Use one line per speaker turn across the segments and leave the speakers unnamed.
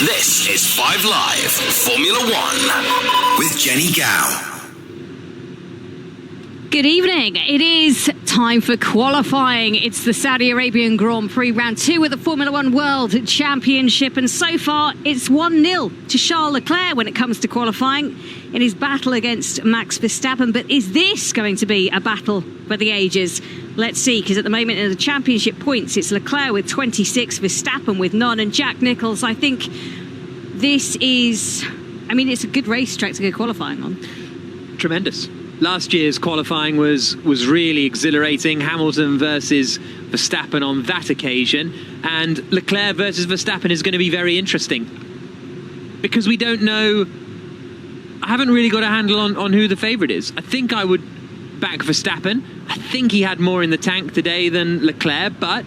This is 5 Live Formula One with Jenny Gow.
Good evening. It is time for qualifying. It's the Saudi Arabian Grand Prix Round 2 of the Formula One World Championship. And so far, it's 1-0 to Charles Leclerc when it comes to qualifying in his battle against Max Verstappen. But is this going to be a battle for the ages? Let's see, because at the moment in the championship points, it's Leclerc with 26, Verstappen with none. And Jack Nicholls, I think this is... it's a good racetrack to go qualifying on.
Tremendous. Last year's qualifying was really exhilarating. Hamilton versus Verstappen on that occasion. And Leclerc versus Verstappen is going to be very interesting. Because we don't know... I haven't really got a handle on who the favourite is. I think I would back Verstappen. I think he had more in the tank today than Leclerc, but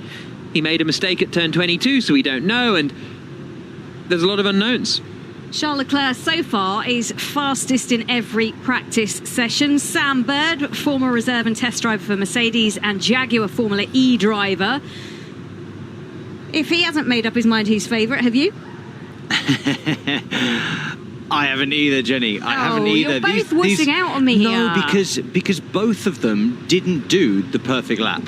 he made a mistake at turn 22, so we don't know. And there's a lot of unknowns.
Charles Leclerc so far is fastest in every practice session. Sam Bird, former reserve and test driver for Mercedes and Jaguar Formula E driver. If he hasn't made up his mind who's favourite, have you?
I haven't either, Jenny. I haven't either.
You're both wussing out on me here.
No, because both of them didn't do the perfect lap.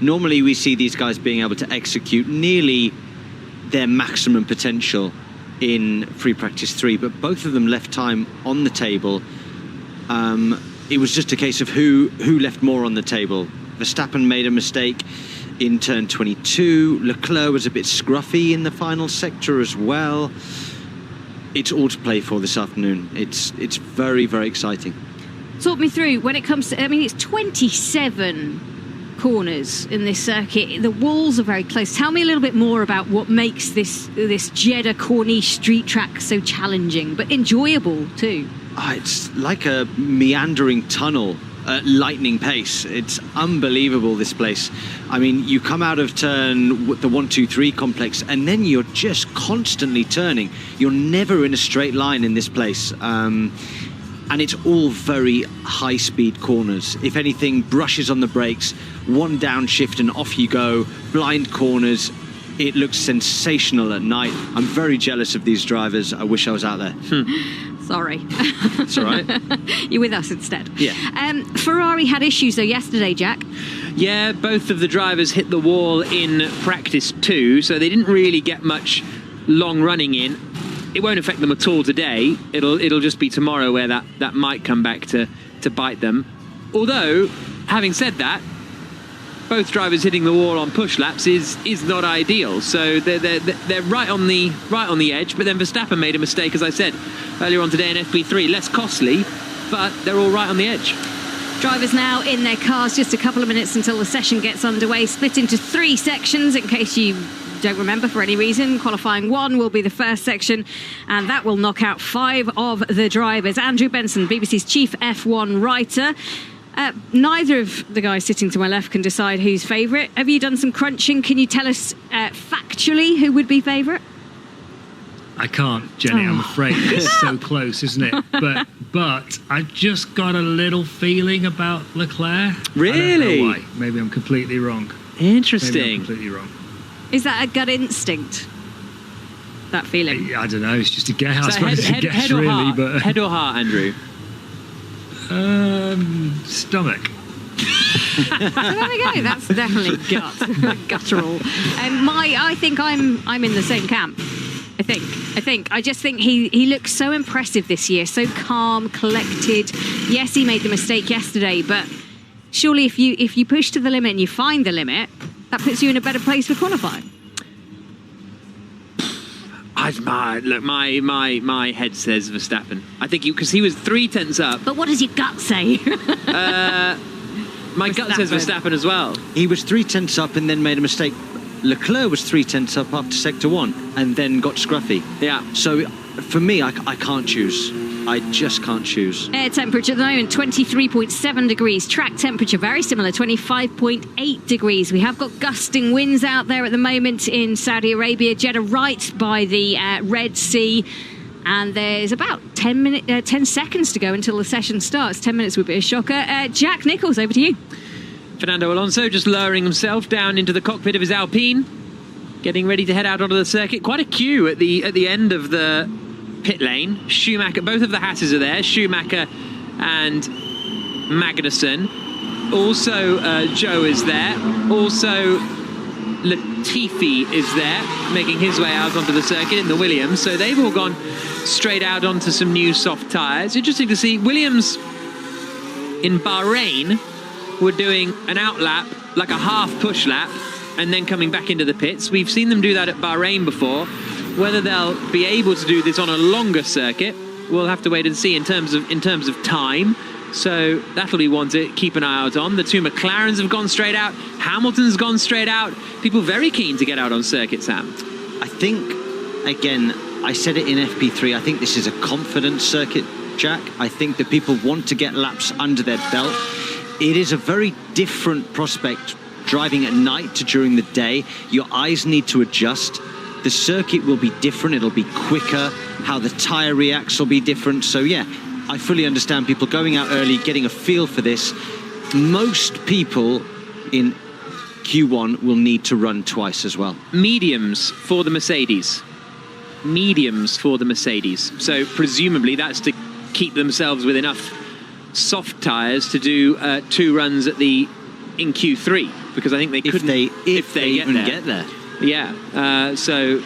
Normally we see these guys being able to execute nearly their maximum potential in free practice 3, but both of them left time on the table. It was just a case of who left more on the table. Verstappen made a mistake in turn 22. Leclerc was a bit scruffy in the final sector as well. It's all to play for this afternoon. It's very, very exciting.
Talk me through when it comes to... it's 27 corners in this circuit. The walls are very close. Tell me a little bit more about what makes this Jeddah Corniche street track so challenging but enjoyable too.
It's like a meandering tunnel at lightning pace. It's unbelievable, this place. You come out of turn the 1, 2, 3 complex and then you're just constantly turning. You're never in a straight line in this place. And it's all very high-speed corners. If anything, brushes on the brakes, one downshift and off you go. Blind corners. It looks sensational at night. I'm very jealous of these drivers. I wish I was out there.
Sorry.
It's all right.
You're with us instead.
Yeah.
Ferrari had issues, though, yesterday, Jack.
Yeah, both of the drivers hit the wall in practice 2, so they didn't really get much long running in. It won't affect them at all today. It'll just be tomorrow where that might come back to bite them. Although, having said that, both drivers hitting the wall on push laps is not ideal. So they're right on the edge. But then Verstappen made a mistake, as I said earlier on today in FP3, less costly, but they're all right on the edge.
Drivers now in their cars, just a couple of minutes until the session gets underway, split into 3 sections in case you don't remember for any reason. Qualifying 1 will be the first section, and that will knock out 5 of the drivers. Andrew Benson, BBC's chief F1 writer. Neither of the guys sitting to my left can decide who's favourite. Have you done some crunching? Can you tell us factually who would be favourite?
I can't, Jenny, I'm afraid. It's so close, isn't it? But I've just got a little feeling about Leclerc.
Really?
I don't know why. Maybe I'm completely wrong.
Interesting.
Maybe I'm completely wrong.
Is that a gut instinct? That feeling?
I don't know. It's just a guess.
So
I suppose it's a guess,
head or
really.
heart?
But
Head or heart, Andrew?
Stomach.
So there we go. That's definitely guttural. I think I'm in the same camp. I think. I just think he looks so impressive this year, so calm, collected. Yes, he made the mistake yesterday, but surely if you push to the limit and you find the limit, that puts you in a better place for qualifying.
Look, my head says Verstappen. I think because he was 3 tenths up.
But what does your gut say?
My gut says Verstappen as well.
He was 3 tenths up and then made a mistake. Leclerc was 3 tenths up after sector 1 and then got scruffy.
Yeah.
So for me, I can't choose. I just can't choose.
Air temperature at the moment, 23.7 degrees. Track temperature, very similar, 25.8 degrees. We have got gusting winds out there at the moment in Saudi Arabia. Jeddah right by the Red Sea. And there's about 10 seconds to go until the session starts. 10 minutes would be a shocker. Jack Nicholls, over to you.
Fernando Alonso just lowering himself down into the cockpit of his Alpine. getting ready to head out onto the circuit. Quite a queue at the end of the pit lane. Schumacher, both of the Hasses are there. Schumacher and Magnussen. Also, Joe is there. Also, Latifi is there, making his way out onto the circuit in the Williams. So they've all gone straight out onto some new soft tyres. Interesting to see. Williams in Bahrain were doing an out lap, like a half push lap, and then coming back into the pits. We've seen them do that at Bahrain before. Whether they'll be able to do this on a longer circuit, we'll have to wait and see in terms of time. So that'll be one to keep an eye out on. The two McLarens have gone straight out. Hamilton's gone straight out. People very keen to get out on circuit, Sam.
I think, again, I said it in FP3, I think this is a confidence circuit, Jack. I think that people want to get laps under their belt. It is a very different prospect driving at night to during the day. Your eyes need to adjust. The circuit will be different. It'll be quicker. How the tyre reacts will be different. So, yeah, I fully understand people going out early, getting a feel for this. Most people in Q1 will need to run twice as well.
Mediums for the Mercedes. Mediums for the Mercedes. So presumably that's to keep themselves with enough soft tyres to do 2 runs in Q3, because I think they couldn't if they even get there. Yeah, so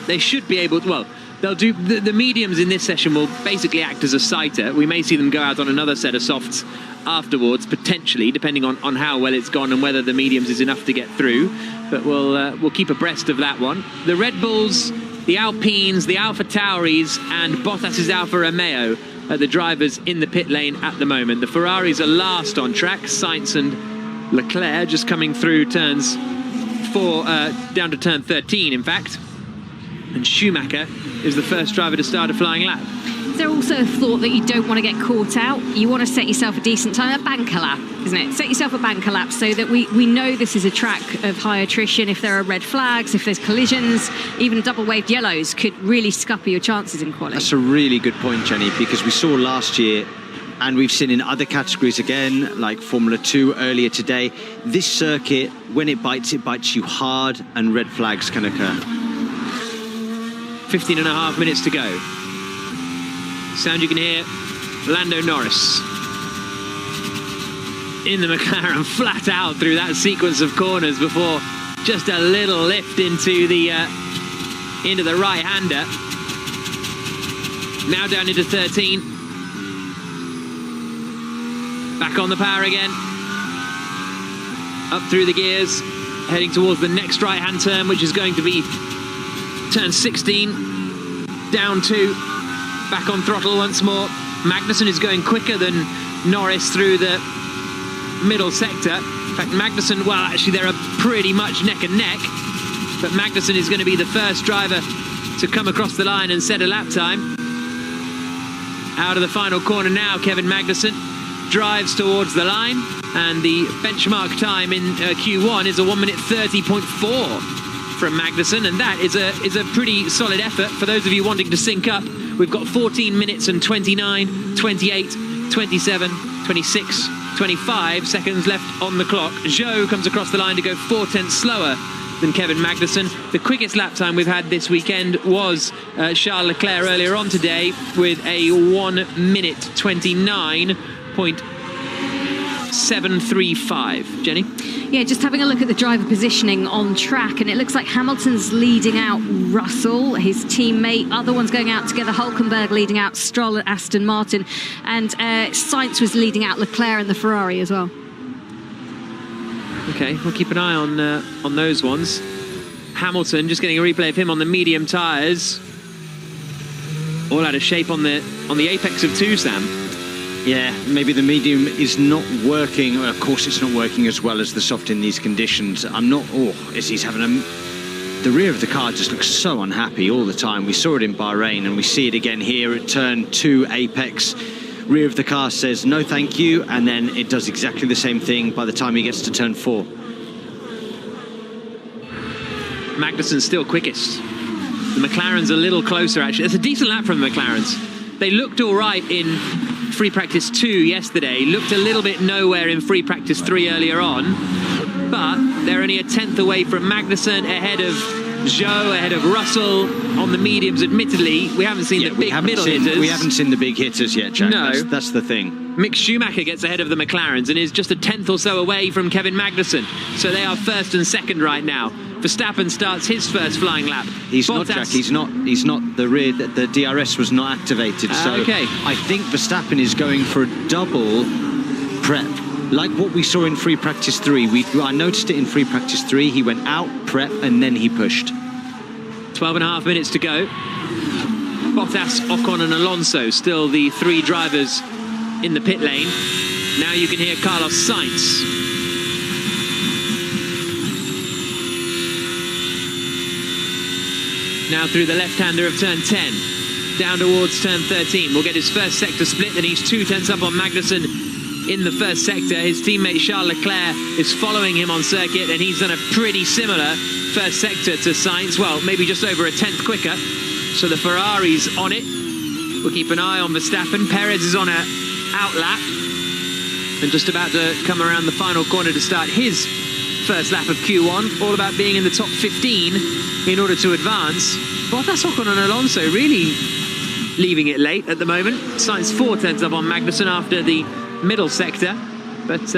they should be able to, well, they'll do the mediums in this session will basically act as a sighter. We may see them go out on another set of softs afterwards, potentially, depending on how well it's gone and whether the mediums is enough to get through. But we'll keep abreast of that one. The Red Bulls, the Alpines, the Alpha Tauris, and Bottas's Alfa Romeo are the drivers in the pit lane at the moment. The Ferraris are last on track. Sainz and Leclerc just coming through turns 4 down to turn 13, in fact. And Schumacher is the first driver to start a flying lap.
Is there also a thought that you don't want to get caught out? You want to set yourself a decent time, a banker lap, isn't it? Set yourself a banker lap so that we know this is a track of high attrition. If there are red flags, if there's collisions, even double-waved yellows could really scupper your chances in quality.
That's a really good point, Jenny, because we saw last year, and we've seen in other categories again, like Formula 2 earlier today, this circuit, when it bites you hard, and red flags can occur.
15 and a half minutes to go. Sound you can hear, Lando Norris in the McLaren, flat out through that sequence of corners before just a little lift into the right-hander. Now down into 13. Back on the power again. Up through the gears, heading towards the next right-hand turn, which is going to be turn 16. Down 2. Back on throttle once more. Magnussen is going quicker than Norris through the middle sector. In fact, Magnussen, well, actually, they're pretty much neck and neck. But Magnussen is going to be the first driver to come across the line and set a lap time. Out of the final corner now, Kevin Magnussen drives towards the line. And the benchmark time in Q1 is a 1 minute 30.4 from Magnussen. And that is a pretty solid effort for those of you wanting to sync up. We've got 14 minutes and 29, 28, 27, 26, 25 seconds left on the clock. Zhou comes across the line to go 4 tenths slower than Kevin Magnussen. The quickest lap time we've had this weekend was Charles Leclerc earlier on today with a 1 minute 29.735. Jenny?
Yeah, just having a look at the driver positioning on track, and it looks like Hamilton's leading out Russell, his teammate. Other ones going out together, Hülkenberg leading out Stroll and Aston Martin, and Sainz was leading out Leclerc and the Ferrari as well.
Okay, we'll keep an eye on those ones. Hamilton, just getting a replay of him on the medium tyres. All out of shape on the apex of 2, Sam.
Yeah, maybe the medium is not working. Well, of course, it's not working as well as the soft in these conditions. He's having the rear of the car just looks so unhappy all the time. We saw it in Bahrain, and we see it again here at turn 2 apex. Rear of the car says no thank you, and then it does exactly the same thing by the time he gets to turn 4.
Magnussen's still quickest. The McLaren's a little closer, actually. It's a decent lap from the McLarens. They looked all right in free practice 2 yesterday, looked a little bit nowhere in free practice 3 earlier on. but they're only a tenth away from Magnussen, ahead of Zhou, ahead of Russell on the mediums. Admittedly, we haven't seen the big middle hitters.
We haven't seen the big hitters yet, Jack.
No.
That's the thing.
Mick Schumacher gets ahead of the McLarens and is just a tenth or so away from Kevin Magnussen. So they are first and second right now. Verstappen starts his first flying lap.
He's not, Jack. He's not the rear. The DRS was not activated. So
okay.
I think Verstappen is going for a double prep, like what we saw in free practice 3. I noticed it in free practice 3. He went out, prep, and then he pushed.
12.5 minutes to go. Bottas, Ocon, and Alonso still the 3 drivers in the pit lane. Now you can hear Carlos Sainz. Now through the left-hander of turn 10, down towards turn 13. We'll get his first sector split, and he's 2 tenths up on Magnussen in the first sector. His teammate Charles Leclerc is following him on circuit, and he's done a pretty similar first sector to Sainz. Well, maybe just over a tenth quicker. So the Ferrari's on it. We'll keep an eye on Verstappen. Perez is on a out lap and just about to come around the final corner to start his first lap of Q1. All about being in the top 15 in order to advance. Bottas, Ocon and Alonso really leaving it late at the moment. Sainz 4 tenths up on Magnussen after the middle sector. But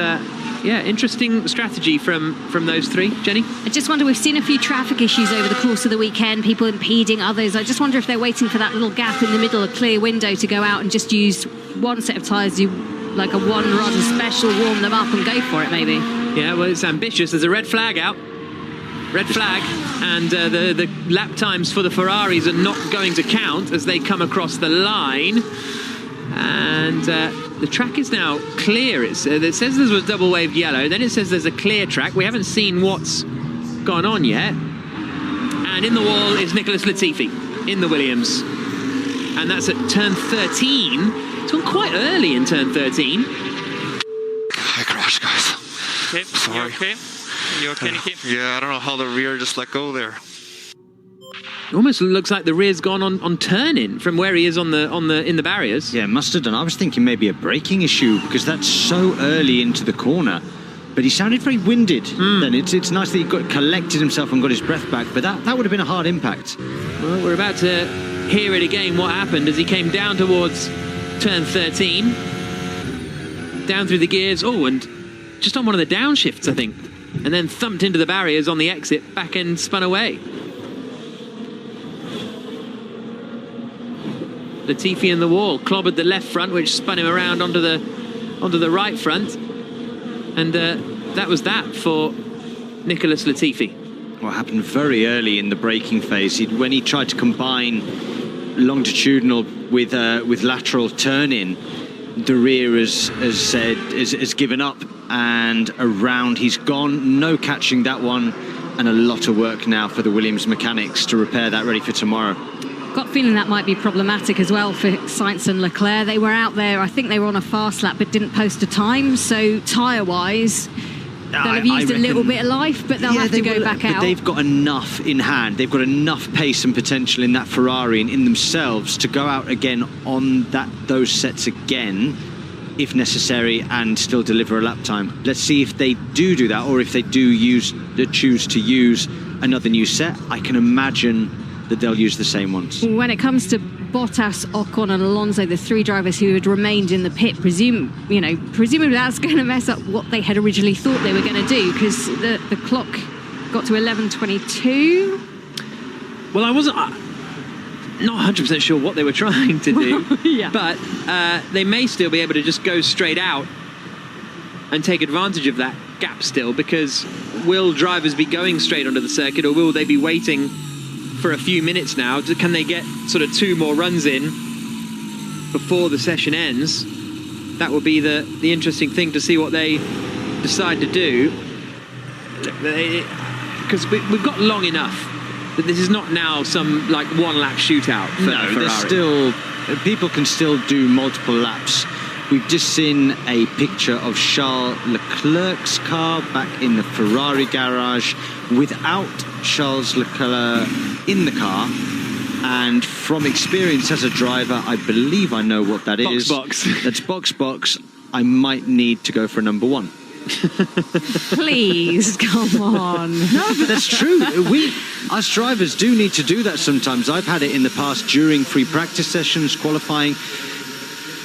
yeah, interesting strategy from those 3. Jenny?
I just wonder, we've seen a few traffic issues over the course of the weekend, people impeding others. I just wonder if they're waiting for that little gap in the middle, a clear window to go out and just use one set of tyres, like a one-run special, warm them up and go for it, maybe.
Yeah, well, it's ambitious. There's a red flag out. Red flag. And the lap times for the Ferraris are not going to count as they come across the line. And the track is now clear. It says there was double waved yellow. Then it says there's a clear track. We haven't seen what's gone on yet. And in the wall is Nicholas Latifi in the Williams. And that's at turn 13. It's gone quite early in turn 13.
I crashed, guys.
Okay,
Sorry.
you okay? You okay, Nicky?
Yeah, I don't know how the rear just let go there.
Almost looks like the rear's gone on turn-in from where he is in the barriers.
Yeah, must have done. I was thinking maybe a braking issue because that's so early into the corner. But he sounded very winded. Then it's nice that he collected himself and got his breath back. But that would have been a hard impact.
Well, we're about to hear it again. What happened as he came down towards turn 13, down through the gears. Oh, and just on one of the downshifts, I think, and then thumped into the barriers on the exit, back and spun away. Latifi in the wall, clobbered the left front, which spun him around onto the right front, and that was that for Nicholas Latifi.
What happened very early in the braking phase, when he tried to combine longitudinal with lateral turn-in, the rear has given up, and around he's gone. No catching that one, and a lot of work now for the Williams mechanics to repair that ready for tomorrow.
Got a feeling that might be problematic as well for Sainz and Leclerc. They were out there, I think they were on a fast lap, but didn't post a time. So tyre-wise, they'll have used a little bit of life, but they'll have to go back out.
But they've got enough in hand. They've got enough pace and potential in that Ferrari and in themselves to go out again on those sets again, if necessary, and still deliver a lap time. Let's see if they do that, or if they choose to use another new set. I can imagine that they'll use the same ones.
When it comes to Bottas, Ocon and Alonso, the 3 drivers who had remained in the pit, presumably that's going to mess up what they had originally thought they were going to do, because the clock got to 11:22.
Well, I wasn't not 100% sure what they were trying to do,
Yeah.
but they may still be able to just go straight out and take advantage of that gap still, because will drivers be going straight onto the circuit, or will they be waiting for a few minutes now? Can they get sort of 2 more runs in before the session ends? That will be the interesting thing to see what they decide to do, because we've got long enough that this is not now some like 1-lap shootout for Ferrari.
There's still, people can still do multiple laps. We've just seen a picture of Charles Leclerc's car back in the Ferrari garage without Charles Leclerc in the car. And from experience as a driver, I believe I know what that is.
Box.
That's box. I might need to go for number 1.
Please, come on.
No, but that's true. Us drivers do need to do that sometimes. I've had it in the past during free practice sessions, qualifying.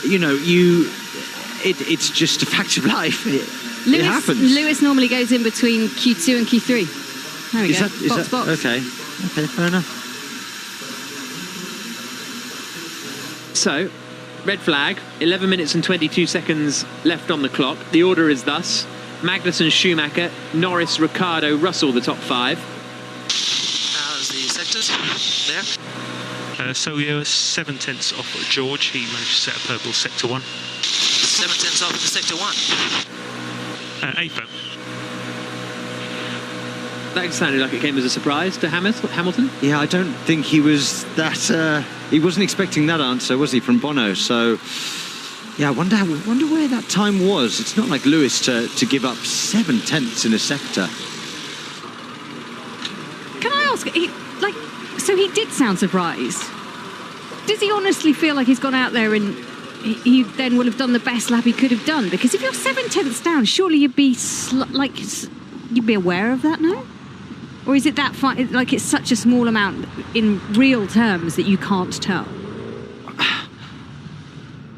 You know, it's just a fact of life. It happens.
Lewis normally goes in between Q2 and Q3. There we go. Box.
Okay, fair enough.
So, red flag, 11 minutes and 22 seconds left on the clock. The order is thus: Magnussen, Schumacher, Norris, Ricciardo, Russell, the top 5.
How's the sectors? There.
So we were 7/10 off George. He managed to set a purple sector 1.
7/10 off into sector 1.
8th.
That sounded like it came as a surprise to Hamilton.
Yeah, I don't think he was that. He wasn't expecting that answer, was he, from Bono? So, yeah, I wonder where that time was. It's not like Lewis to give up 7/10 in a sector.
Can I ask, so he did sound surprised. Does he honestly feel like he's gone out there and he then will have done the best lap he could have done? Because if you're 7/10 down, surely you'd be you'd be aware of that now? Or is it that like it's such a small amount in real terms that you can't tell?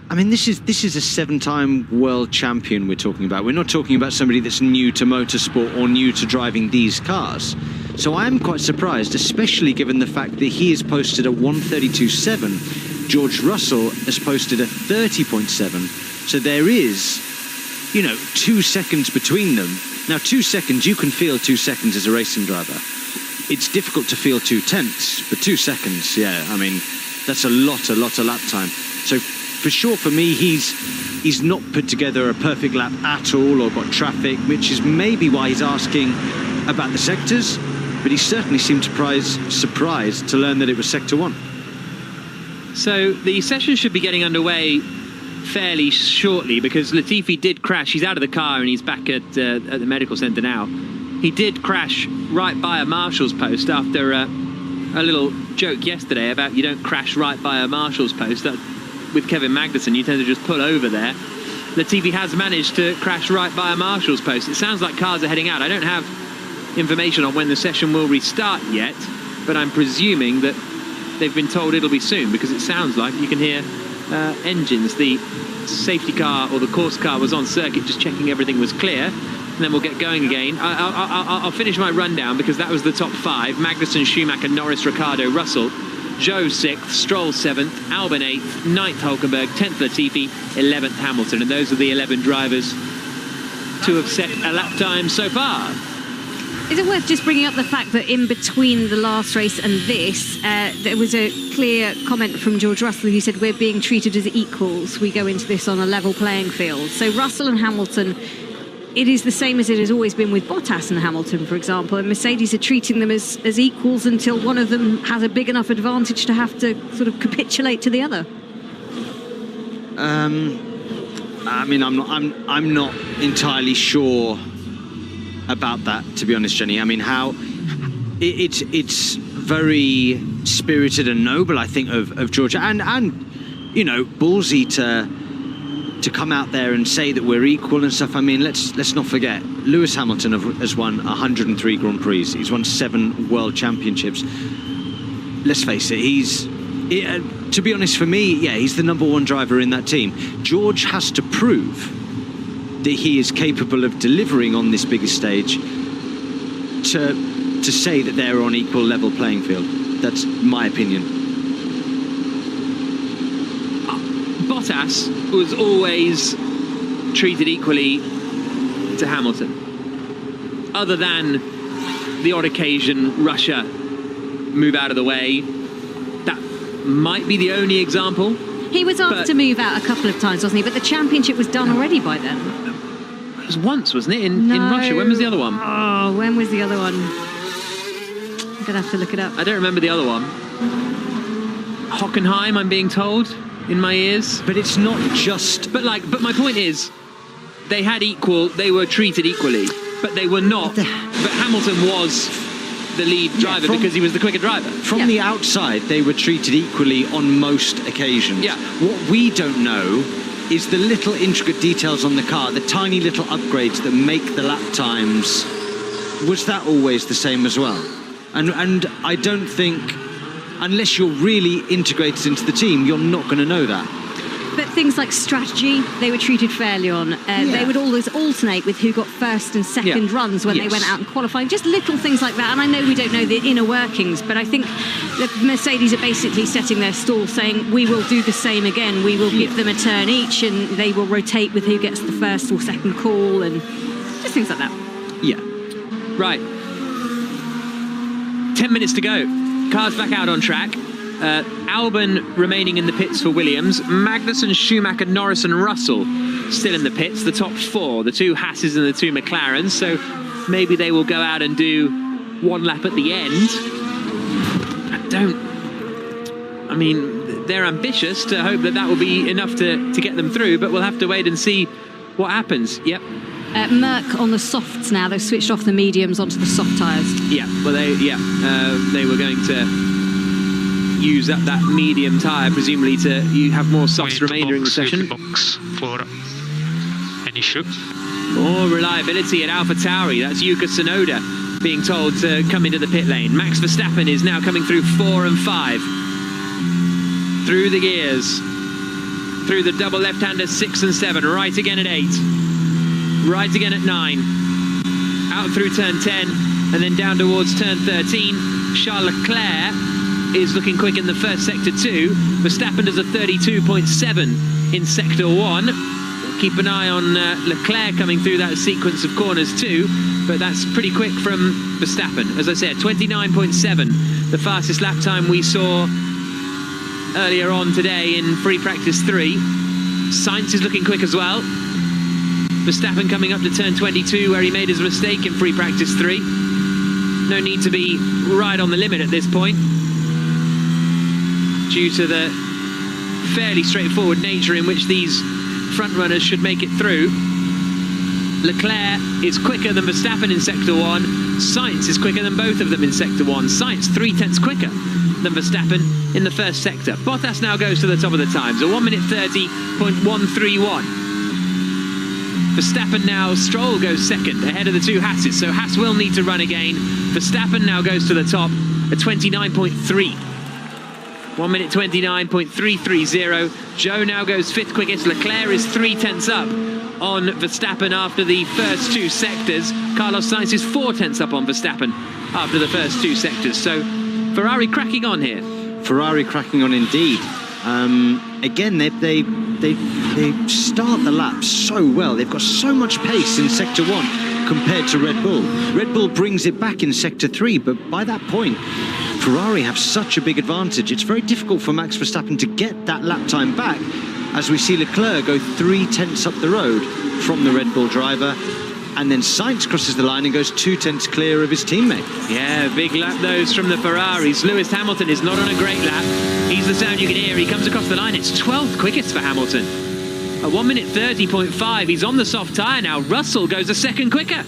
I mean, this is a 7-time world champion we're talking about. We're not talking about somebody that's new to motorsport or new to driving these cars. So I am quite surprised, especially given the fact that he has posted a 1:32.7. George Russell has posted a 30.7. So there is, 2 seconds between them. Now, 2 seconds, you can feel 2 seconds as a racing driver. It's difficult to feel 2/10, but 2 seconds, yeah, I mean, that's a lot of lap time. So for sure, for me, he's not put together a perfect lap at all or got traffic, which is maybe why he's asking about the sectors, but he certainly seemed surprised to learn that it was sector 1.
So the session should be getting underway fairly shortly, because Latifi did crash. He's out of the car and he's back at the medical centre now. He did crash right by a marshal's post after a little joke yesterday about you don't crash right by a marshal's post. With Kevin Magnussen, you tend to just pull over there. Latifi has managed to crash right by a marshal's post. It sounds like cars are heading out. I don't have information on when the session will restart yet, but I'm presuming that they've been told it'll be soon, because it sounds like you can hear engines. The safety car or the course car was on circuit just checking everything was clear, and then we'll get going again. I'll finish my rundown, because that was the top 5: Magnussen, Schumacher, Norris, Ricciardo, Russell. Zhou 6th, Stroll 7th, Albon 8th, 9th Hulkenberg, 10th Latifi, 11th Hamilton. And those are the 11 drivers to have set a lap time so far.
Is it worth just bringing up the fact that in between the last race and this, there was a clear comment from George Russell who said, we're being treated as equals. We go into this on a level playing field. So Russell and Hamilton, it is the same as it has always been with Bottas and Hamilton, for example. And Mercedes are treating them as equals until one of them has a big enough advantage to have to sort of capitulate to the other.
I mean, I'm not entirely sure about that, to be honest, Jenny. I mean, it's very spirited and noble, I think, of Georgia, and ballsy to come out there and say that we're equal and stuff. I mean, let's not forget, Lewis Hamilton has won 103 Grand Prix. He's won 7 World Championships. Let's face it, to be honest, for me, yeah, he's the #1 driver in that team. George has to prove that he is capable of delivering on this biggest stage to say that they're on equal level playing field. That's my opinion.
Bottas was always treated equally to Hamilton, other than the odd occasion Russia move out of the way. That might be the only example.
He was asked to move out a couple of times, wasn't he? But the championship was done already by then.
It was once, wasn't it, in Russia? When was the other one?
Oh, when was the other one? I'm going to have to look it up.
I don't remember the other one. Hockenheim, I'm being told, in my ears.
But it's not just...
But my point is, they were treated equally, but they were not. But Hamilton was the lead driver because he was the quicker driver.
From the outside, they were treated equally on most occasions.
Yeah.
What we don't know is the little intricate details on the car, the tiny little upgrades that make the lap times. Was that always the same as well? And I don't think, unless you're really integrated into the team, you're not going to know that.
But things like strategy, they were treated fairly on. They would always alternate with who got first and second runs when they went out and qualifying. Just little things like that. And I know we don't know the inner workings, but I think the Mercedes are basically setting their stall saying, we will do the same again. We will give them a turn each and they will rotate with who gets the first or second call and just things like that.
Yeah.
Right. 10 minutes to go. Cars back out on track. Albon remaining in the pits for Williams. Magnussen, Schumacher, Norris and Russell still in the pits. The top four, the two Hasses and the two McLarens. So maybe they will go out and do one lap at the end. I mean, they're ambitious to hope that that will be enough to get them through, but we'll have to wait and see what happens. Yep.
Merck on the softs now. They've switched off the mediums onto the soft tyres.
Yeah, well, they were going to use up that medium tyre, presumably to you have more softs remaining in the session.
Box for any issue.
More reliability at AlphaTauri. That's Yuka Tsunoda being told to come into the pit lane. Max Verstappen is now coming through 4 and 5. Through the gears. Through the double left-hander 6 and 7. Right again at 8. Right again at 9. Out through turn 10 and then down towards turn 13. Charles Leclerc is looking quick in the first sector 2. Verstappen does a 32.7 in sector 1. Keep an eye on Leclerc coming through that sequence of corners too, but that's pretty quick from Verstappen. As I said, 29.7, the fastest lap time we saw earlier on today in free practice 3. Sainz is looking quick as well. Verstappen coming up to turn 22 where he made his mistake in free practice 3. No need to be right on the limit at this point, due to the fairly straightforward nature in which these front runners should make it through. Leclerc is quicker than Verstappen in sector 1. Sainz is quicker than both of them in sector 1. Sainz 0.3 quicker than Verstappen in the first sector. Bottas now goes to the top of the times, a 1 minute 30.131. Verstappen now, Stroll goes second ahead of the two Hasses, so Haas will need to run again. Verstappen now goes to the top at 29.3. 1 minute 29.330. Joe now goes 5th quickest. Leclerc is 0.3 up on Verstappen after the first 2 sectors. Carlos Sainz is 0.4 up on Verstappen after the first 2 sectors. So Ferrari cracking on here.
Ferrari cracking on indeed. Again, they start the lap so well. They've got so much pace in sector 1 compared to Red Bull. Red Bull brings it back in sector 3, but by that point, Ferrari have such a big advantage. It's very difficult for Max Verstappen to get that lap time back, as we see Leclerc go 0.3 up the road from the Red Bull driver, and then Sainz crosses the line and goes 0.2 clear of his teammate.
Yeah, big lap those from the Ferraris. Lewis Hamilton is not on a great lap. He's the sound you can hear. He comes across the line. It's 12th quickest for Hamilton. At 1 minute 30.5, he's on the soft tyre now. Russell goes a second quicker.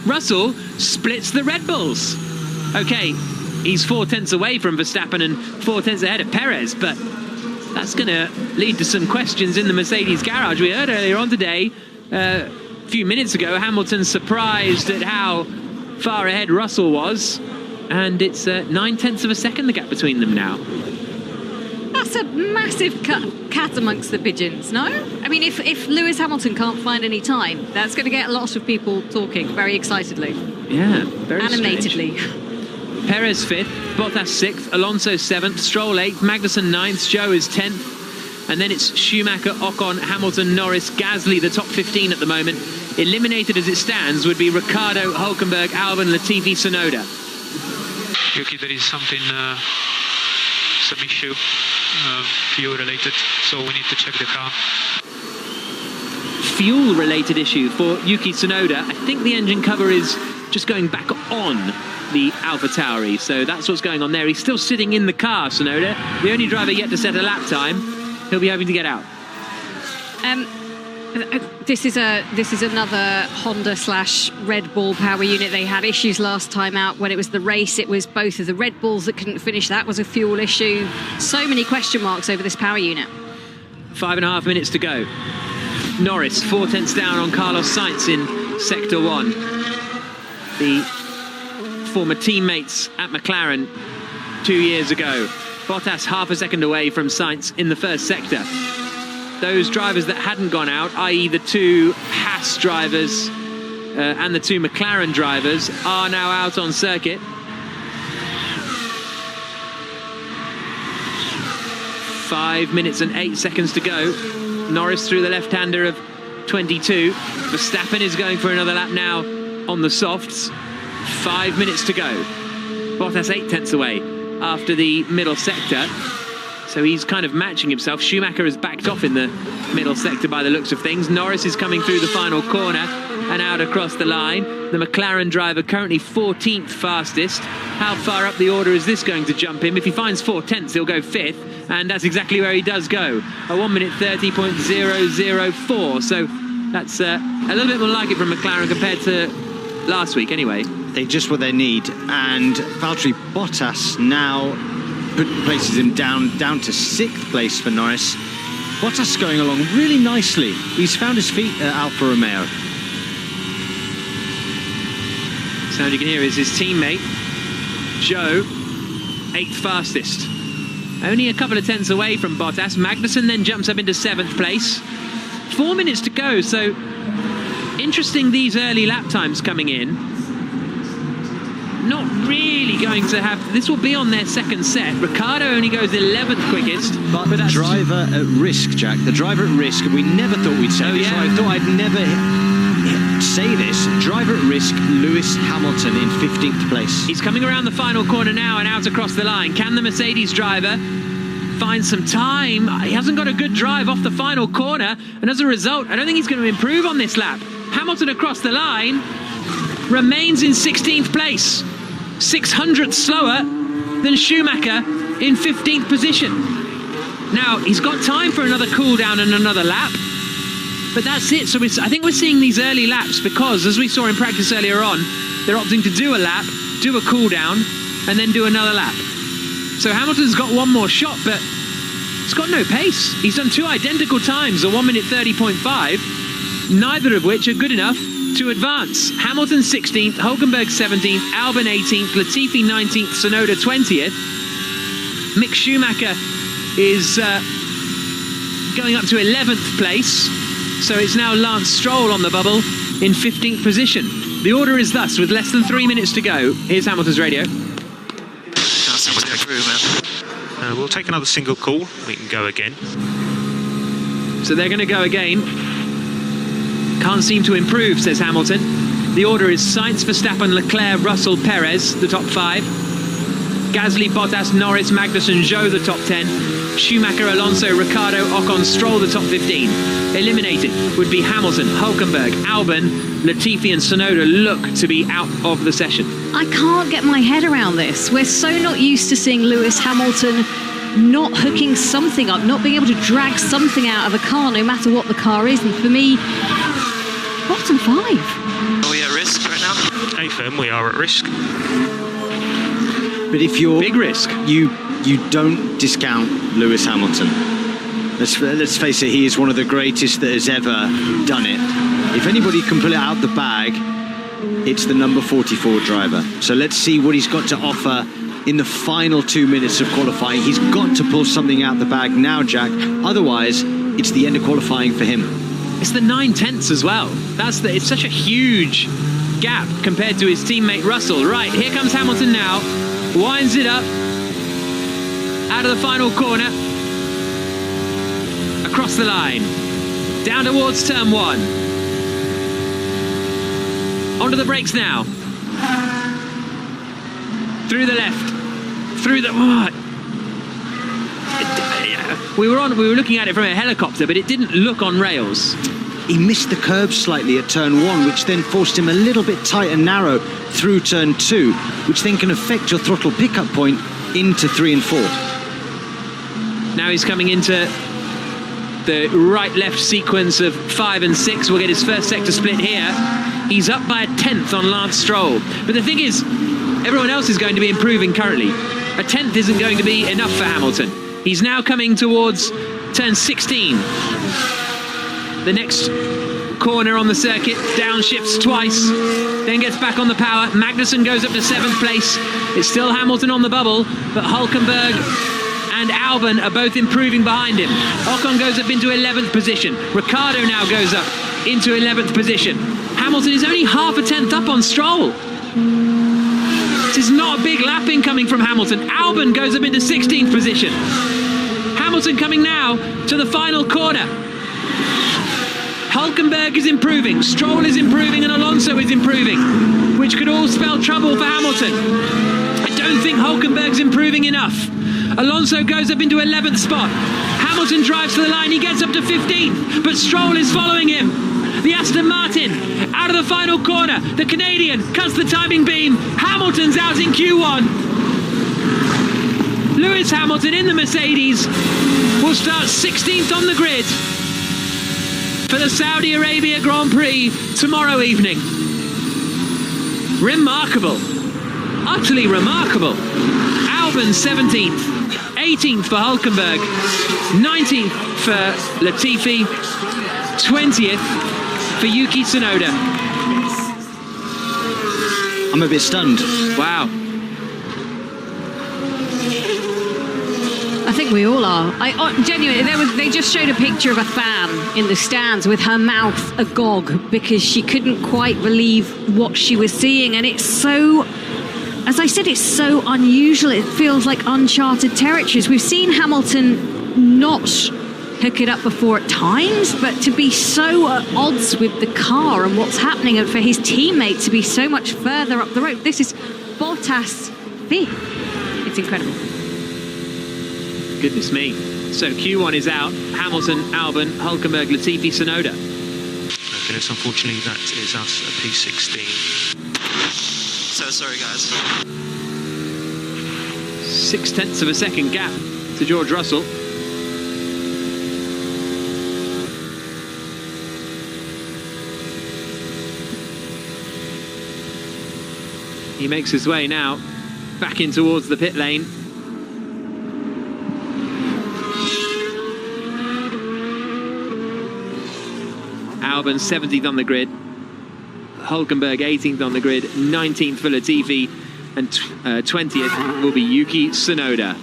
Russell splits the Red Bulls. Okay, he's 0.4 away from Verstappen and 0.4 ahead of Perez, but that's going to lead to some questions in the Mercedes garage. We heard earlier on today, a few minutes ago, Hamilton surprised at how far ahead Russell was, and it's 0.9 of a second the gap between them now.
That's a massive cat amongst the pigeons, no? I mean, if Lewis Hamilton can't find any time, that's going to get a lot of people talking very excitedly.
Yeah, very
animatedly.
Strange. Perez 5th, Bottas 6th, Alonso 7th, Stroll 8th, Magnussen 9th, Joe is 10th, and then it's Schumacher, Ocon, Hamilton, Norris, Gasly, the top 15 at the moment. Eliminated as it stands would be Ricciardo, Hülkenberg, Albon, Latifi, Tsunoda.
Yuki, there is something, some issue, fuel related, so we need to check the car.
Fuel related issue for Yuki Tsunoda. I think the engine cover is just going back on the AlphaTauri, so that's what's going on there. He's still sitting in the car, Tsunoda, the only driver yet to set a lap time. He'll be hoping to get out.
This is another Honda/Red Bull power unit. They had issues last time out when it was the race. It was both of the Red Bulls that couldn't finish. That was a fuel issue. So many question marks over this power unit.
5.5 minutes to go. Norris 4 tenths down on Carlos Sainz in Sector 1. The former teammates at McLaren 2 years ago. Bottas half a second away from Sainz in the first sector. Those drivers that hadn't gone out, i.e. the 2 Haas drivers and the 2 McLaren drivers, are now out on circuit. Five minutes and 8 seconds to go. Norris through the left-hander of 22. Verstappen is going for another lap now on the softs. 5 minutes to go. Bottas 8 tenths away after the middle sector. So he's kind of matching himself. Schumacher has backed off in the middle sector by the looks of things. Norris is coming through the final corner and out across the line. The McLaren driver currently 14th fastest. How far up the order is this going to jump him? If he finds 4 tenths, he'll go 5th. And that's exactly where he does go. A 1 minute 30.004. So that's a little bit more like it from McLaren compared to last week anyway.
They just what they need. And Valtteri Bottas now places him down to 6th place for Norris. Bottas going along really nicely. He's found his feet at Alfa Romeo.
Sound you can hear is his teammate, Joe, 8th fastest. Only a couple of tenths away from Bottas. Magnussen then jumps up into 7th place. 4 minutes to go, so interesting these early lap times coming in. Not really going to have... This will be on their second set. Ricciardo only goes 11th quickest.
But the driver at risk, Jack. The driver at risk. We never thought we'd say this.
Yeah.
I thought I'd never say this. Driver at risk, Lewis Hamilton in 15th place.
He's coming around the final corner now and out across the line. Can the Mercedes driver find some time? He hasn't got a good drive off the final corner, and as a result, I don't think he's going to improve on this lap. Hamilton across the line remains in 16th place. 600th slower than Schumacher in 15th position. Now, he's got time for another cool down and another lap, but that's it. So I think we're seeing these early laps because, as we saw in practice earlier on, they're opting to do a lap, do a cool down, and then do another lap. So Hamilton's got one more shot, but he's got no pace. He's done 2 identical times, a 1 minute 30.5, neither of which are good enough to advance. Hamilton 16th, Hülkenberg 17th, Albon 18th, Latifi 19th, Tsunoda 20th. Mick Schumacher is going up to 11th place. So it's now Lance Stroll on the bubble in 15th position. The order is thus, with less than 3 minutes to go. Here's Hamilton's radio.
We'll take another single call. We can go again.
So they're going to go again. Can't seem to improve, says Hamilton. The order is Sainz, Verstappen, Leclerc, Russell, Perez, the top 5. Gasly, Bottas, Norris, Magnussen, Zhou, the top 10. Schumacher, Alonso, Ricciardo, Ocon, Stroll, the top 15. Eliminated would be Hamilton, Hülkenberg, Albon, Latifi and Tsunoda look to be out of the session.
I can't get my head around this. We're so not used to seeing Lewis Hamilton not hooking something up, not being able to drag something out of a car, no matter what the car is. And for me, bottom 5.
Are we at risk right now?
Hey, firm, we are at risk.
But if you're...
Big risk.
You don't discount Lewis Hamilton. Let's face it, he is one of the greatest that has ever done it. If anybody can pull it out the bag, it's the number 44 driver. So let's see what he's got to offer in the final 2 minutes of qualifying. He's got to pull something out the bag now, Jack. Otherwise, it's the end of qualifying for him.
It's the 9 tenths as well. It's such a huge gap compared to his teammate Russell. Right, here comes Hamilton now. Winds it up. Out of the final corner. Across the line. Down towards turn 1. Onto the brakes now. Through the left. Through the... We were looking at it from a helicopter, but it didn't look on rails.
He missed the curb slightly at turn 1, which then forced him a little bit tight and narrow through turn 2, which then can affect your throttle pickup point into 3 and 4.
Now he's coming into the right-left sequence of 5 and 6. We'll get his first sector split here. He's up by a 10th on Lance Stroll. But the thing is, everyone else is going to be improving currently. A 10th isn't going to be enough for Hamilton. He's now coming towards Turn 16. The next corner on the circuit, downshifts twice, then gets back on the power. Magnussen goes up to 7th place. It's still Hamilton on the bubble, but Hülkenberg and Albon are both improving behind him. Ocon goes up into 11th position. Ricciardo now goes up into 11th position. Hamilton is only half a tenth up on Stroll. This is not a big lapping coming from Hamilton. Albon goes up into 16th position. Hamilton coming now to the final corner. Hülkenberg is improving, Stroll is improving, and Alonso is improving, which could all spell trouble for Hamilton. I don't think Hülkenberg's improving enough. Alonso goes up into 11th spot. Hamilton drives to the line, he gets up to 15th, but Stroll is following him. The Aston Martin out of the final corner. The Canadian cuts the timing beam. Hamilton's out in Q1. Lewis Hamilton in the Mercedes will start 16th on the grid for the Saudi Arabia Grand Prix tomorrow evening. Remarkable. Utterly remarkable. Albon 17th. 18th for Hülkenberg. 19th for Latifi. 20th for Yuki Tsunoda.
I'm a bit stunned.
Wow.
I think we all are. Genuinely, they just showed a picture of a fan in the stands with her mouth agog because she couldn't quite believe what she was seeing. And it's so, as I said, it's so unusual. It feels like uncharted territories. We've seen Hamilton not hook it up before at times, but to be so at odds with the car and what's happening, and for his teammate to be so much further up the road. This is Bottas 5th. It's incredible.
Goodness me. So Q1 is out. Hamilton, Albon, Hülkenberg, Latifi, Tsunoda.
Goodness, unfortunately, that is us at P16.
So sorry, guys.
0.6 of a second gap to George Russell. He makes his way now back in towards the pit lane. Albon 17th on the grid, Hülkenberg 18th on the grid, 19th for Latifi, and 20th will be Yuki Tsunoda.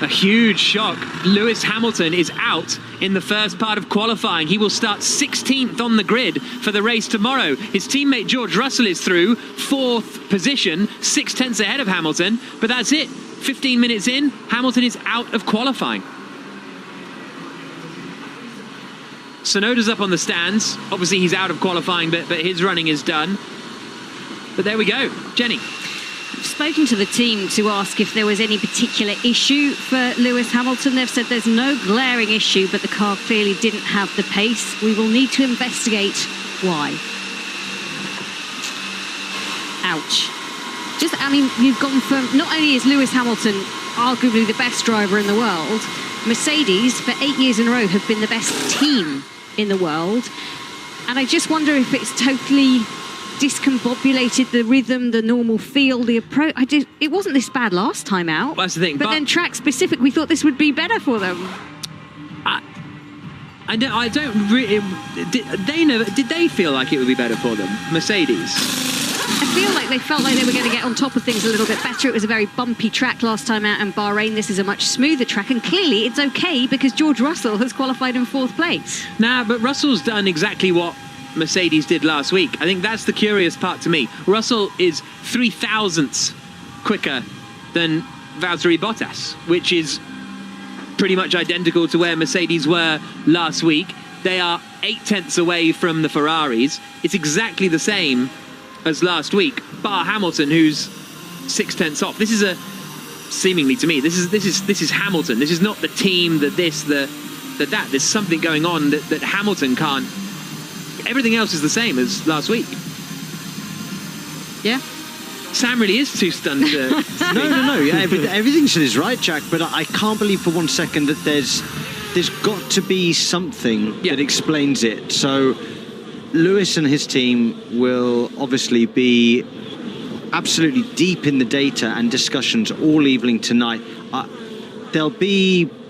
A huge shock. Lewis Hamilton is out in the first part of qualifying. He will start 16th on the grid for the race tomorrow. His teammate George Russell is through, 4th position, 6/10 ahead of Hamilton, but that's it. 15 minutes in, Hamilton is out of qualifying. Tsunoda's up on the stands. Obviously he's out of qualifying, but his running is done. But there we go. Jenny.
I've spoken to the team to ask if there was any particular issue for Lewis Hamilton. They've said there's no glaring issue, but the car clearly didn't have the pace. We will need to investigate why. Ouch. You've gone from, not only is Lewis Hamilton arguably the best driver in the world, Mercedes for 8 years in a row have been the best team in the world. And I just wonder if it's totally discombobulated the rhythm, the normal feel, the approach. It wasn't this bad last time out.
Well, that's the thing.
But then track specific, we thought this would be better for them.
I don't really. Did they feel like it would be better for them, Mercedes?
I feel like they felt like they were going to get on top of things a little bit better. It was a very bumpy track last time out in Bahrain. This is a much smoother track, and clearly it's okay because George Russell has qualified in 4th place.
Nah, but Russell's done exactly what Mercedes did last week. I think that's the curious part to me. Russell is 0.003 quicker than Valtteri Bottas, which is pretty much identical to where Mercedes were last week. They are 0.8 away from the Ferraris. It's exactly the same as last week, bar Hamilton, who's 0.6 off. This is seemingly to me, this is Hamilton. This is not the team, that that. There's something going on that Hamilton can't. Everything else is the same as last week.
Yeah.
Sam really is too stunned to...
No. Yeah, everything's in his right, Jack, but I can't believe for 1 second that there's got to be something that explains it. So Lewis and his team will obviously be absolutely deep in the data and discussions all evening tonight.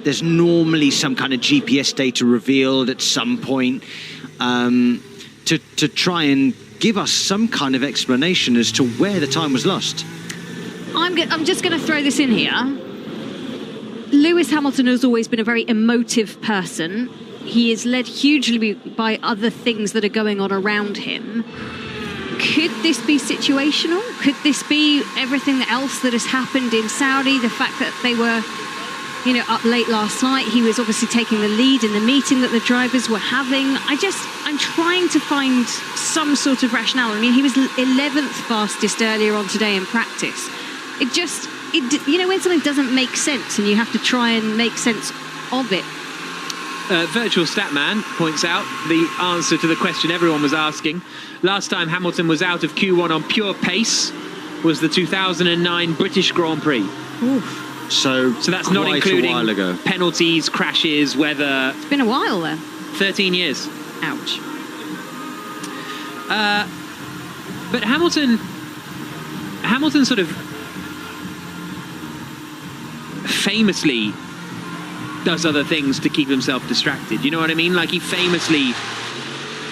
There's normally some kind of GPS data revealed at some point to try and give us some kind of explanation as to where the time was lost.
I'm just going to throw this in here. Lewis Hamilton has always been a very emotive person. He is led hugely by other things that are going on around him. Could this be situational? Could this be everything else that has happened in Saudi? The fact that they were, up late last night. He was obviously taking the lead in the meeting that the drivers were having. I'm trying to find some sort of rationale. I mean, he was 11th fastest earlier on today in practice. When something doesn't make sense and you have to try and make sense of it.
Virtual Statman points out the answer to the question everyone was asking. Last time Hamilton was out of Q1 on pure pace was the 2009 British Grand Prix.
Oof.
So that's not including penalties, crashes, weather.
It's been a while then.
13 years.
Ouch.
But Hamilton sort of famously does other things to keep himself distracted. You know what I mean? Like, he famously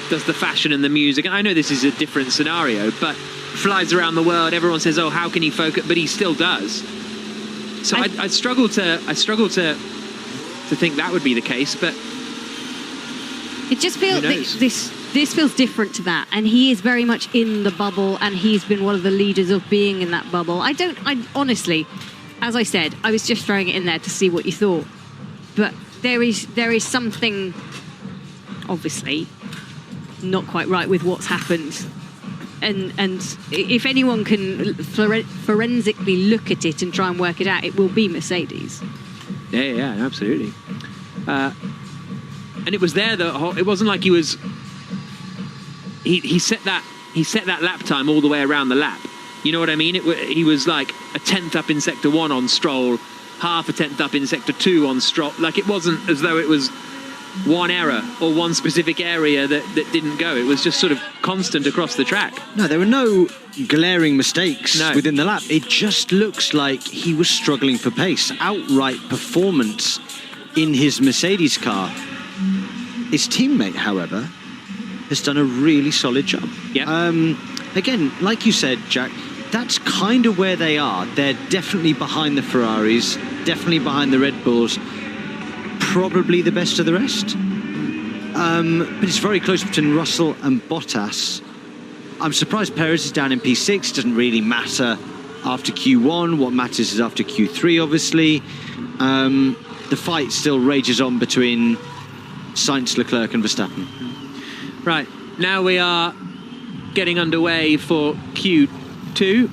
does the fashion and the music. And I know this is a different scenario, but flies around the world. Everyone says, "Oh, how can he focus?" But he still does. So I struggle to think that would be the case. But
it just feels this feels different to that, and he is very much in the bubble, and he's been one of the leaders of being in that bubble. I honestly, as I said, I was just throwing it in there to see what you thought. But there is something obviously not quite right with what's happened. And if anyone can forensically look at it and try and work it out, it will be Mercedes.
Yeah, absolutely. And it was there that it wasn't like he was. He set that lap time all the way around the lap. You know what I mean? He was like a tenth up in sector 1 on Stroll, half a tenth up in sector 2 on Stroll. Like, it wasn't as though it was one error or one specific area that didn't go. It was just sort of constant across the track.
No, there were no glaring mistakes within the lap. It just looks like he was struggling for pace. Outright performance in his Mercedes car. His teammate, however, has done a really solid job.
Yeah.
Again, like you said, Jack, that's kind of where they are. They're definitely behind the Ferraris, definitely behind the Red Bulls, probably the best of the rest. But it's very close between Russell and Bottas. I'm surprised Perez is down in P6. Doesn't really matter after Q1. What matters is after Q3, obviously. The fight still rages on between Sainz, Leclerc and Verstappen.
Right, now we are getting underway for Q2.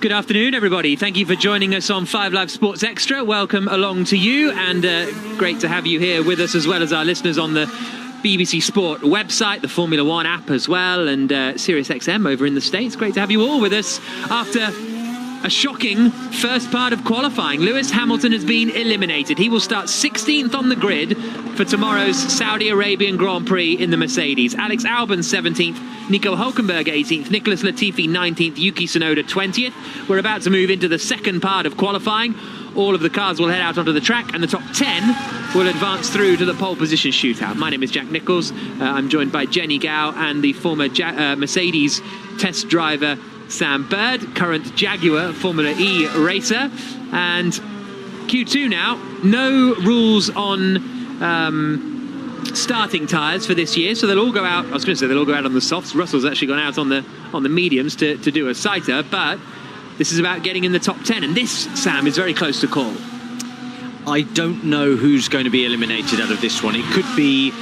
Good afternoon, everybody. Thank you for joining us on 5 Live Sports Extra. Welcome along to you, and great to have you here with us, as well as our listeners on the BBC Sport website, the Formula One app as well, and SiriusXM over in the States. Great to have you all with us after a shocking first part of qualifying. Lewis Hamilton has been eliminated. He will start 16th on the grid for tomorrow's Saudi Arabian Grand Prix in the Mercedes. Alex Albon 17th, Nico Hülkenberg 18th, Nicholas Latifi 19th, Yuki Tsunoda 20th. We're about to move into the second part of qualifying. All of the cars will head out onto the track, and the top 10 will advance through to the pole position shootout. My name is Jack Nichols. I'm joined by Jenny Gao and the former Mercedes test driver Sam Bird, current Jaguar Formula E racer. And Q2 now, no rules on starting tyres for this year, so they'll all go out. I was going to say they'll all go out on the softs. Russell's actually gone out on the mediums to do a sighter, but this is about getting in the top 10, and this, Sam, is very close to call.
I don't know who's going to be eliminated out of this one. It could be,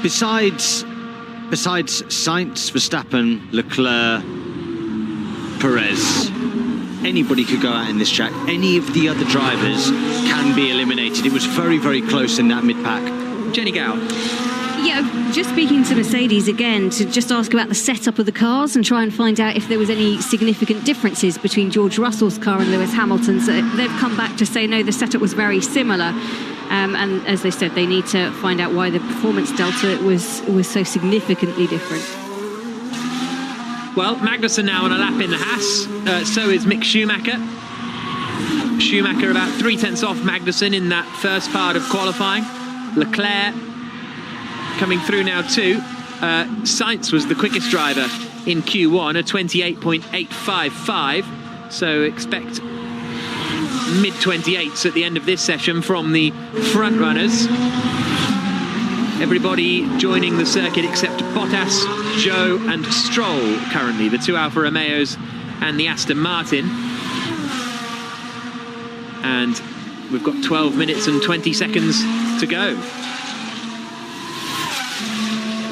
besides Sainz, Verstappen, Leclerc, Perez, anybody could go out in this track. Any of the other drivers can be eliminated. It was very, very close in that mid-pack.
Jenny Gow.
Yeah, just speaking to Mercedes again to just ask about the setup of the cars and try and find out if there was any significant differences between George Russell's car and Lewis Hamilton's. They've come back to say no, the setup was very similar. And as they said, they need to find out why the performance delta was so significantly different.
Well, Magnussen now on a lap in the Haas. So is Mick Schumacher. Schumacher about 0.3 off Magnussen in that first part of qualifying. Leclerc coming through now too. Sainz was the quickest driver in Q1, a 28.855. So expect mid-28s at the end of this session from the front runners. Everybody joining the circuit except Bottas, Zhou and Stroll currently, the 2 Alfa Romeos and the Aston Martin. And we've got 12 minutes and 20 seconds to go.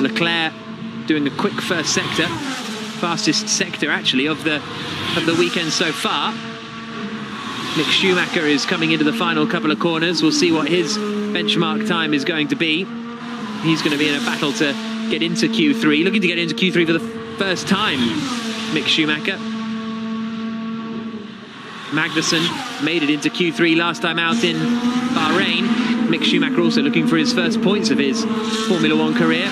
Leclerc doing a quick first sector, fastest sector actually of the weekend so far. Mick Schumacher is coming into the final couple of corners. We'll see what his benchmark time is going to be. He's going to be in a battle to get into Q3, looking to get into Q3 for the first time, Mick Schumacher. Magnussen made it into Q3 last time out in Bahrain. Mick Schumacher also looking for his first points of his Formula One career.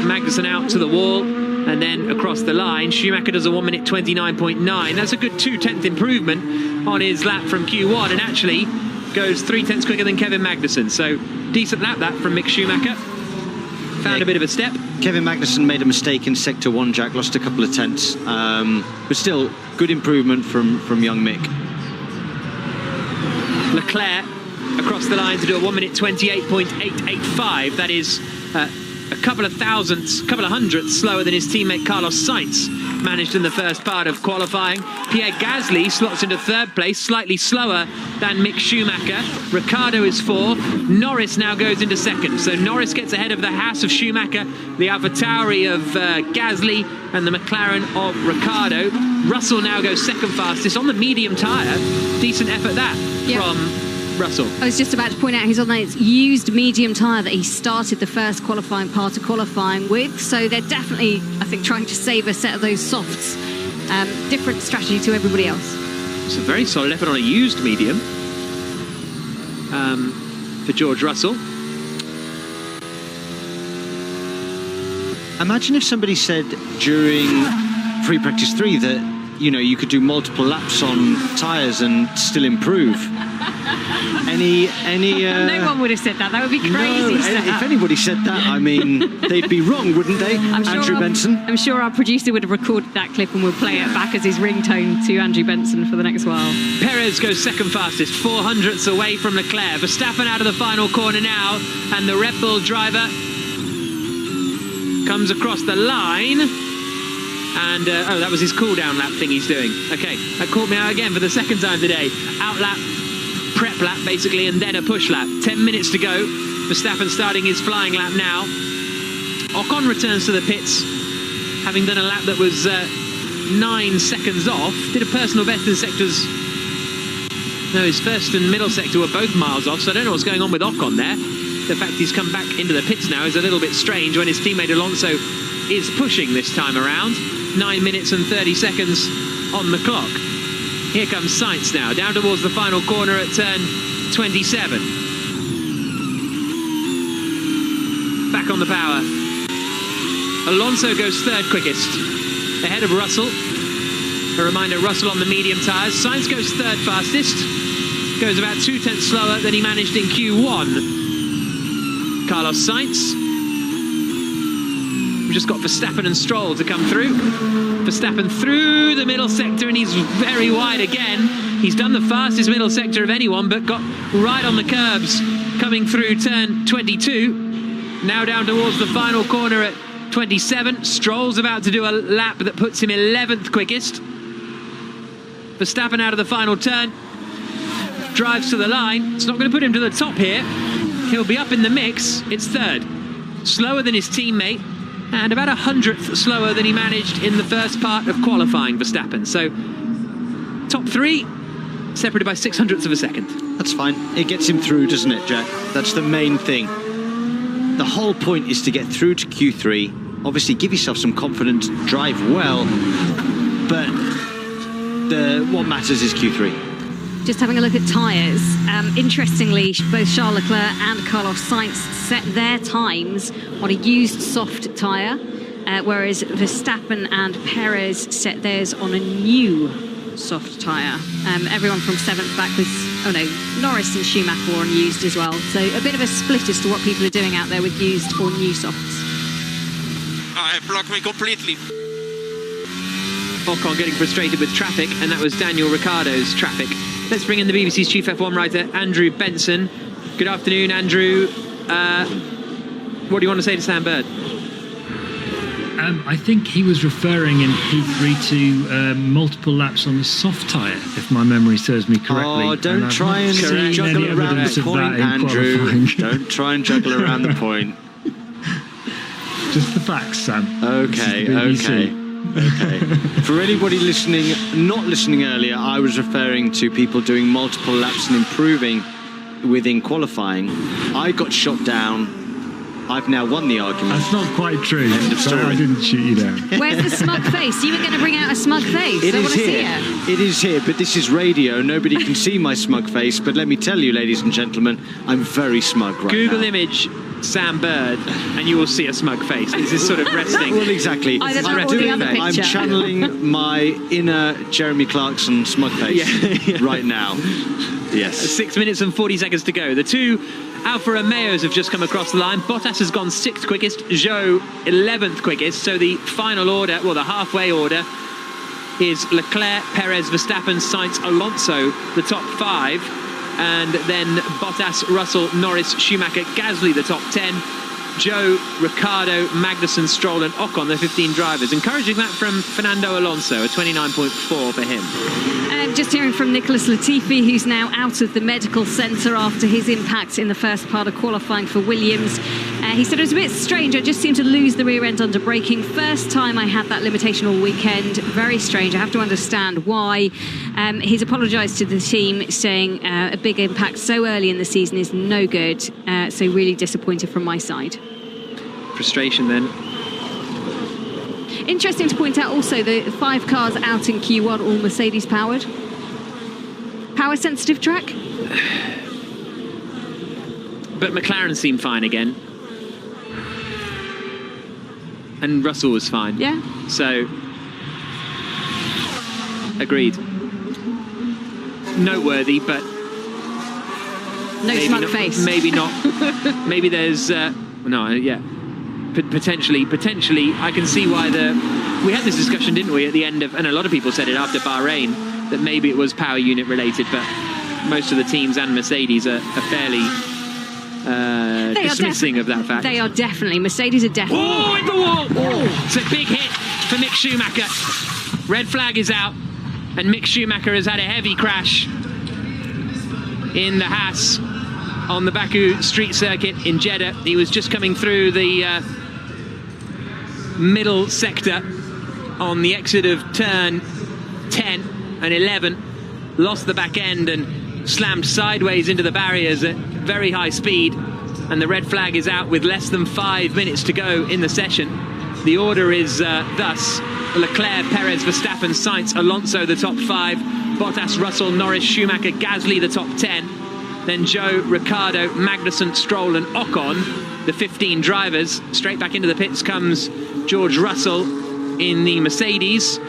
Magnussen out to the wall and then across the line. Schumacher does a 1 minute 29.9. That's a good 0.2 improvement on his lap from Q1 and actually goes 0.3 quicker than Kevin Magnussen. So decent lap that from Mick Schumacher. Found a bit of a step.
Kevin Magnussen made a mistake in Sector 1, Jack, lost a couple of tenths. But still, good improvement from young Mick.
Leclerc across the line to do a 1 minute 28.885. That is a couple of hundredths slower than his teammate Carlos Sainz managed in the first part of qualifying. Pierre Gasly slots into third place, slightly slower than Mick Schumacher. Ricciardo is fourth. Norris now goes into second. So Norris gets ahead of the Haas of Schumacher, the AlphaTauri of Gasly, and the McLaren of Ricciardo. Russell now goes second fastest on the medium tyre. Decent effort that from Russell.
I was just about to point out he's on that used medium tyre that he started the first qualifying part of qualifying with. So they're definitely, I think, trying to save a set of those softs. Different strategy to everybody else.
It's a very solid effort on a used medium for George Russell.
Imagine if somebody said during free practice 3 that, you know, you could do multiple laps on tyres and still improve.
No one would have said that. That would be crazy.
No, if anybody said that, I mean, they'd be wrong, wouldn't they? Andrew Benson.
I'm sure our producer would have recorded that clip and we'll play it back as his ringtone to Andrew Benson for the next while.
Perez goes second fastest, 4 hundredths away from Leclerc. Verstappen out of the final corner now, and the Red Bull driver comes across the line. And, oh, that was his cool-down lap thing he's doing. Okay, that caught me out again for the second time today. Out lap, prep lap, basically, and then a push lap. 10 minutes to go. Verstappen starting his flying lap now. Ocon returns to the pits, having done a lap that was 9 seconds off. Did a personal best in sectors... No, his first and middle sector were both miles off, so I don't know what's going on with Ocon there. The fact he's come back into the pits now is a little bit strange when his teammate Alonso is pushing this time around. 9 minutes and 30 seconds on the clock. Here comes Sainz now, down towards the final corner at turn 27. Back on the power. Alonso goes third quickest, ahead of Russell. A reminder, Russell on the medium tyres. Sainz goes third fastest. Goes about 2 tenths slower than he managed in Q1. Carlos Sainz. We've just got Verstappen and Stroll to come through. Verstappen through the middle sector and he's very wide again. He's done the fastest middle sector of anyone, but got right on the curbs coming through turn 22. Now down towards the final corner at 27. Stroll's about to do a lap that puts him 11th quickest. Verstappen out of the final turn. Drives to the line. It's not going to put him to the top here. He'll be up in the mix. It's third. Slower than his teammate. And about 100th slower than he managed in the first part of qualifying, Verstappen. So, top 3, separated by 600ths of a second.
That's fine. It gets him through, doesn't it, Jack? That's the main thing. the whole point is to get through to Q3. Obviously, give yourself some confidence, drive well, but what matters is Q3.
Just having a look at tyres. Interestingly, both Charles Leclerc and Carlos Sainz set their times on a used soft tyre, whereas Verstappen and Perez set theirs on a new soft tyre. Everyone from 7th back was, Norris and Schumacher were on used as well. So a bit of a split as to what people are doing out there with used or new softs.
I blocked me completely.
Ocon getting frustrated with traffic, and that was Daniel Ricciardo's traffic. Let's bring in the BBC's chief F1 writer, Andrew Benson. Good afternoon, Andrew. What do you want to say to Sam Bird?
I think he was referring in P3 to multiple laps on the soft tyre, if my memory serves me correctly.
Oh, don't try and juggle around the point, Andrew. Don't try and juggle around the point.
Just the facts, Sam.
Okay. For anybody not listening earlier, I was referring to people doing multiple laps and improving within qualifying. I got shot down. I've now won the argument.
That's not quite true.
End of story.
I didn't shoot you down.
Where's the smug face? You were going to bring out a smug face.
It
I
is
want to see
here.
it.
It is here, but this is radio. Nobody can see my smug face. But let me tell you, ladies and gentlemen, I'm very smug right
Google
now.
image Sam Bird, and you will see a smug face. This is sort of resting.
Well, exactly.
Either that or the other
I'm
picture.
channeling my inner Jeremy Clarkson smug face right now. Yes.
6 minutes and 40 seconds to go. The two Alfa Romeos have just come across the line. Bottas has gone 6th quickest, Zhou 11th quickest. So the final order, the halfway order, is Leclerc, Perez, Verstappen, Sainz, Alonso, the top 5. And then Bottas, Russell, Norris, Schumacher, Gasly, the top 10. Zhou, Ricciardo, Magnussen, Stroll and Ocon, the 15 drivers. Encouraging that from Fernando Alonso, a 29.4 for him.
Just hearing from Nicholas Latifi, who's now out of the medical centre after his impact in the first part of qualifying for Williams. He said it was a bit strange. I just seemed to lose the rear end under braking. First time I had that limitation all weekend. Very strange. I have to understand why. He's apologised to the team, saying a big impact so early in the season is no good. So really disappointed from my side.
Frustration then.
Interesting to point out also the 5 cars out in Q1, all Mercedes powered. Power sensitive track.
But McLaren seemed fine again. And Russell was fine.
Yeah.
So, agreed. Noteworthy, but
no smug face.
Maybe not. Maybe there's potentially. I can see why we had this discussion, didn't we, at the end of, and a lot of people said it after Bahrain, that maybe it was power unit related, but most of the teams and Mercedes are fairly dismissing of that fact.
They are definitely. Mercedes are definitely.
Oh, hit the wall! Oh, it's a big hit for Mick Schumacher. Red flag is out, and Mick Schumacher has had a heavy crash in the Haas on the Baku street circuit in Jeddah. He was just coming through the middle sector on the exit of turn 10 and 11, lost the back end and slammed sideways into the barriers at very high speed, and the red flag is out with less than 5 minutes to go in the session. The order is thus: Leclerc, Perez, Verstappen, Sainz, Alonso, the top 5, Bottas, Russell, Norris, Schumacher, Gasly, the top 10, then Zhou, Ricciardo, Magnussen, Stroll and Ocon, the 15 drivers. Straight back into the pits comes George Russell in the Mercedes.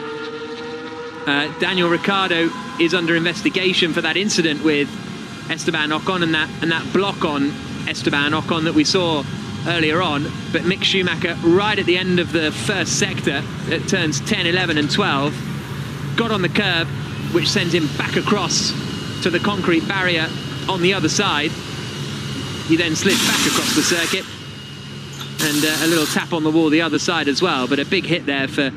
Daniel Ricciardo is under investigation for that incident with Esteban Ocon and that block on Esteban Ocon that we saw earlier on. But Mick Schumacher, right at the end of the first sector at turns 10, 11 and 12, got on the curb, which sent him back across to the concrete barrier on the other side. He then slid back across the circuit, and a little tap on the wall the other side as well. But a big hit there for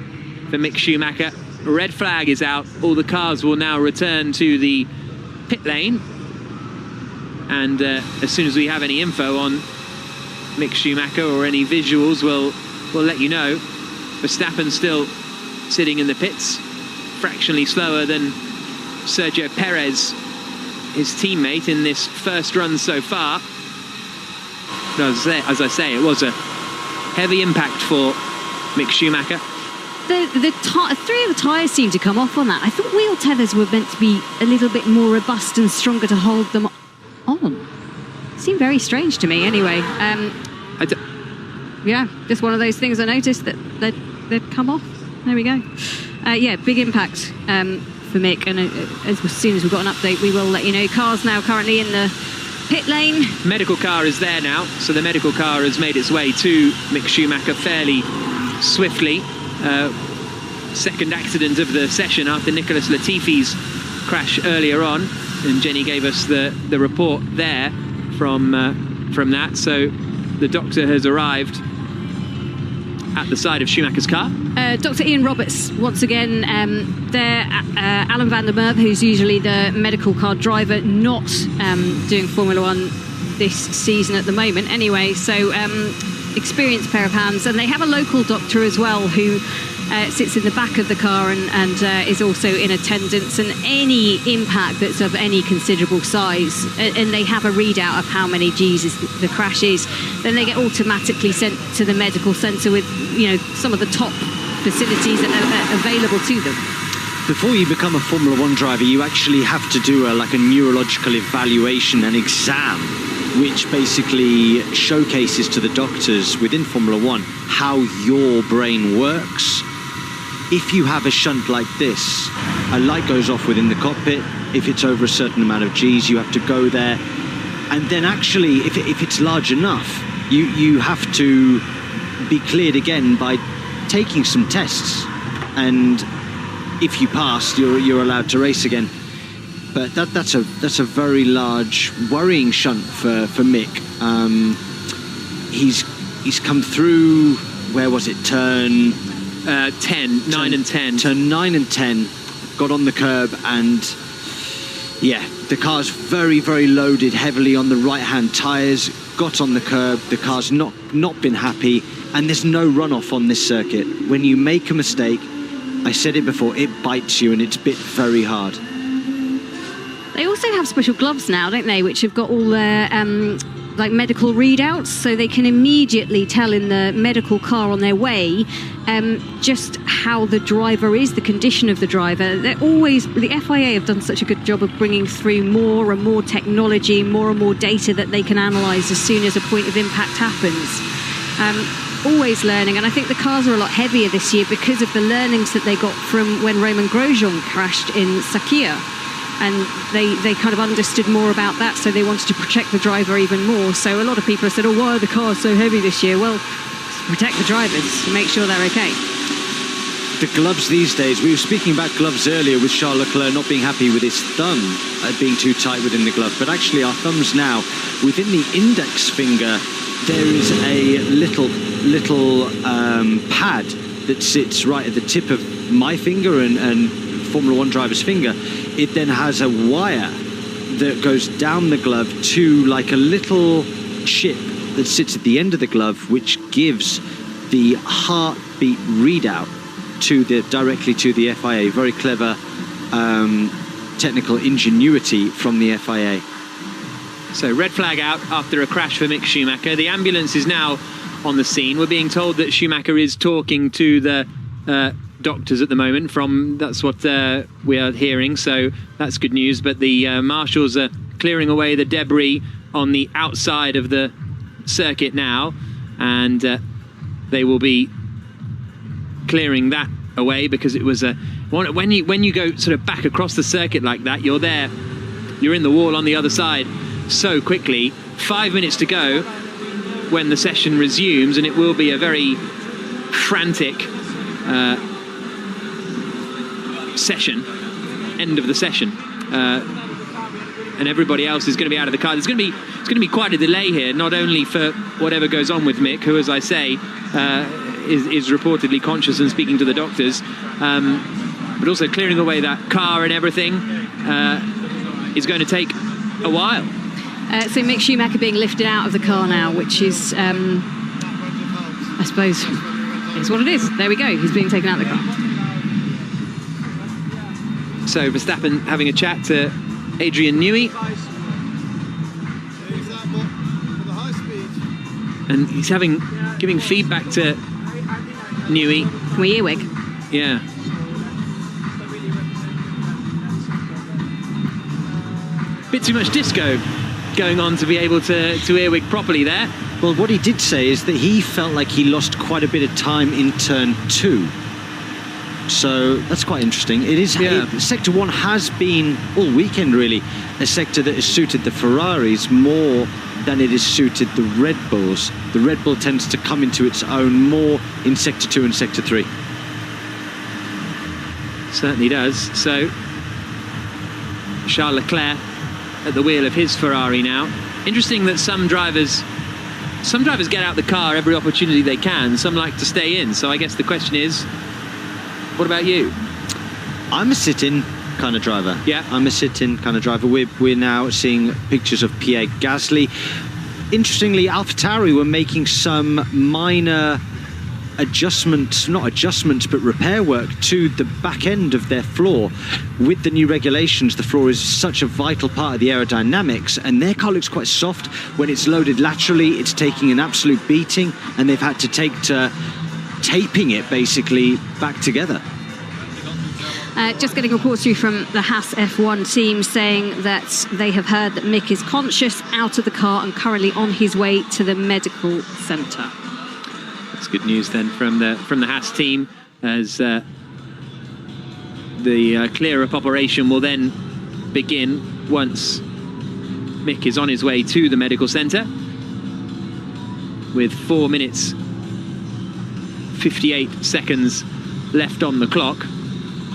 Mick Schumacher. Red flag is out. All the cars will now return to the pit lane, and as soon as we have any info on Mick Schumacher or any visuals, we'll let you know. Verstappen still sitting in the pits, fractionally slower than Sergio Perez, his teammate, in this first run so far. as I say, it was a heavy impact for Mick Schumacher.
The 3 of the tyres seemed to come off on that. I thought wheel tethers were meant to be a little bit more robust and stronger to hold them on. Seemed very strange to me anyway. Yeah, just one of those things I noticed that they'd come off. There we go. Yeah, big impact for Mick, and as soon as we've got an update we will let you know. Car's now currently in the pit lane.
Medical car is there now, so the medical car has made its way to Mick Schumacher fairly swiftly. Second accident of the session after Nicholas Latifi's crash earlier on, and Jenny gave us the report there from that. So the doctor has arrived at the side of Schumacher's car.
Dr. Ian Roberts, once again, there. Alan van der Merwe, who's usually the medical car driver, not doing Formula One this season at the moment. Anyway, so experienced pair of hands, and they have a local doctor as well who sits in the back of the car and is also in attendance, and any impact that's of any considerable size, and they have a readout of how many G's the crash is, then they get automatically sent to the medical centre with, you know, some of the top facilities that are available to them.
Before you become a Formula One driver, you actually have to do a neurological evaluation and exam, which basically showcases to the doctors within Formula One how your brain works. If you have a shunt like this, a light goes off within the cockpit. If it's over a certain amount of G's, you have to go there. And then actually, if it's large enough, you have to be cleared again by taking some tests. And if you pass, you're allowed to race again. But that's a very large, worrying shunt for Mick. He's come through, where was it, turn
9 and 10.
Turn 9 and 10, got on the curb, and yeah, the car's very, very loaded heavily on the right-hand tyres, got on the curb, the car's not been happy, and there's no runoff on this circuit. When you make a mistake, I said it before, it bites you and it's bit very hard.
They also have special gloves now, don't they, which have got all their medical readouts, so they can immediately tell in the medical car on their way just how the driver is, the condition of the driver. The FIA have done such a good job of bringing through more and more technology, more and more data that they can analyse as soon as a point of impact happens. Always learning, and I think the cars are a lot heavier this year because of the learnings that they got from when Romain Grosjean crashed in Sakhir. And they kind of understood more about that, so they wanted to protect the driver even more. So a lot of people have said, oh, why are the cars so heavy this year? Well, protect the drivers to make sure they're okay.
The gloves these days, we were speaking about gloves earlier with Charles Leclerc not being happy with his thumb being too tight within the glove, but actually our thumbs now, within the index finger, there is a little pad that sits right at the tip of my finger and Formula One driver's finger. It then has a wire that goes down the glove to like a little chip that sits at the end of the glove, which gives the heartbeat readout directly to the FIA. Very clever technical ingenuity from the FIA.
So red flag out after a crash for Mick Schumacher. The ambulance is now on the scene. We're being told that Schumacher is talking to the doctors at the moment. That's what we are hearing, so that's good news. But the marshals are clearing away the debris on the outside of the circuit now, and they will be clearing that away because it was when you go sort of back across the circuit like that, you're in the wall on the other side so quickly. 5 minutes to go when the session resumes, and it will be a very frantic end of the session, and everybody else is going to be out of the car. It's going to be quite a delay here, not only for whatever goes on with Mick, who, as I say, is reportedly conscious and speaking to the doctors, but also clearing away that car and everything is going to take a while.
So Mick Schumacher being lifted out of the car now, which is, I suppose, it's what it is. There we go. He's being taken out of the car.
So Verstappen having a chat to Adrian Newey. And he's giving feedback to Newey.
Can we earwig?
Yeah. Bit too much disco going on to be able to earwig properly there.
Well, what he did say is that he felt like he lost quite a bit of time in turn 2. So that's quite interesting. It is. Sector 1 has been all weekend really a sector that has suited the Ferraris more than it has suited the Red Bulls. The Red Bull tends to come into its own more in Sector 2 and Sector 3.
Certainly does. So Charles Leclerc at the wheel of his Ferrari now. Interesting that some drivers get out the car every opportunity they can. Some like to stay in. So I guess the question is, what about you?
I'm a sit-in kind of driver.
Yeah.
I'm a sit-in kind of driver. We're now seeing pictures of Pierre Gasly. Interestingly, AlphaTauri were making some minor adjustments, not adjustments, but repair work to the back end of their floor. With the new regulations, the floor is such a vital part of the aerodynamics, and their car looks quite soft. When it's loaded laterally, it's taking an absolute beating, and they've had to take to taping it basically back together.
Just getting reports through from the Haas F1 team saying that they have heard that Mick is conscious, out of the car, and currently on his way to the medical centre.
That's good news then from the Haas team, as the clear-up operation will then begin once Mick is on his way to the medical centre, with 4 minutes 58 seconds left on the clock.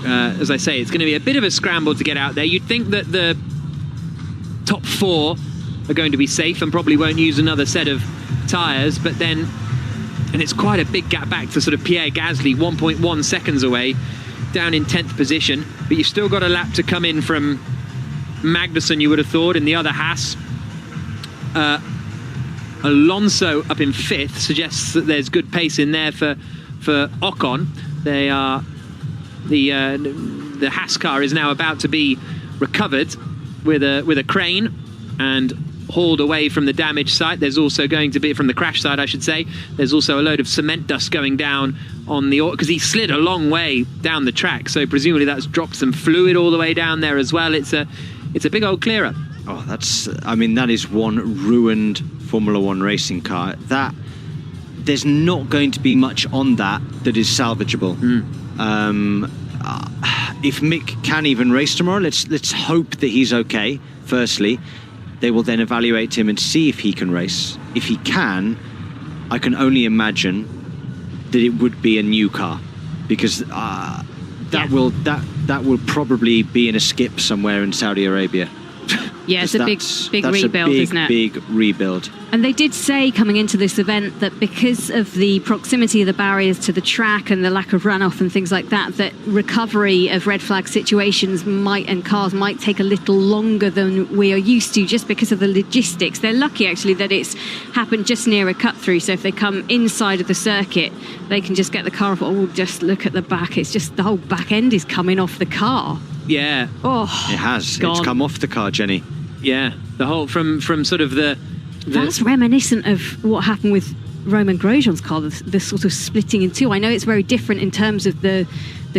As I say, it's going to be a bit of a scramble to get out there. You'd think that the top 4 are going to be safe and probably won't use another set of tyres, but then, and it's quite a big gap back to sort of Pierre Gasly, 1.1 seconds away, down in 10th position, but you've still got a lap to come in from Magnussen, you would have thought, in the other Haas. Alonso up in 5th suggests that there's good pace in there for Ocon. They are the Haas car is now about to be recovered with a crane and hauled away from the damaged site. There's also going to be, from the crash site I should say, there's also a load of cement dust going down on the, because he slid a long way down the track, so presumably that's dropped some fluid all the way down there as well. It's a big old clear up.
Oh, that is one ruined Formula One racing car. That there's not going to be much on that is salvageable. If Mick can even race tomorrow, let's hope that he's okay. Firstly, they will then evaluate him and see if he can race. If he can, I can only imagine that it would be a new car, because that will probably be in a skip somewhere in Saudi Arabia.
Yeah, it's a big rebuild, isn't it?
Big rebuild. And
they did say coming into this event that because of the proximity of the barriers to the track and the lack of runoff and things like that, that recovery of red flag situations and cars might take a little longer than we are used to, just because of the logistics. They're lucky actually that it's happened just near a cut through, so if they come inside of the circuit, they can just get the car off. Oh, just look at the back. It's just the whole back end is coming off the car.
Yeah.
Oh,
it has.
Gone.
It's come off the car, Jenny.
Yeah, the whole from sort of the
that's reminiscent of what happened with Romain Grosjean's car, the sort of splitting in two. I know it's very different in terms of the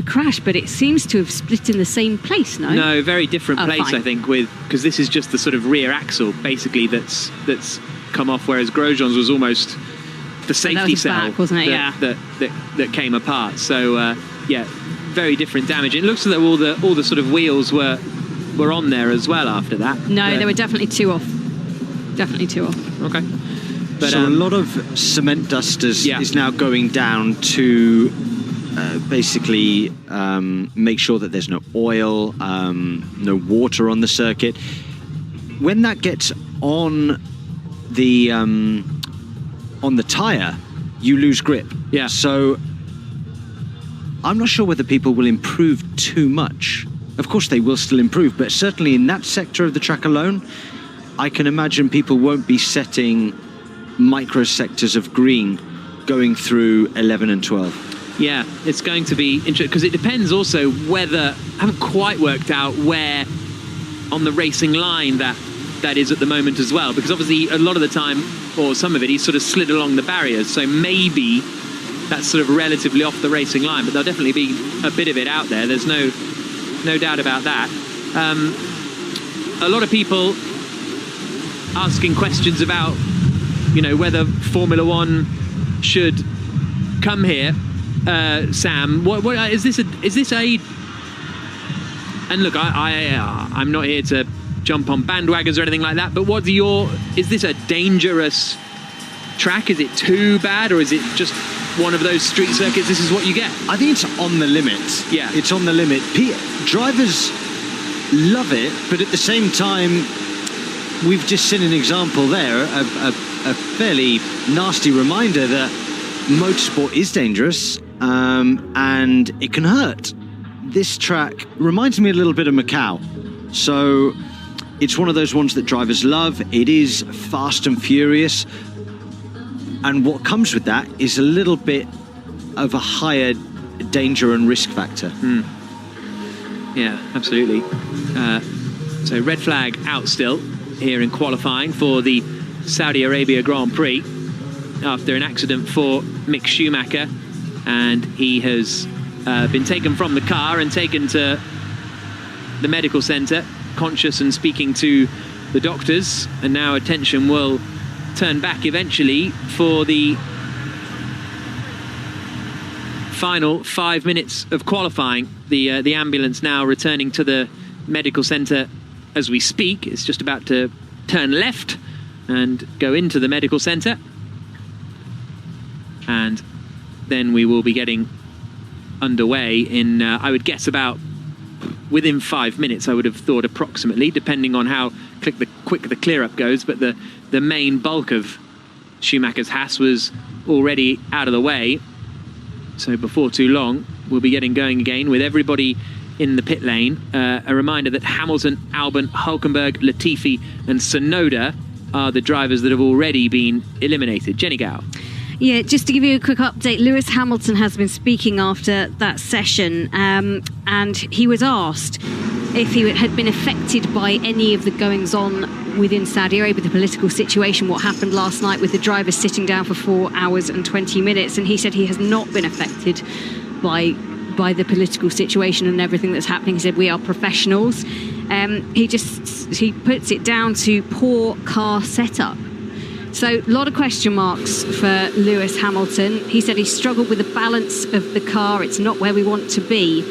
crash, but it seems to have split in the same place. No,
very different place. Fine. I think because this is just the sort of rear axle basically that's come off, whereas Grosjean's was almost the safety cell
back, wasn't it?
that came apart. So very different damage. It looks like all the sort of wheels were on there as well after that.
No, there were definitely two off.
Okay. But,
so a lot of cement dusters is now going down to basically make sure that there's no oil, no water on the circuit. When that gets on the tyre, you lose grip.
Yeah.
So I'm not sure whether people will improve too much. Of course they will still improve, but certainly in that sector of the track alone, I can imagine people won't be setting microsectors of green going through 11 and 12.
Yeah, it's going to be interesting, because it depends also whether, I haven't quite worked out where on the racing line that is at the moment as well, because obviously a lot of the time or some of it, he's sort of slid along the barriers. So maybe that's sort of relatively off the racing line, but there'll definitely be a bit of it out there. There's no doubt about that. A lot of people asking questions about, whether Formula One should come here. Sam, what is this a? And look, I'm not here to jump on bandwagons or anything like that, but is this a dangerous track? Is it too bad, or is it just one of those street circuits? This is what you get.
I think it's on the limit.
Yeah.
It's on the limit. Drivers love it, but at the same time, we've just seen an example there, a fairly nasty reminder that motorsport is dangerous, and it can hurt. This track reminds me a little bit of Macau. So it's one of those ones that drivers love. It is fast and furious. And what comes with that is a little bit of a higher danger and risk factor.
Yeah, absolutely. So red flag out still here in qualifying for the Saudi Arabia Grand Prix after an accident for Mick Schumacher. And he has been taken from the car and taken to the medical centre, conscious and speaking to the doctors. And now attention will turn back eventually for the final 5 minutes of qualifying. The ambulance now returning to the medical centre as we speak. It's just about to turn left and go into the medical centre. And then we will be getting underway in, I would guess, about within 5 minutes, I would have thought, approximately, depending on how quick the clear-up goes. But the main bulk of Schumacher's Haas was already out of the way. So before too long, we'll be getting going again with everybody in the pit lane. A reminder that Hamilton, Albon, Hülkenberg, Latifi and Tsunoda are the drivers that have already been eliminated. Jenny Gow.
Yeah, just to give you a quick update, Lewis Hamilton has been speaking after that session, and he was asked if he had been affected by any of the goings-on within Saudi Arabia, the political situation, what happened last night with the drivers sitting down for 4 hours and 20 minutes, and he said he has not been affected by the political situation and everything that's happening. He said, we are professionals. He puts it down to poor car setup. So a lot of question marks for Lewis Hamilton. He said he struggled with the balance of the car. It's not where we want to be.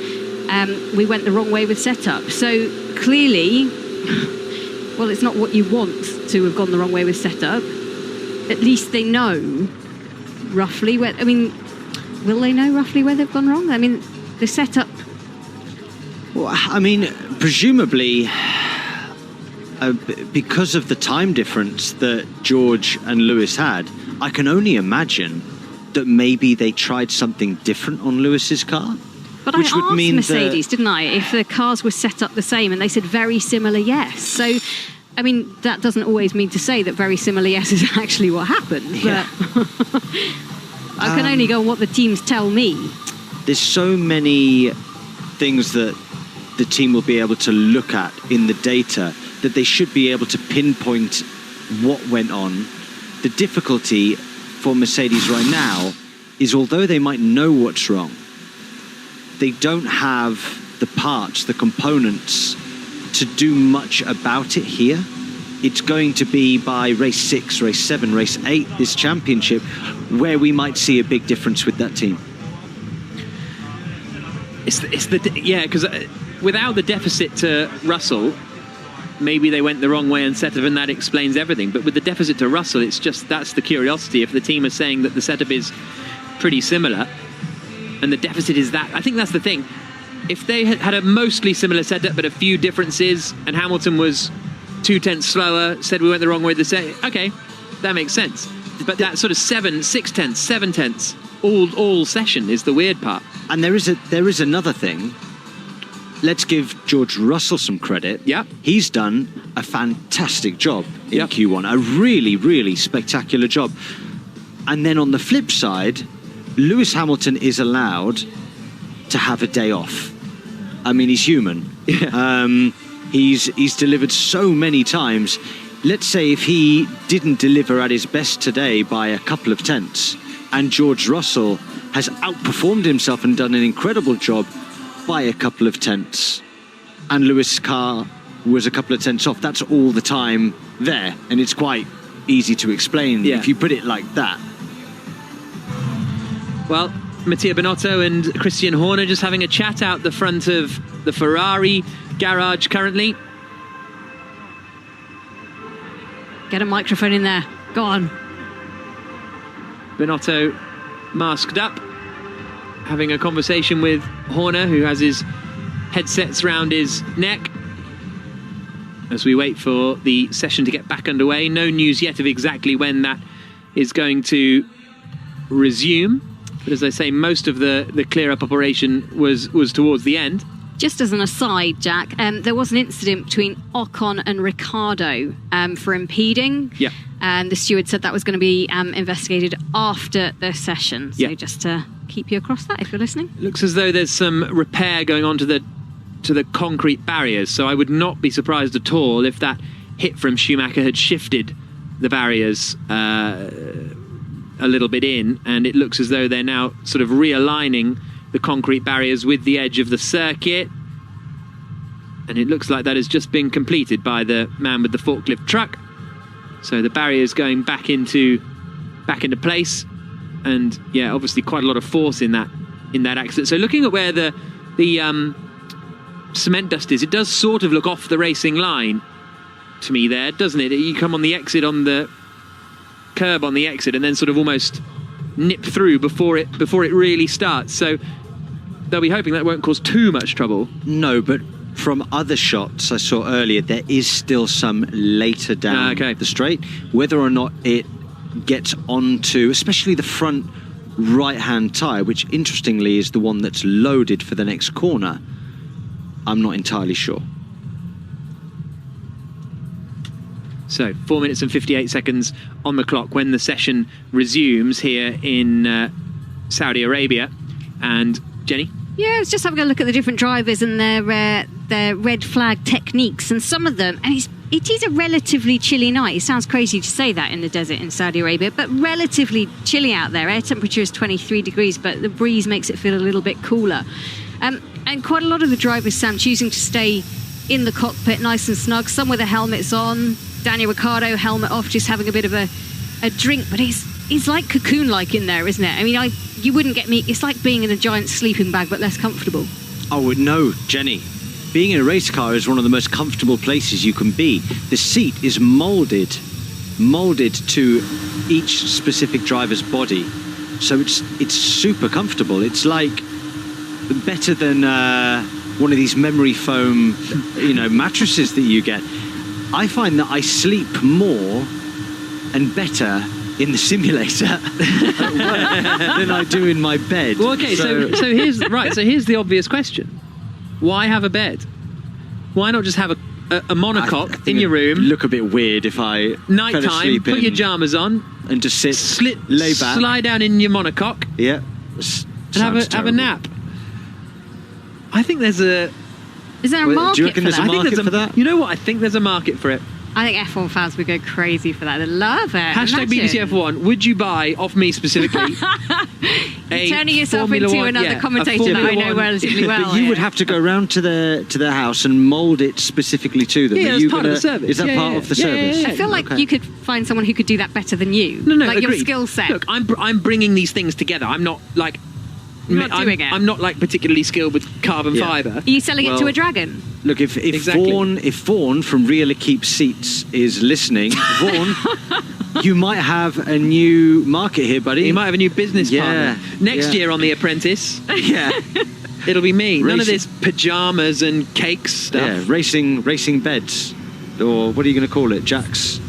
We went the wrong way with setup. So clearly, well, it's not what you want to have gone the wrong way with setup. At least they know roughly where, will they know roughly where they've gone wrong? The setup.
Well, presumably, because of the time difference that George and Lewis had, I can only imagine that maybe they tried something different on Lewis's car.
But I asked Mercedes, didn't I, if the cars were set up the same, and they said very similar, yes. So, that doesn't always mean to say that very similar, yes, is actually what happened.
Yeah.
But I can only go on what the teams tell me.
There's so many things that the team will be able to look at in the data that they should be able to pinpoint what went on. The difficulty for Mercedes right now is, although they might know what's wrong, they don't have the parts, the components to do much about it here. It's going to be by race 6, race 7, race 8, this championship, where we might see a big difference with that team.
Because without the deficit to Russell, maybe they went the wrong way and setup, and that explains everything. But with the deficit to Russell, it's just, that's the curiosity. If the team is saying that the setup is pretty similar and the deficit is that, I think that's the thing. If they had a mostly similar setup but a few differences, and Hamilton was 2 tenths slower, said we went the wrong way, okay, that makes sense. But that sort of 6 tenths, 7 tenths all session is the weird part.
And there is another thing. Let's give George Russell some credit.
Yeah.
He's done a fantastic job in
Yep.
Q1. A really, really spectacular job. And then on the flip side, Lewis Hamilton is allowed to have a day off. He's human.
Yeah.
He's delivered so many times. let's say if he didn't deliver at his best today by a couple of tenths, and George Russell has outperformed himself and done an incredible job by a couple of tenths, and Lewis' car was a couple of tenths off, that's all the time there, and it's quite easy to explain if you put it like that.
Well, Mattia Binotto and Christian Horner just having a chat out the front of the Ferrari garage currently.
Get a microphone in there. Go on.
Binotto masked up, having a conversation with Horner, who has his headsets round his neck. As we wait for the session to get back underway, no news yet of exactly when that is going to resume. But as I say, most of the clear-up operation was towards the end.
Just as an aside, Jack, there was an incident between Ocon and Ricciardo for impeding.
Yeah.
And the steward said that was going to be investigated after the session. So just to keep you across that, if you're listening.
It looks as though there's some repair going on to the concrete barriers. So I would not be surprised at all if that hit from Schumacher had shifted the barriers a little bit in, and it looks as though they're now sort of realigning the concrete barriers with the edge of the circuit, and it looks like that has just been completed by the man with the forklift truck. So the barriers going back into place, and obviously quite a lot of force in that accident. So looking at where the cement dust is, it does sort of look off the racing line to me there, doesn't it? You come on the exit, on the curb on the exit, and then sort of almost nip through before it really starts. So they'll be hoping that won't cause too much trouble.
No, but from other shots I saw earlier, there is still some later down the straight. Whether or not it gets onto, especially the front right-hand tyre, which interestingly is the one that's loaded for the next corner, I'm not entirely sure.
So 4 minutes and 58 seconds on the clock when the session resumes here in Saudi Arabia. And Jenny?
Yeah, it's just having a look at the different drivers and their red flag techniques, and some of them, and it is a relatively chilly night. It sounds crazy to say that in the desert in Saudi Arabia, but relatively chilly out there. Air temperature is 23 degrees, but the breeze makes it feel a little bit cooler. And quite a lot of the drivers, Sam, choosing to stay in the cockpit nice and snug, some with their helmets on. Daniel Ricciardo, helmet off, just having a bit of a drink, but it's like cocoon-like in there, isn't it? I mean, you wouldn't get me. It's like being in a giant sleeping bag, but less comfortable.
Oh, no, Jenny. Being in a race car is one of the most comfortable places you can be. The seat is moulded to each specific driver's body, so it's super comfortable. It's like better than one of these memory foam, mattresses that you get. I find that I sleep more and better in the simulator at work than I do in my bed.
Well, okay, so here's the obvious question: why have a bed? Why not just have a monocoque in your room?
Look a bit weird if I
nighttime, put your pajamas on
and just lay back,
slide down in your monocoque, and have a nap. I think there's a.
Is there a market
do you reckon
for
there's
that?
a market for that?
You know what? I think there's a market for it.
I think F1 fans would go crazy for that. They love it.
Hashtag BBC F1. Would you buy, off me specifically,
turning yourself into another commentator that I know relatively well.
But you would have to go round to their house and mould it specifically to them.
Yeah, that's part of the service.
Is that part of the service?
I feel like you could find someone who could do that better than you.
No,
like
agreed.
Your skill set.
Look, I'm bringing these things together. I'm not like.
You're not doing it.
I'm not like particularly skilled with carbon fibre.
Are you selling it to a dragon?
Look, if Vaughan from Real Keep Seats is listening, Vaughan, you might have a new market here, buddy.
You might have a new business partner. Next year on The Apprentice.
Yeah.
It'll be me. None of this pajamas and cakes stuff.
Yeah, racing beds. Or what are you going to call it? Jack's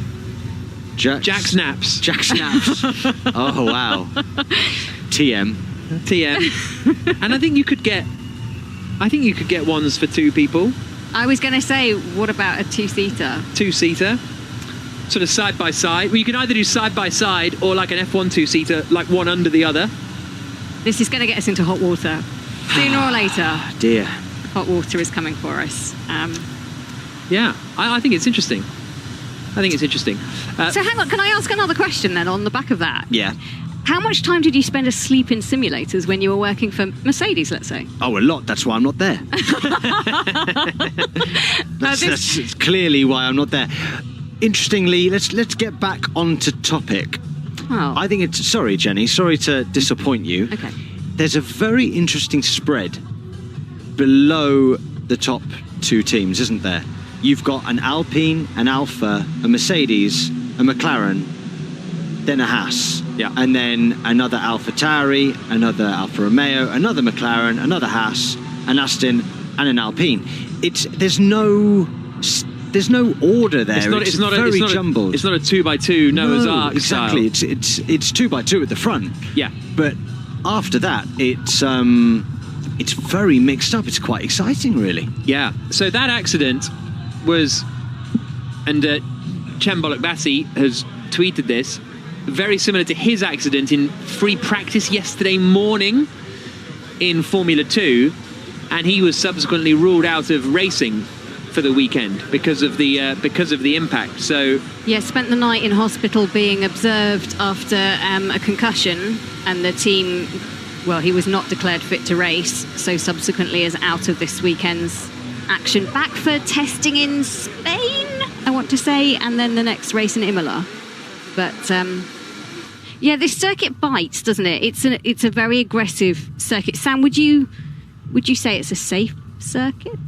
naps.
Jack's naps. Oh, wow. TM.
And I think you could get ones for two people.
I was going to say, what about a two-seater?
Two-seater, sort of side by side. Well, you can either do side by side or like an F1 two-seater, like one under the other.
This is going to get us into hot water sooner or later.
Dear,
hot water is coming for us.
I think it's interesting. I think it's interesting.
So hang on, can I ask another question then on the back of that?
Yeah.
How much time did you spend asleep in simulators when you were working for Mercedes, let's say?
Oh, a lot. That's why I'm not there. That's clearly why I'm not there. Interestingly, let's get back onto topic.
Oh.
I think it's... Sorry, Jenny. Sorry to disappoint you.
Okay.
There's a very interesting spread below the top two teams, isn't there? You've got an Alpine, an Alfa, a Mercedes, a McLaren, then a Haas.
Yeah.
And then another AlphaTauri, another Alfa Romeo, another McLaren, another Haas, an Aston, and an Alpine. There's no order there. It's very jumbled.
It's not a 2x2 Noah's Ark
exactly.
style.
It's 2x2 at the front.
Yeah.
But after that, it's very mixed up. It's quite exciting, really.
Yeah. So that accident was, and Chembolok Bassi has tweeted this, very similar to his accident in free practice yesterday morning in Formula 2, and he was subsequently ruled out of racing for the weekend because of the impact. So
yeah, spent the night in hospital being observed after a concussion, and the team, well, he was not declared fit to race, so subsequently is out of this weekend's action. Back for testing in Spain, I want to say, and then the next race in Imola. But yeah, this circuit bites, doesn't it? It's a very aggressive circuit. Sam, would you say it's a safe circuit?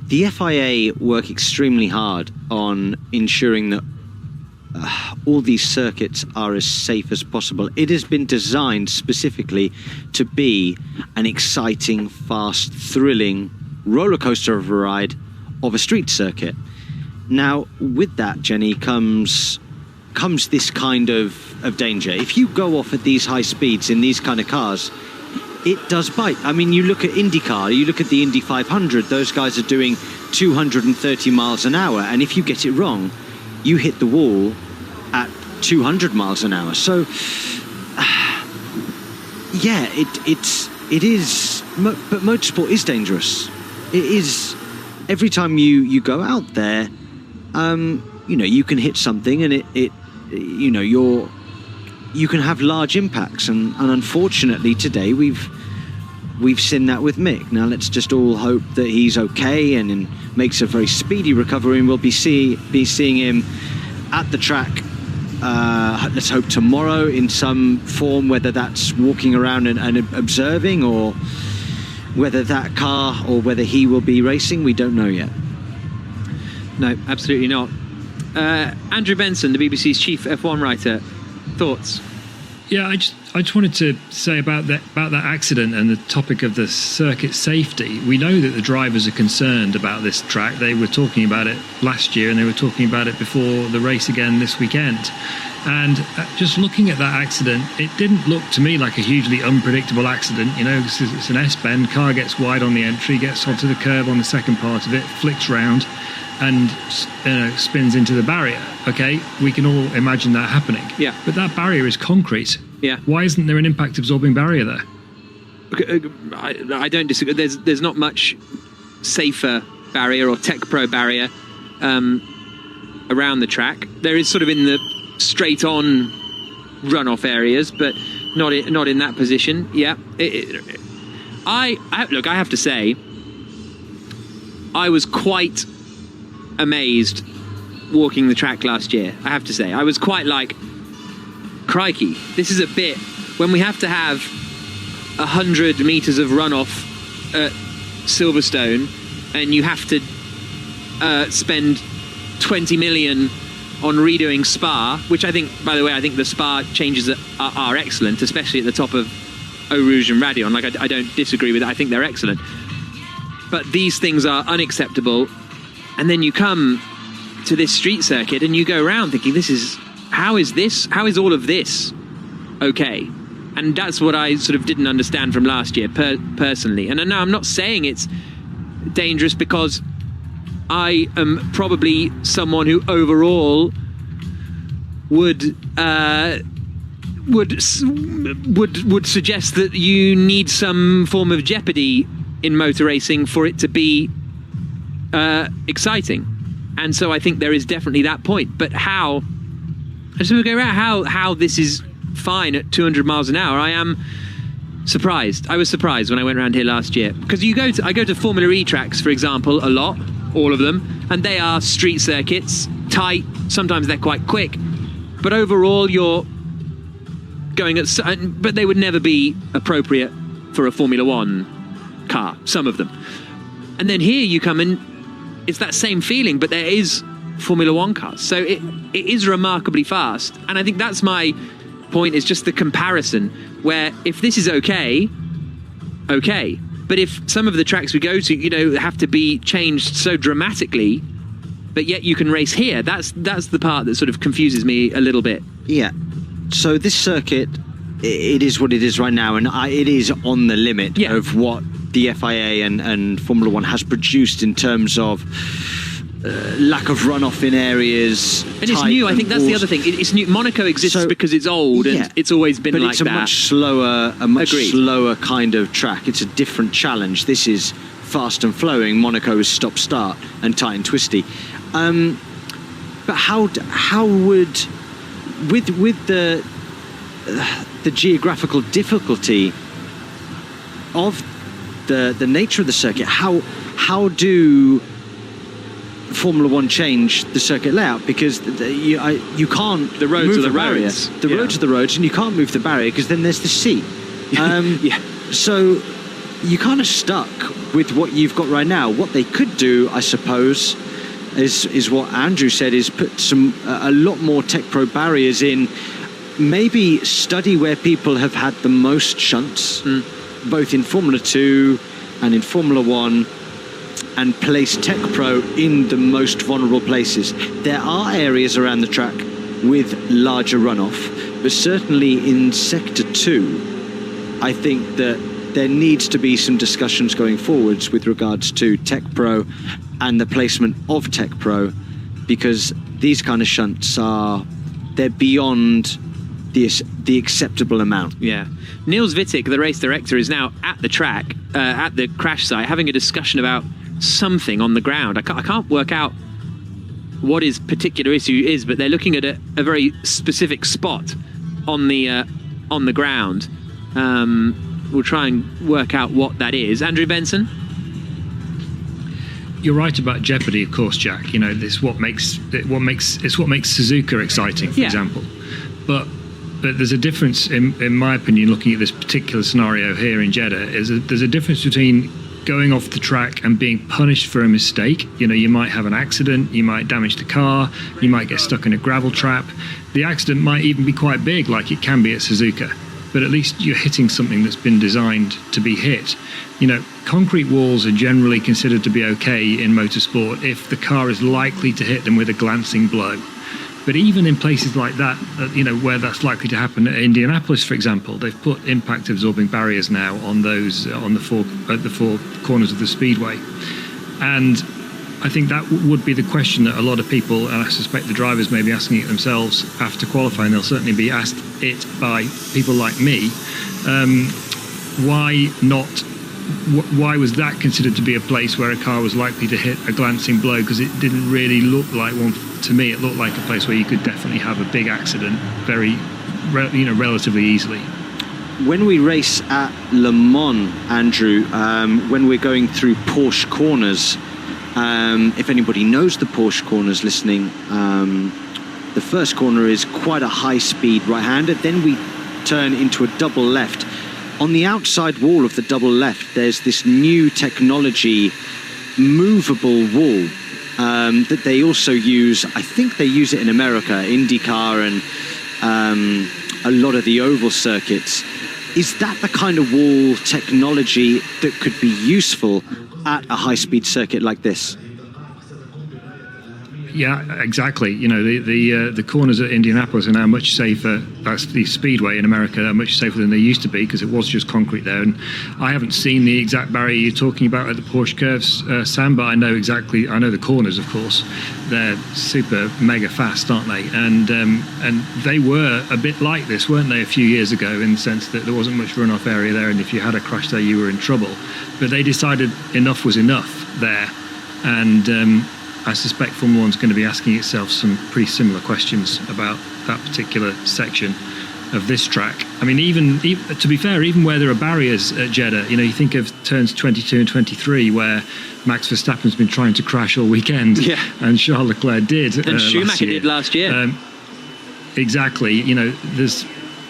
The FIA work extremely hard on ensuring that all these circuits are as safe as possible. It has been designed specifically to be an exciting, fast, thrilling roller coaster of a ride of a street circuit. Now, with that, Jenny, comes this kind of danger. If you go off at these high speeds in these kind of cars, it does bite. I mean, you look at IndyCar, you look at the Indy 500, those guys are doing 230 miles an hour, and if you get it wrong, you hit the wall at 200 miles an hour. So, yeah, it is, but motorsport is dangerous. It is. Every time you go out there, you can hit something, and you can have large impacts, and unfortunately today we've seen that with Mick. Now let's just all hope that he's okay and makes a very speedy recovery, and we'll be seeing him at the track. Let's hope tomorrow in some form, whether that's walking around and observing, or whether that car or whether he will be racing, we don't know yet.
no, absolutely not. Andrew Benson, the BBC's chief F1 writer, thoughts?
Yeah, I just wanted to say about that accident and the topic of the circuit safety. We know that the drivers are concerned about this track. They were talking about it last year, and they were talking about it before the race again this weekend. And just looking at that accident, it didn't look to me like a hugely unpredictable accident. You know, it's an S-bend, car gets wide on the entry, gets onto the curb on the second part of it, flicks round, and spins into the barrier. Okay, we can all imagine that happening.
Yeah.
But that barrier is concrete.
Yeah.
Why isn't there an impact absorbing barrier there?
I don't disagree. There's not much safer barrier or Tech Pro barrier around the track. There is sort of in the straight on runoff areas, but not in that position. Yeah. I have to say, I was quite amazed walking the track last year. I have to say, I was quite like, crikey, this is a bit when we have to have 100 meters of runoff at Silverstone, and you have to spend 20 million on redoing Spa, which I think, by the way, I think the Spa changes are excellent, especially at the top of Eau Rouge and Raidillon. Like, I don't disagree with it. I think they're excellent. But these things are unacceptable. And then you come to this street circuit and you go around thinking, how is all of this okay? And that's what I sort of didn't understand from last year, personally. And no, I'm not saying it's dangerous, because I am probably someone who overall would suggest that you need some form of jeopardy in motor racing for it to be exciting. And so I think there is definitely that point. But how this is fine at 200 miles an hour, I am surprised. I was surprised when I went around here last year. Because I go to Formula E tracks, for example, a lot, all of them, and they are street circuits, tight, sometimes they're quite quick. But overall, you're going but they would never be appropriate for a Formula One car, some of them. And then here you come in, it's that same feeling, but there is Formula One cars. So it is remarkably fast. And I think that's my point, is just the comparison, where if this is okay. But if some of the tracks we go to, have to be changed so dramatically, but yet you can race here, that's the part that sort of confuses me a little bit.
Yeah. So this circuit, it is what it is right now, and it is on the limit of what the FIA and Formula One has produced in terms of lack of runoff in areas.
And it's new. I think that's the other thing. It's new. Monaco exists because it's old, and it's always been like that.
But it's a much slower kind of track. It's a different challenge. This is fast and flowing. Monaco is stop-start and tight and twisty. But how would, with the geographical difficulty of the nature of the circuit, how do Formula One change the circuit layout? Because you can't.
The roads
move
are the
barrier.
roads.
The roads are the roads, and you can't move the barrier because then there's the sea. So you're kind of stuck with what you've got right now. What they could do, I suppose, is what Andrew said, is put a lot more Tech Pro barriers in. Maybe study where people have had the most shunts, both in Formula 2 and in Formula 1, and place Tech Pro in the most vulnerable places. There are areas around the track with larger runoff, but certainly in Sector 2, I think that there needs to be some discussions going forwards with regards to Tech Pro and the placement of Tech Pro, because these kind of shunts they're beyond the acceptable amount.
Yeah. Niels Wittig, the race director, is now at the track, at the crash site, having a discussion about something on the ground. I can't work out what his particular issue is, but they're looking at a very specific spot on the ground. We'll try and work out what that is. Andrew Benson?
You're right about jeopardy, of course, Jack. It's what makes Suzuka exciting, for example. But there's a difference, in my opinion, looking at this particular scenario here in Jeddah. There's a difference between going off the track and being punished for a mistake. You might have an accident, you might damage the car, you might get stuck in a gravel trap. The accident might even be quite big, like it can be at Suzuka, but at least you're hitting something that's been designed to be hit. Concrete walls are generally considered to be okay in motorsport if the car is likely to hit them with a glancing blow. But even in places like that, where that's likely to happen, at Indianapolis, for example, they've put impact-absorbing barriers now on those at the four corners of the speedway. And I think that would be the question that a lot of people, and I suspect the drivers may be asking it themselves after qualifying. They'll certainly be asked it by people like me. Why was that considered to be a place where a car was likely to hit a glancing blow? Because it didn't really look like one. To me, it looked like a place where you could definitely have a big accident relatively easily.
When we race at Le Mans, Andrew, when we're going through Porsche corners, if anybody knows the Porsche corners listening, the first corner is quite a high-speed right-hander. Then we turn into a double left. On the outside wall of the double left, there's this new technology movable wall that they also use. I think they use it in America, IndyCar and a lot of the oval circuits. Is that the kind of wall technology that could be useful at a high-speed circuit like this?
Yeah, exactly. The corners at Indianapolis are now much safer. That's the speedway in America, are much safer than they used to be because it was just concrete there. And I haven't seen the exact barrier you're talking about at the Porsche curves, Sam, but I know the corners, of course. They're super mega fast, aren't they? And they were a bit like this, weren't they, a few years ago, in the sense that there wasn't much runoff area there, and if you had a crash there, you were in trouble. But they decided enough was enough there, and I suspect Formula One's going to be asking itself some pretty similar questions about that particular section of this track. I mean, even to be fair, even where there are barriers at Jeddah, you think of turns 22 and 23 where Max Verstappen's been trying to crash all weekend, and Charles Leclerc did,
and Schumacher did last year.
Exactly.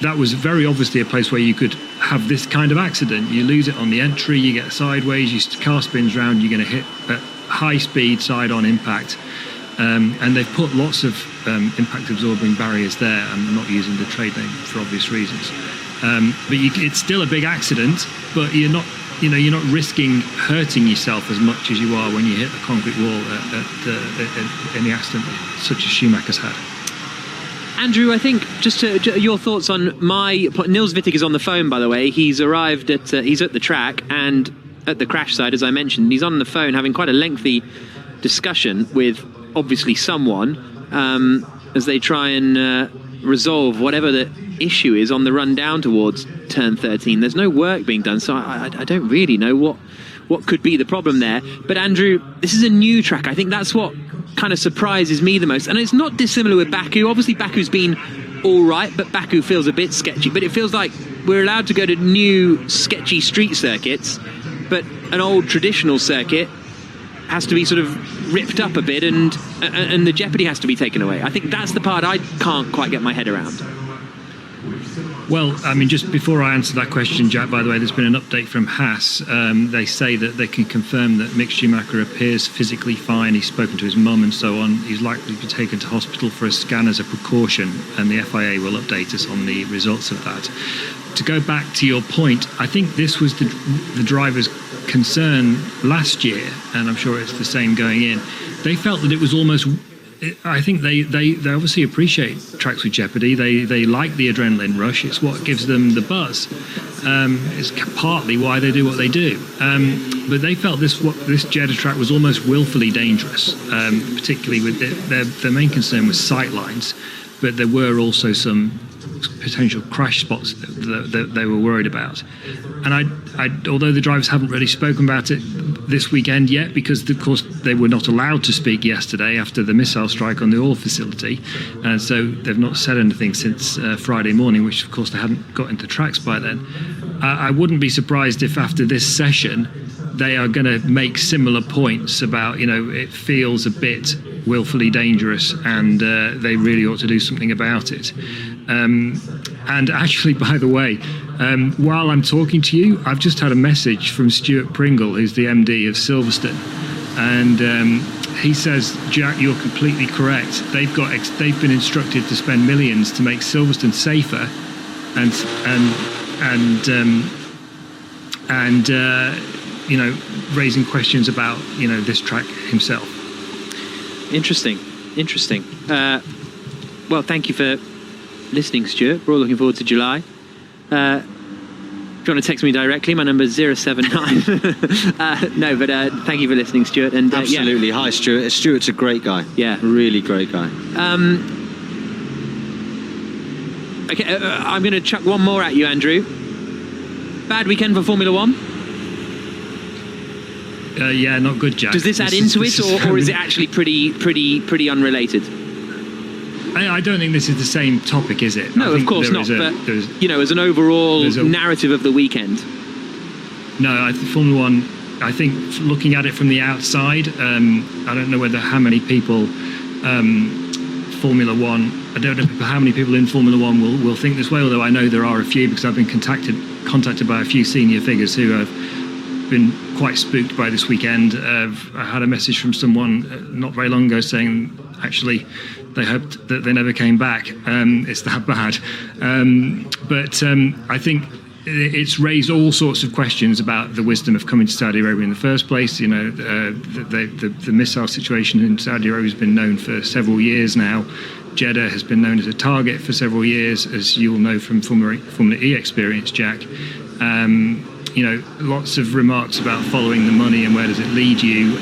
That was very obviously a place where you could have this kind of accident. You lose it on the entry, you get sideways, your car spins round, you're going to hit at high speed side-on impact. And they've put lots of impact-absorbing barriers there. I'm not using the trade name for obvious reasons. But it's still a big accident, but you're not risking hurting yourself as much as you are when you hit a concrete wall in the accident such as Schumacher's had.
Andrew, I think just your thoughts on Nils Wittig is on the phone, by the way. He's arrived he's at the track and at the crash site, as I mentioned. He's on the phone having quite a lengthy discussion with obviously someone as they try and resolve whatever the issue is on the run down towards turn 13. There's no work being done, so I don't really know what could be the problem there. But Andrew, this is a new track. I think that's what kind of surprises me the most, and it's not dissimilar with Baku. Obviously Baku's been all right, but Baku feels a bit sketchy. But it feels like we're allowed to go to new sketchy street circuits, but an old traditional circuit has to be sort of ripped up a bit, and the jeopardy has to be taken away. I think that's the part I can't quite get my head around.
Well, I mean, just before I answer that question, Jack, by the way, there's been an update from Haas. They say that they can confirm that Mick Schumacher appears physically fine. He's spoken to his mum and so on. He's likely to be taken to hospital for a scan as a precaution, and the FIA will update us on the results of that. To go back to your point, I think this was the driver's concern last year, and I'm sure it's the same going in. They felt that it was almost... I think they obviously appreciate tracks with jeopardy. They like the adrenaline rush. It's what gives them the buzz. It's partly why they do what they do. But they felt this Jeddah track was almost willfully dangerous, particularly with their main concern was sight lines, but there were also some potential crash spots that they were worried about. And although the drivers haven't really spoken about it this weekend yet, because of course they were not allowed to speak yesterday after the missile strike on the oil facility, and so they've not said anything since Friday morning, which of course they hadn't got into tracks by then. I wouldn't be surprised if after this session they are going to make similar points about, it feels a bit willfully dangerous and they really ought to do something about it. And actually, by the way, while I'm talking to you, I've just had a message from Stuart Pringle, who's the MD of Silverstone, and he says, Jack, you're completely correct. They've been instructed to spend millions to make Silverstone safer, and raising questions about this track himself.
Interesting. Well, thank you for listening, Stuart. We're all looking forward to July. If you want to text me directly, my number is 079. No, but thank you for listening, Stuart. And
absolutely. Hi, Stuart. Stuart's a great guy.
Yeah,
really great guy.
Okay, I'm going to chuck one more at you, Andrew. Bad weekend for Formula One?
Yeah, not good, Jack.
Does this add into it, or is it actually pretty unrelated?
I don't think this is the same topic, is it?
No, of course not. But as an overall narrative of the weekend.
No, Formula One. I think looking at it from the outside, I don't know how many people Formula One. I don't know how many people in Formula One will think this way. Although I know there are a few, because I've been contacted by a few senior figures who have been quite spooked by this weekend. I had a message from someone not very long ago saying actually they hoped that they never came back. It's that bad. But I think it's raised all sorts of questions about the wisdom of coming to Saudi Arabia in the first place. The missile situation in Saudi Arabia has been known for several years now. Jeddah has been known as a target for several years, as you'll know from Formula E experience, Jack. Lots of remarks about following the money and where does it lead you.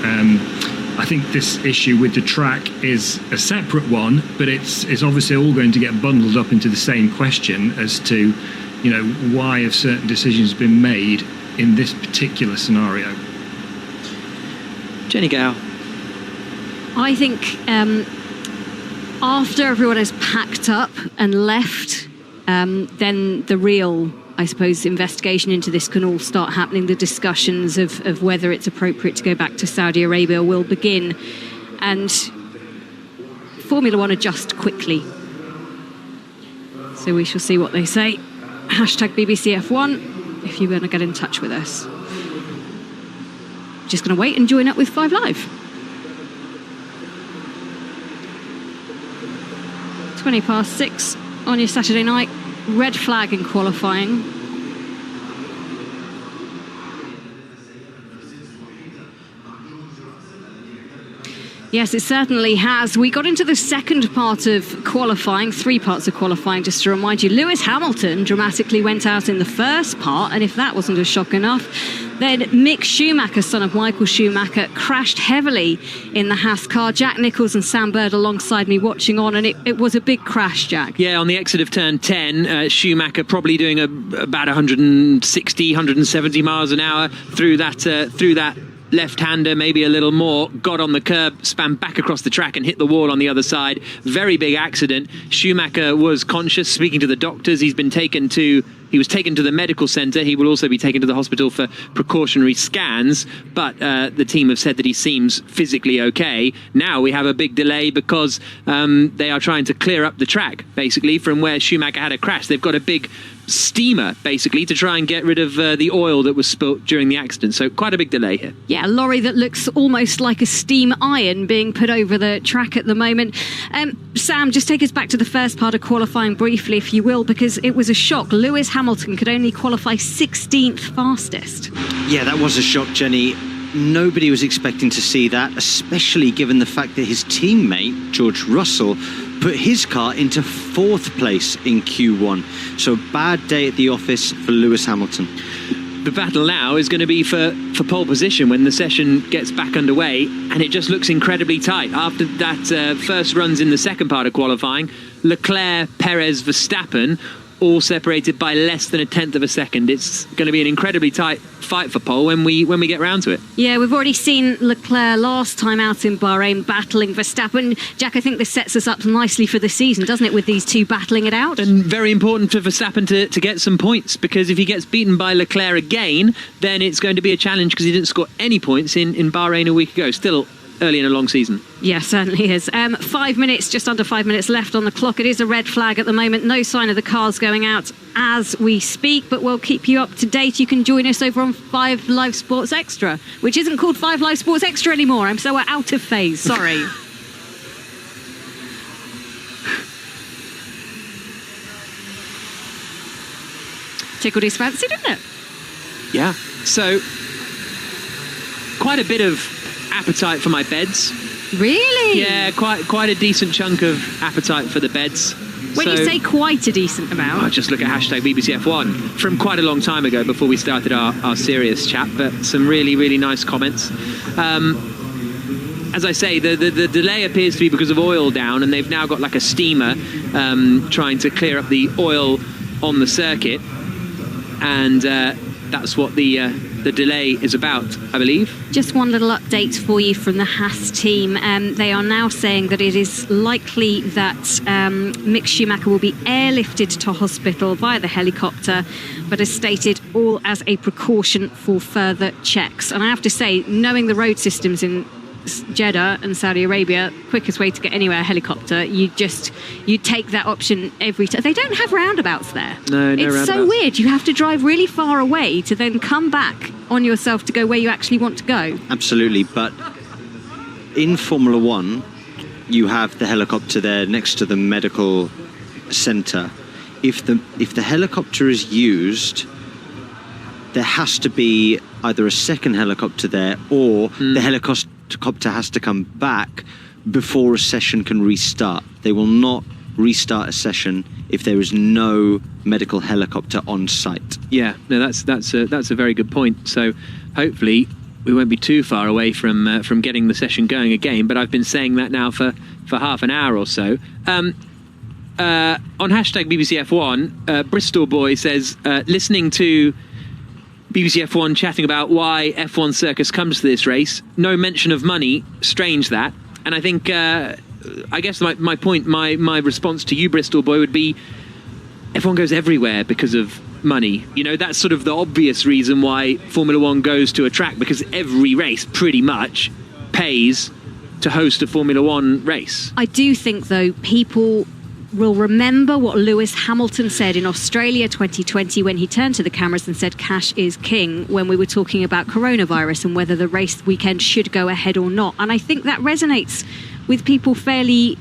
I think this issue with the track is a separate one, but it's obviously all going to get bundled up into the same question as to, why have certain decisions been made in this particular scenario.
Jenny Gale.
I think after everyone has packed up and left, then the real, I suppose, investigation into this can all start happening. The discussions of whether it's appropriate to go back to Saudi Arabia will begin. And Formula One adjust quickly. So we shall see what they say. Hashtag BBC F1 if you're going to get in touch with us. Just going to wait and join up with 5 Live. 6:20 on your Saturday night. Red flag in qualifying. Yes, it certainly has. We got into the second part of qualifying, 3 parts of qualifying, just to remind you. Lewis Hamilton dramatically went out in the first part, and if that wasn't a shock enough, then Mick Schumacher, son of Michael Schumacher, crashed heavily in the Haas car. Jack Nicholls and Sam Bird alongside me watching on, and it was a big crash, Jack.
Yeah, on the exit of turn 10, Schumacher probably doing about 160, 170 miles an hour through that left-hander, maybe a little more, got on the curb, span back across the track and hit the wall on the other side. Very big accident. Schumacher was conscious, speaking to the doctors. He was taken to the medical centre. He will also be taken to the hospital for precautionary scans, but the team have said that he seems physically okay. Now we have a big delay because they are trying to clear up the track, basically, from where Schumacher had a crash. They've got a big steamer, basically, to try and get rid of the oil that was spilt during the accident. So quite a big delay here.
Yeah, a lorry that looks almost like a steam iron being put over the track at the moment. Sam, just take us back to the first part of qualifying briefly, if you will, because it was a shock. Lewis Hamilton could only qualify 16th fastest.
Yeah, that was a shock, Jenny. Nobody was expecting to see that, especially given the fact that his teammate, George Russell, put his car into 4th place in Q1. So a bad day at the office for Lewis Hamilton.
The battle now is going to be for pole position when the session gets back underway, and it just looks incredibly tight. After that first runs in the second part of qualifying, Leclerc, Perez, Verstappen, all separated by less than 1/10 of a second. It's going to be an incredibly tight fight for pole when we get round to it.
Yeah, we've already seen Leclerc last time out in Bahrain battling Verstappen. Jack, I think this sets us up nicely for the season, doesn't it, with these two battling it out?
And very important for Verstappen to get some points, because if he gets beaten by Leclerc again, then it's going to be a challenge, because he didn't score any points in Bahrain a week ago. Still early in a long season.
Yeah, certainly is. 5 minutes, just under 5 minutes left on the clock. It is a red flag at the moment. No sign of the cars going out as we speak, but we'll keep you up to date. You can join us over on 5 Live Sports Extra, which isn't called 5 Live Sports Extra anymore. I'm so out of phase. Sorry. Tickled his fancy, didn't it?
Yeah. So, quite a bit of appetite for my beds.
Really?
Yeah, quite a decent chunk of appetite for the beds.
When you say quite a decent amount...
just look at hashtag BBC F1 from quite a long time ago, before we started our serious chat, but some really, really nice comments. As I say, the delay appears to be because of oil down, and they've now got like a steamer trying to clear up the oil on the circuit, and that's what the delay is about, I believe.
Just one little update for you from the Haas team. They are now saying that it is likely that Mick Schumacher will be airlifted to hospital via the helicopter, but as stated, all as a precaution for further checks. And I have to say, knowing the road systems in Jeddah and Saudi Arabia, quickest way to get anywhere, helicopter, you take that option every time. They don't have roundabouts there.
No
it's
roundabouts.
So weird. You have to drive really far away to then come back on yourself to go where you actually want to go.
Absolutely, but in Formula One, you have the helicopter there next to the medical centre. If the helicopter is used, there has to be either a second helicopter there, or the helicopter has to come back before a session can restart. They will not restart a session if there is no medical helicopter on site.
Yeah, no, that's a very good point. So hopefully we won't be too far away from getting the session going again. But I've been saying that now for half an hour or so. On hashtag BBC F1, Bristol Boy says, listening to BBC F1 chatting about why F1 Circus comes to this race, no mention of money. Strange that. And I think, I guess my point, my response to you, Bristol boy, would be everyone goes everywhere because of money. You know, that's sort of the obvious reason why Formula One goes to a track, because every race pretty much pays to host a Formula One race.
I do think, though, people will remember what Lewis Hamilton said in Australia 2020 when he turned to the cameras and said cash is king, when we were talking about coronavirus and whether the race weekend should go ahead or not. And I think that resonates with people fairly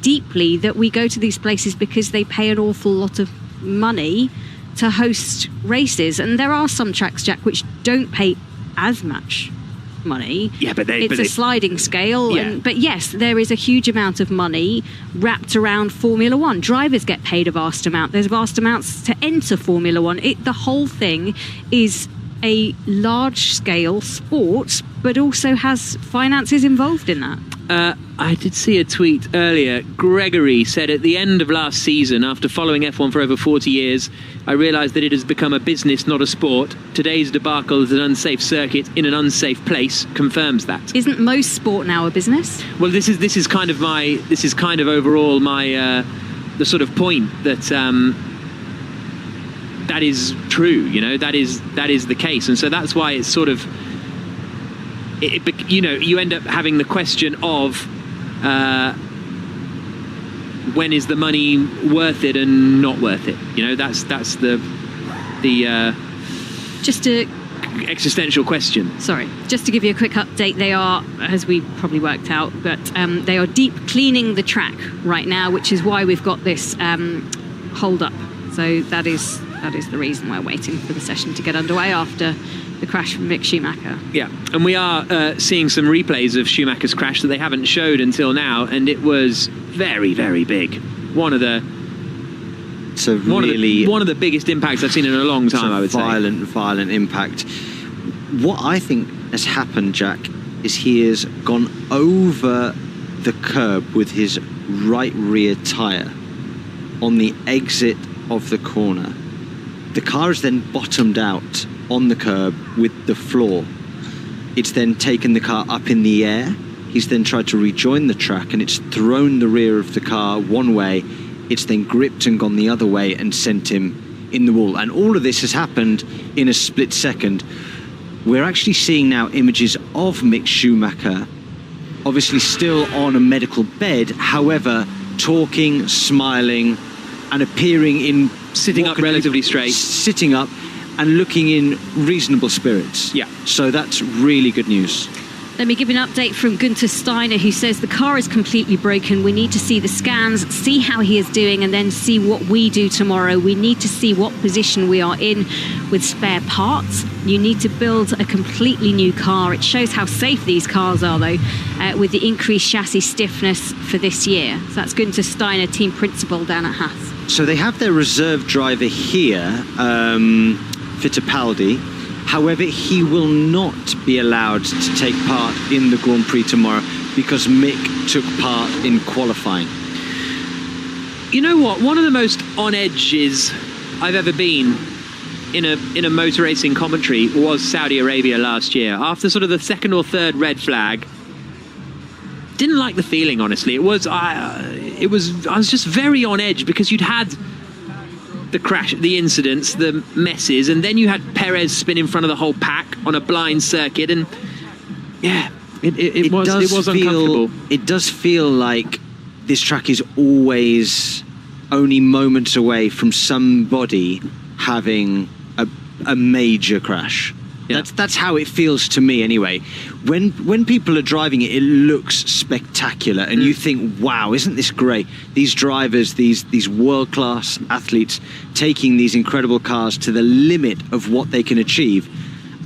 deeply, that we go to these places because they pay an awful lot of money to host races. And there are some tracks, Jack, which don't pay as much money.
Yeah, but
it's a sliding scale.
Yeah.
But yes, there is a huge amount of money wrapped around Formula One. Drivers get paid a vast amount. There's vast amounts to enter Formula One. The whole thing is a large-scale sport, but also has finances involved in that.
I did see a tweet earlier. Gregory said, at the end of last season, after following F1 for over 40 years, I realised that it has become a business, not a sport. Today's debacle is an unsafe circuit in an unsafe place confirms that.
Isn't most sport now a business?
Well, this is kind of overall my the sort of point that that is true. You know, that is the case, and so that's why it's sort of. You end up having the question of when is the money worth it and not worth it? You know, that's the
just a
existential question.
Sorry, just to give you a quick update, they are, as we probably worked out, but they are deep cleaning the track right now, which is why we've got this hold up. So that is the reason we're waiting for the session to get underway after the crash from Mick Schumacher.
Yeah, and we are seeing some replays of Schumacher's crash that they haven't showed until now, and it was very, very big. One of the biggest impacts I've seen in a long time, I would say.
Violent impact. What I think has happened, Jack, is he has gone over the curb with his right rear tyre on the exit of the corner. The car has then bottomed out on the curb with the floor. It's then taken the car up in the air. He's then tried to rejoin the track, and it's thrown the rear of the car one way. It's then gripped and gone the other way and sent him in the wall. And all of this has happened in a split second. We're actually seeing now images of Mick Schumacher, obviously still on a medical bed, however, talking, smiling, and appearing in...
Sitting up relatively straight.
Sitting up and looking in reasonable spirits.
Yeah.
So that's really good news.
Let me give you an update from Gunther Steiner, who says the car is completely broken. We need to see the scans, see how he is doing, and then see what we do tomorrow. We need to see what position we are in with spare parts. You need to build a completely new car. It shows how safe these cars are, though, with the increased chassis stiffness for this year. So that's Gunther Steiner, team principal down at Haas.
So they have their reserve driver here, Fittipaldi. However, he will not be allowed to take part in the Grand Prix tomorrow because Mick took part in qualifying.
You know what? One of the most on edges I've ever been in a motor racing commentary was Saudi Arabia last year. After sort of the second or third red flag, didn't like the feeling, honestly. I was just very on edge because you'd had the crash, the incidents, the messes, and then you had Perez spin in front of the whole pack on a blind circuit, and yeah, it was uncomfortable.
It does feel like this track is always only moments away from somebody having a major crash. Yeah. That's how it feels to me anyway. When people are driving it, it looks spectacular, and you think, wow, isn't this great? These drivers, these world-class athletes taking these incredible cars to the limit of what they can achieve.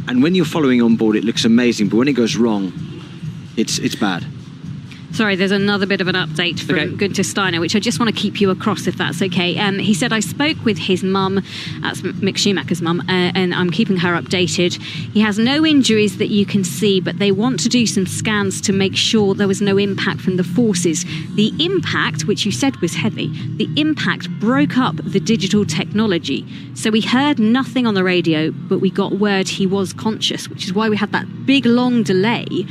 And when you're following on board, it looks amazing, but when it goes wrong, it's bad.
Sorry, there's another bit of an update from Gunther Steiner, which I just want to keep you across, if that's okay. He said, I spoke with his mum, that's Mick Schumacher's mum, and I'm keeping her updated. He has no injuries that you can see, but they want to do some scans to make sure there was no impact from the forces. The impact, which you said was heavy, the impact broke up the digital technology. So we heard nothing on the radio, but we got word he was conscious, which is why we had that big, long delay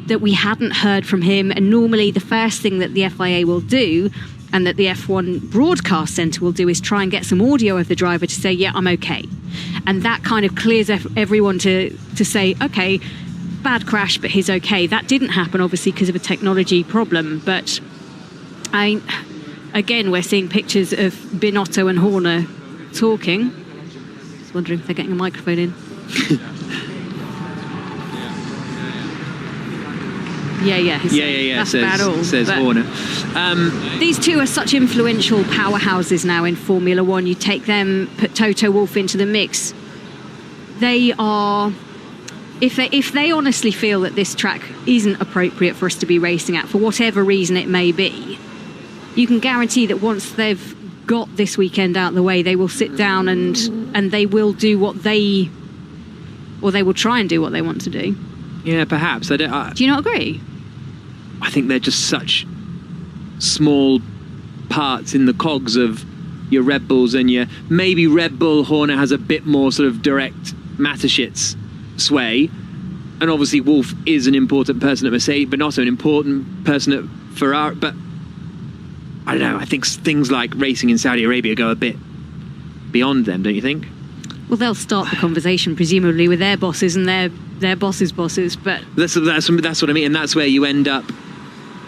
that we hadn't heard from him. And normally the first thing that the FIA will do and that the F1 broadcast centre will do is try and get some audio of the driver to say, yeah, I'm okay. And that kind of clears everyone to say, okay, bad crash, but he's okay. That didn't happen, obviously, because of a technology problem. But again, we're seeing pictures of Binotto and Horner talking. Just wondering if they're getting a microphone in. Yeah. That's about all.
Says Horner.
These two are such influential powerhouses now in Formula One. You take them, put Toto Wolff into the mix. They are, if they honestly feel that this track isn't appropriate for us to be racing at, for whatever reason it may be, you can guarantee that once they've got this weekend out of the way, they will sit down and they will do what they will try and do what they want to do.
Yeah, perhaps. Do
you not agree?
I think they're just such small parts in the cogs of your Red Bulls and your... Maybe Red Bull Horner has a bit more sort of direct Mateschitz sway. And obviously Wolff is an important person at Mercedes, but not an important person at Ferrari. But I don't know, I think things like racing in Saudi Arabia go a bit beyond them, don't you think?
Well, they'll start the conversation presumably with their bosses and their bosses' bosses, but
that's what I mean, and that's where you end up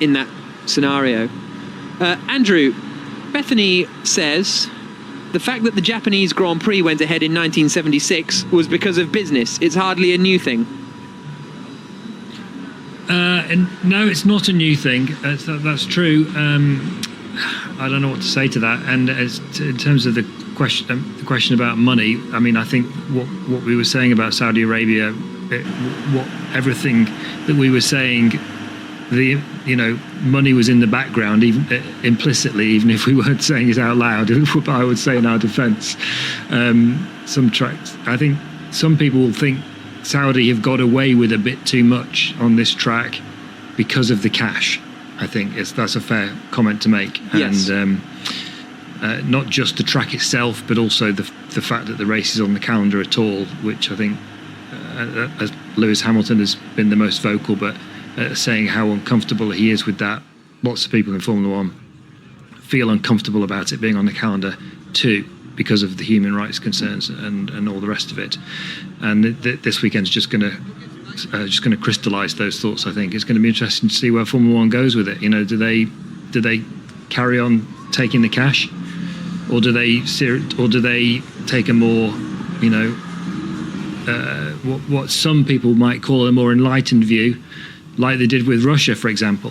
in that scenario. Andrew, Bethany says the fact that the Japanese Grand Prix went ahead in 1976 was because of business. It's hardly a new thing.
No, it's not a new thing. That's true. I don't know what to say to that. And in terms of the question about money, I mean, I think what we were saying about Saudi Arabia, everything that we were saying, money was in the background, even implicitly, even if we weren't saying it out loud. I would say in our defence, some tracks. I think some people will think Saudi have got away with a bit too much on this track because of the cash. I think that's a fair comment to make.
Yes.
And not just the track itself, but also the fact that the race is on the calendar at all, which I think Lewis Hamilton has been the most vocal, but saying how uncomfortable he is with that. Lots of people in Formula One feel uncomfortable about it being on the calendar too, because of the human rights concerns and all the rest of it. And this weekend's just going to crystallise those thoughts. I think it's going to be interesting to see where Formula One goes with it. Do they carry on taking the cash, or do they take a more, what some people might call a more enlightened view, like they did with Russia, for example.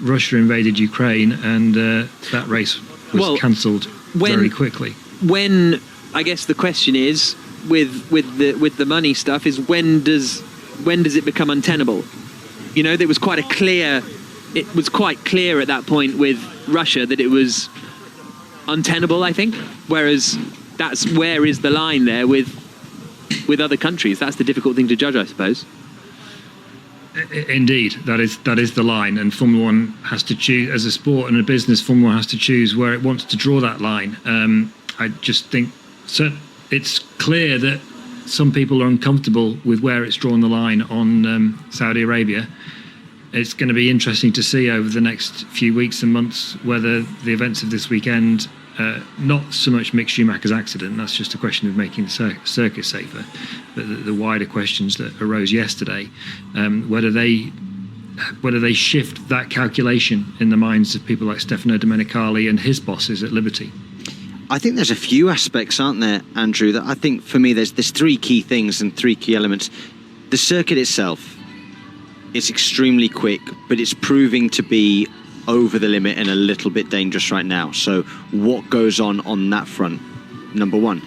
Russia invaded Ukraine, and that race was cancelled very quickly.
When, I guess the question is, with the money stuff, is when does it become untenable? There was quite it was quite clear at that point with Russia that it was untenable, I think. Whereas where is the line there with other countries? That's the difficult thing to judge, I suppose.
Indeed, that is the line, and Formula One has to choose, as a sport and a business. Formula One has to choose where it wants to draw that line. I just think it's clear that some people are uncomfortable with where it's drawn the line on Saudi Arabia. It's going to be interesting to see over the next few weeks and months whether the events of this weekend, not so much Mick Schumacher's accident, that's just a question of making the circuit safer, but the wider questions that arose yesterday, whether they shift that calculation in the minds of people like Stefano Domenicali and his bosses at Liberty.
I think there's a few aspects, aren't there, Andrew, that I think for me there's three key things and three key elements. The circuit itself, it's extremely quick, but it's proving to be over the limit and a little bit dangerous right now. So what goes on that front? Number one.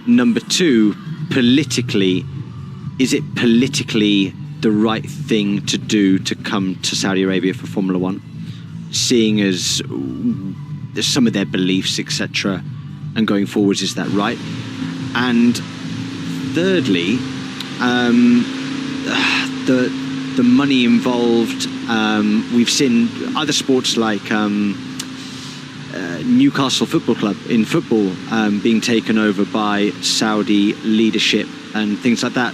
Number two, politically, is it politically the right thing to do to come to Saudi Arabia for Formula One? Seeing as some of their beliefs, etc., and going forwards, is that right? And thirdly, the money involved. We've seen other sports like Newcastle Football Club in football being taken over by Saudi leadership and things like that.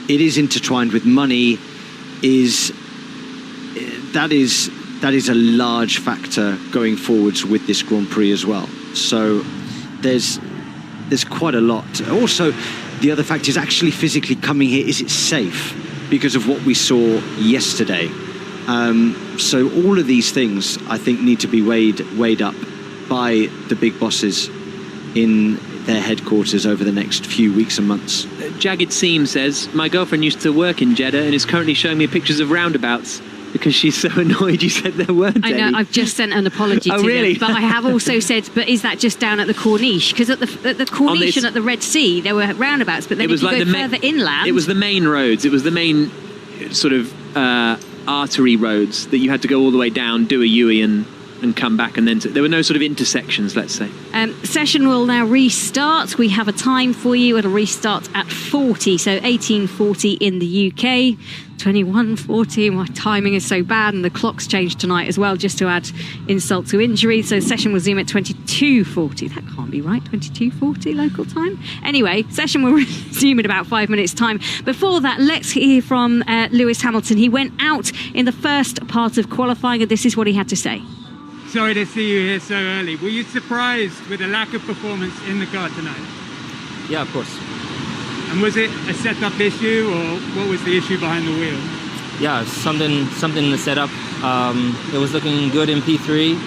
It is intertwined with money. Is that is a large factor going forwards with this Grand Prix as well. So there's quite a lot. Also, the other factor is actually physically coming here. Is it safe? Because of what we saw yesterday. So all of these things, I think, need to be weighed up by the big bosses in their headquarters over the next few weeks and months.
Jagged Seam says, my girlfriend used to work in Jeddah and is currently showing me pictures of roundabouts because she's so annoyed you said there weren't any.
I know, I've just sent an apology to
really?
them, but I have also said, but is that just down at the Corniche? Because at the Corniche and at the Red Sea, there were roundabouts, but then if you go further inland...
It was the main roads, it was the main sort of artery roads that you had to go all the way down, do a U-ey and come back, and then there were no sort of intersections, let's say.
Session will now restart. We have a time for you. It'll restart at 40, so 18:40 in the UK, 21:40. My timing is so bad, and the clock's changed tonight as well, just to add insult to injury. So session will resume at 22:40. That can't be right. 22:40 local time. Anyway, session will resume in about 5 minutes' time. Before that, let's hear from Lewis Hamilton. He went out in the first part of qualifying, and this is what he had to say.
Sorry to see you here so early. Were you surprised with the lack of performance in the car tonight?
Yeah, of course.
And was it a setup issue, or what was the issue behind the wheel?
Yeah, something in the setup. It was looking good in P3.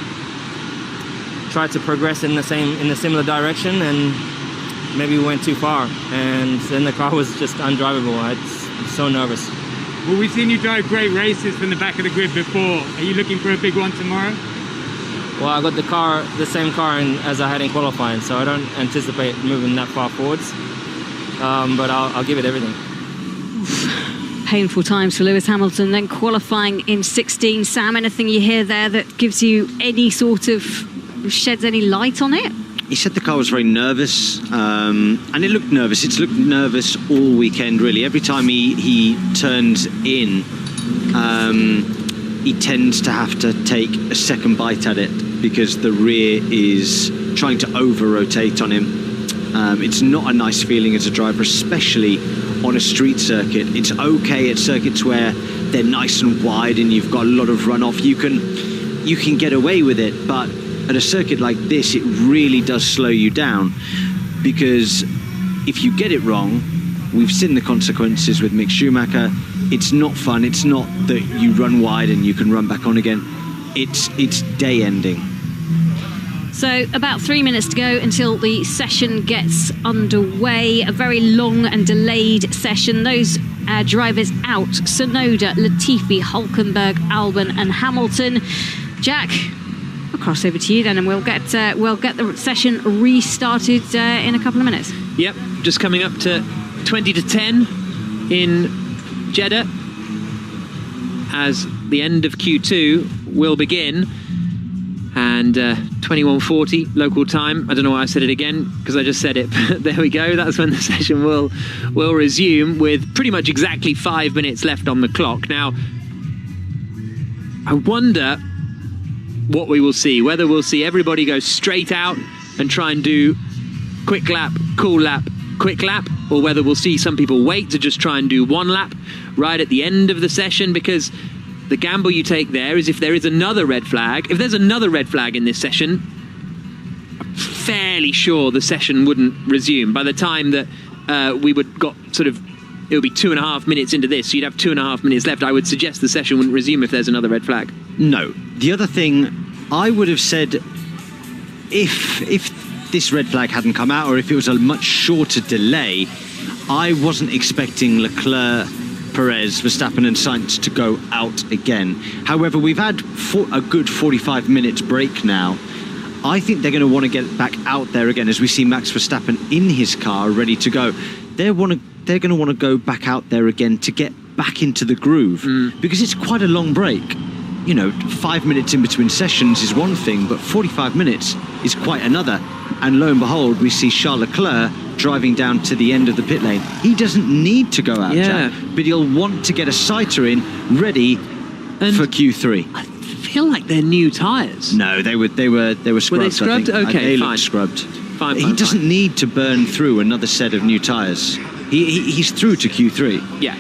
Tried to progress in a similar direction, and maybe we went too far. And then the car was just undrivable. I'm so nervous.
Well, we've seen you drive great races from the back of the grid before. Are you looking for a big one tomorrow?
Well, I got the same car as I had in qualifying, so I don't anticipate moving that far forwards. But I'll give it everything.
Painful times for Lewis Hamilton, then qualifying in 16. Sam, anything you hear there that gives you any sort of, sheds any light on it?
He said the car was very nervous, and it looked nervous. It's looked nervous all weekend, really. Every time he turns in, he tends to have to take a second bite at it because the rear is trying to over-rotate on him. It's not a nice feeling as a driver, especially on a street circuit. It's okay at circuits where they're nice and wide and you've got a lot of runoff. You can get away with it, but at a circuit like this, it really does slow you down, because if you get it wrong, we've seen the consequences with Mick Schumacher. It's not fun. It's not that you run wide and you can run back on again. It's day ending.
So about 3 minutes to go until the session gets underway. A very long and delayed session. Those drivers out: Tsunoda, Latifi, Hulkenberg, Albon and Hamilton. Jack, I'll cross over to you then, and we'll get the session restarted in a couple of minutes.
Yep, just coming up to 20 to 10 in Jeddah as the end of Q2 will begin, and 21:40 local time. I don't know why I said it again, because I just said it, but there we go. That's when the session will resume, with pretty much exactly 5 minutes left on the clock. Now, I wonder what we will see, whether we'll see everybody go straight out and try and do quick lap, cool lap, quick lap, or whether we'll see some people wait to just try and do one lap right at the end of the session, because the gamble you take there is if there is another red flag. If there's another red flag in this session, I'm fairly sure the session wouldn't resume. By the time that it would be 2.5 minutes into this, so you'd have 2.5 minutes left. I would suggest the session wouldn't resume if there's another red flag.
No. The other thing I would have said, if this red flag hadn't come out, or if it was a much shorter delay, I wasn't expecting Leclerc, Perez, Verstappen and Sainz to go out again. However, we've had a good 45 minutes break now. I think they're going to want to get back out there again, as we see Max Verstappen in his car ready to go. They're going to want to go back out there again to get back into the groove, because it's quite a long break. 5 minutes in between sessions is one thing, but 45 minutes is quite another. And lo and behold, we see Charles Leclerc driving down to the end of the pit lane. He doesn't need to go out, Jack, but he'll want to get a sighter in ready for Q3.
I feel like they're new tyres.
No, they were scrubbed.
Were they scrubbed?
I think.
Okay,
they
fine.
looked scrubbed.
Fine,
he doesn't need to burn through another set of new tyres. He's through to Q3.
Yeah.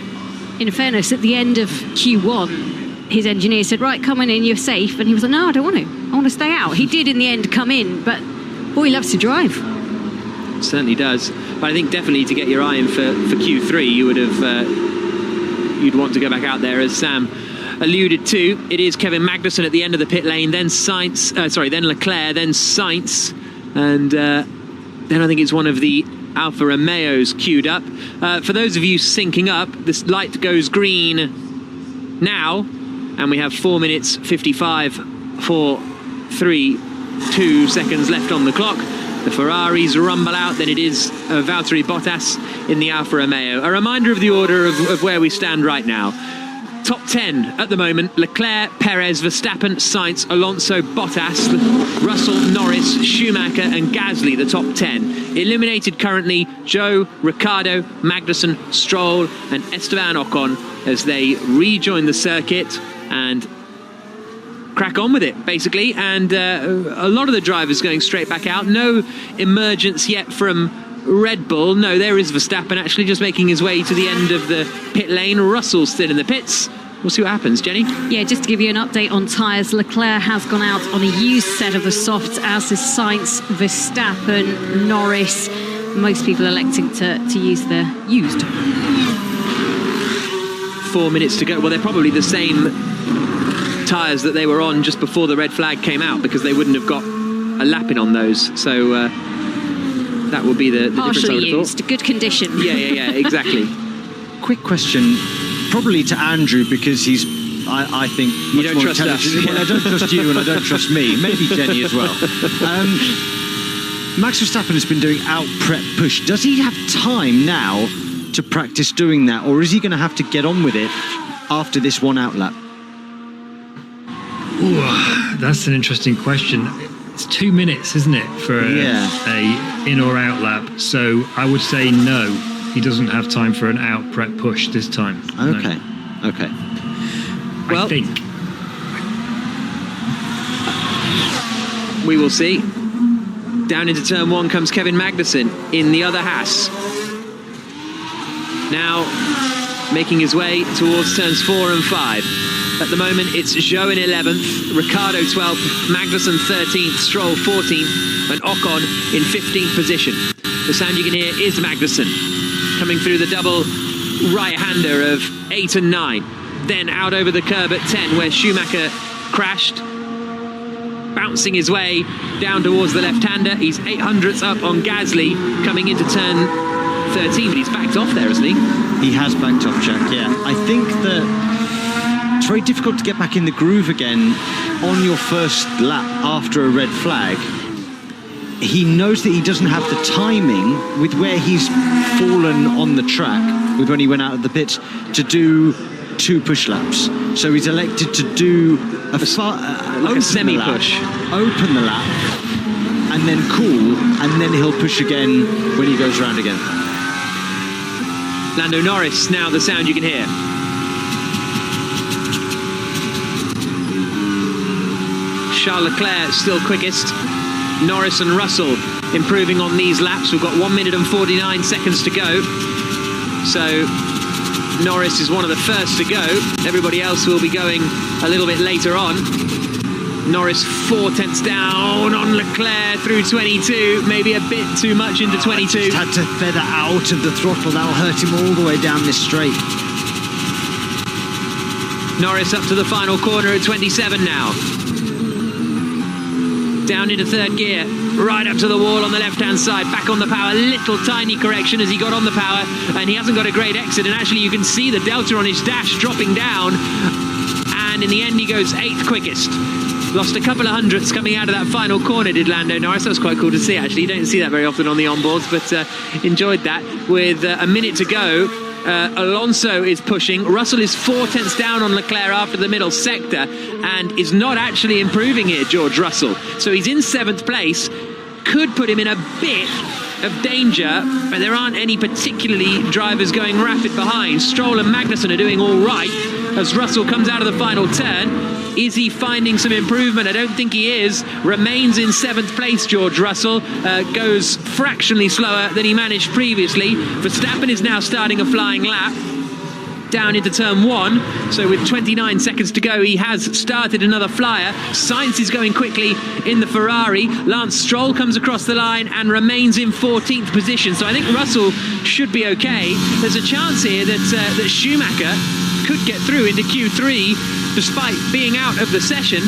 In fairness, at the end of Q1, his engineer said, right, come in, you're safe. And he was like, no, I don't want to. I want to stay out. He did in the end come in, but boy, he loves to drive.
Certainly does. But I think definitely to get your eye in for Q3, you would have you'd want to go back out there, as Sam alluded to. It is Kevin Magnussen at the end of the pit lane, then then Leclerc, then Sainz, and then I think it's one of the Alfa Romeos queued up. For those of you syncing up, this light goes green now, and we have 4 minutes 55, 4, 3, 2 seconds left on the clock. The Ferraris rumble out, then it is Valtteri Bottas in the Alfa Romeo. A reminder of the order of where we stand right now. Top 10 at the moment: Leclerc, Perez, Verstappen, Sainz, Alonso, Bottas, Russell, Norris, Schumacher and Gasly, the top 10. Eliminated currently: Zhou, Ricciardo, Magnussen, Stroll and Esteban Ocon as they rejoin the circuit and crack on with it, basically. And a lot of the drivers going straight back out. No emergence yet from Red Bull. No, there is Verstappen actually just making his way to the end of the pit lane. Russell's still in the pits. We'll see what happens, Jenny.
Yeah, just to give you an update on tyres, Leclerc has gone out on a used set of the softs, as is Sainz, Verstappen, Norris. Most people electing to use the used.
4 minutes to go. Well, they're probably the same tyres that they were on just before the red flag came out, because they wouldn't have got a lap in on those. So that will be the difference, I would have thought.
Partially used, good condition.
Yeah, exactly.
Quick question, probably to Andrew, because he's, I think,
you don't trust us.
Well, I don't trust you and I don't trust me. Maybe Jenny as well. Max Verstappen has been doing out prep push. Does he have time now to practice doing that, or is he going to have to get on with it after this one out lap?
Ooh, that's an interesting question. It's 2 minutes, isn't it, for a in or out lap? So I would say no, he doesn't have time for an out prep push this time.
Okay,
no.
Okay.
Well,
I think
we will see. Down into turn 1 comes Kevin Magnussen in the other Haas. Now making his way towards turns 4 and 5. At the moment, it's Zhou in 11th, Ricciardo 12th, Magnussen 13th, Stroll 14th, and Ocon in 15th position. The sound you can hear is Magnussen coming through the double right-hander of 8 and 9. Then out over the curb at 10, where Schumacher crashed, bouncing his way down towards the left-hander. He's 800ths up on Gasly coming into turn 13, but he's backed off there, hasn't he?
He has backed off, Jack, yeah. I think that it's very difficult to get back in the groove again on your first lap after a red flag. He knows that he doesn't have the timing with where he's fallen on the track, with when he went out of the pits, to do 2 push laps. So he's elected to do a
semi-push.
Open the lap, and then cool, and then he'll push again when he goes round again.
Lando Norris, now the sound you can hear. Charles Leclerc still quickest. Norris and Russell improving on these laps. We've got 1 minute and 49 seconds to go. So Norris is one of the first to go. Everybody else will be going a little bit later on. Norris 4 tenths down on Leclerc through 22. Maybe a bit too much into 22.
Just had to feather out of the throttle. That'll hurt him all the way down this straight.
Norris up to the final corner at 27 now. Down into third gear, right up to the wall on the left-hand side, back on the power, little tiny correction as he got on the power, and he hasn't got a great exit, and actually you can see the delta on his dash dropping down, and in the end he goes 8th quickest. Lost a couple of hundredths coming out of that final corner, did Lando Norris. That was quite cool to see, actually. You don't see that very often on the onboards, but enjoyed that. With a minute to go, Alonso is pushing. Russell is 4 tenths down on Leclerc after the middle sector and is not actually improving here, George Russell. So he's in 7th place. Could put him in a bit of danger, but there aren't any particularly drivers going rapid behind. Stroll and Magnussen are doing all right as Russell comes out of the final turn. Is he finding some improvement? I don't think he is. Remains in 7th place, George Russell. Goes fractionally slower than he managed previously. Verstappen is now starting a flying lap. down into turn 1. So with 29 seconds to go, he has started another flyer. Sainz is going quickly in the Ferrari. Lance Stroll comes across the line and remains in 14th position. So I think Russell should be okay. There's a chance here that Schumacher could get through into Q3 despite being out of the session.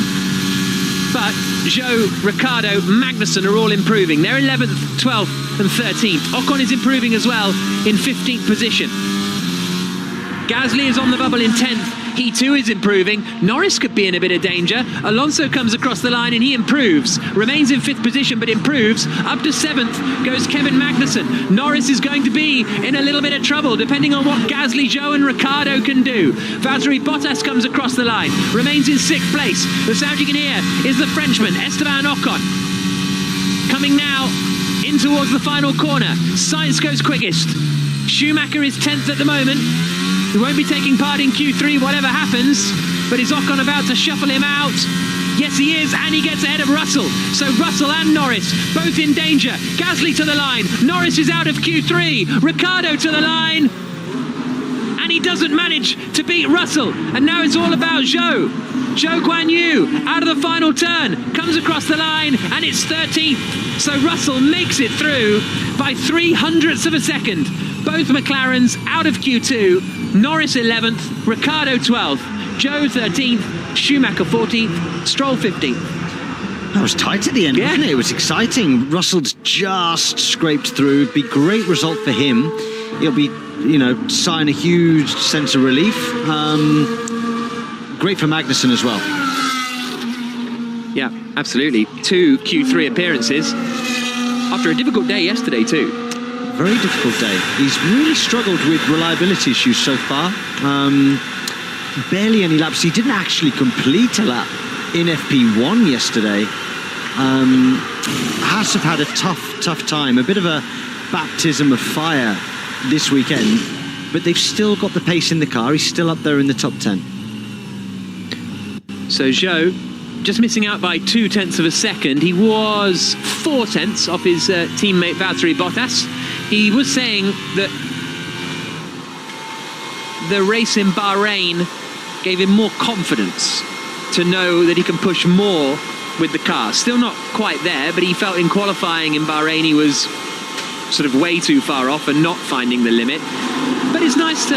But Zhou, Ricciardo, Magnussen are all improving. They're 11th, 12th and 13th. Ocon is improving as well in 15th position. Gasly is on the bubble in 10th. He too is improving. Norris could be in a bit of danger. Alonso comes across the line and he improves. Remains in 5th position but improves. Up to 7th goes Kevin Magnussen. Norris is going to be in a little bit of trouble depending on what Gasly, Zhou and Ricciardo can do. Valtteri Bottas comes across the line. Remains in 6th place. The sound you can hear is the Frenchman, Esteban Ocon. Coming now in towards the final corner. Sainz goes quickest. Schumacher is 10th at the moment. He won't be taking part in Q3 whatever happens, but is Ocon about to shuffle him out? Yes he is, and he gets ahead of Russell. So Russell and Norris both in danger. Gasly to the line, Norris is out of Q3, Ricciardo to the line, and he doesn't manage to beat Russell. And now it's all about Zhou Guan Yu out of the final turn, comes across the line and it's 13th. So Russell makes it through by 0.03 of a second. Both McLarens out of Q2, Norris 11th, Ricciardo 12th, Zhou 13th, Schumacher 14th, Stroll 15th.
That was tight at the end, wasn't it? It was exciting. Russell's just scraped through. It'd be a great result for him. He'll be, sighing a huge sense of relief. Great for Magnussen as well.
Yeah, absolutely. 2 Q3 appearances after a difficult day yesterday too.
Very difficult day. He's really struggled with reliability issues so far. Barely any laps. He didn't actually complete a lap in FP1 yesterday. Haas have had a tough time. A bit of a baptism of fire this weekend, but they've still got the pace in the car. He's still up there in the top 10.
So Zhou just missing out by 0.2 of a second. He was 0.4 off his teammate Valtteri Bottas. He was saying that the race in Bahrain gave him more confidence to know that he can push more with the car. Still not quite there, but he felt in qualifying in Bahrain he was sort of way too far off and not finding the limit. But it's nice to...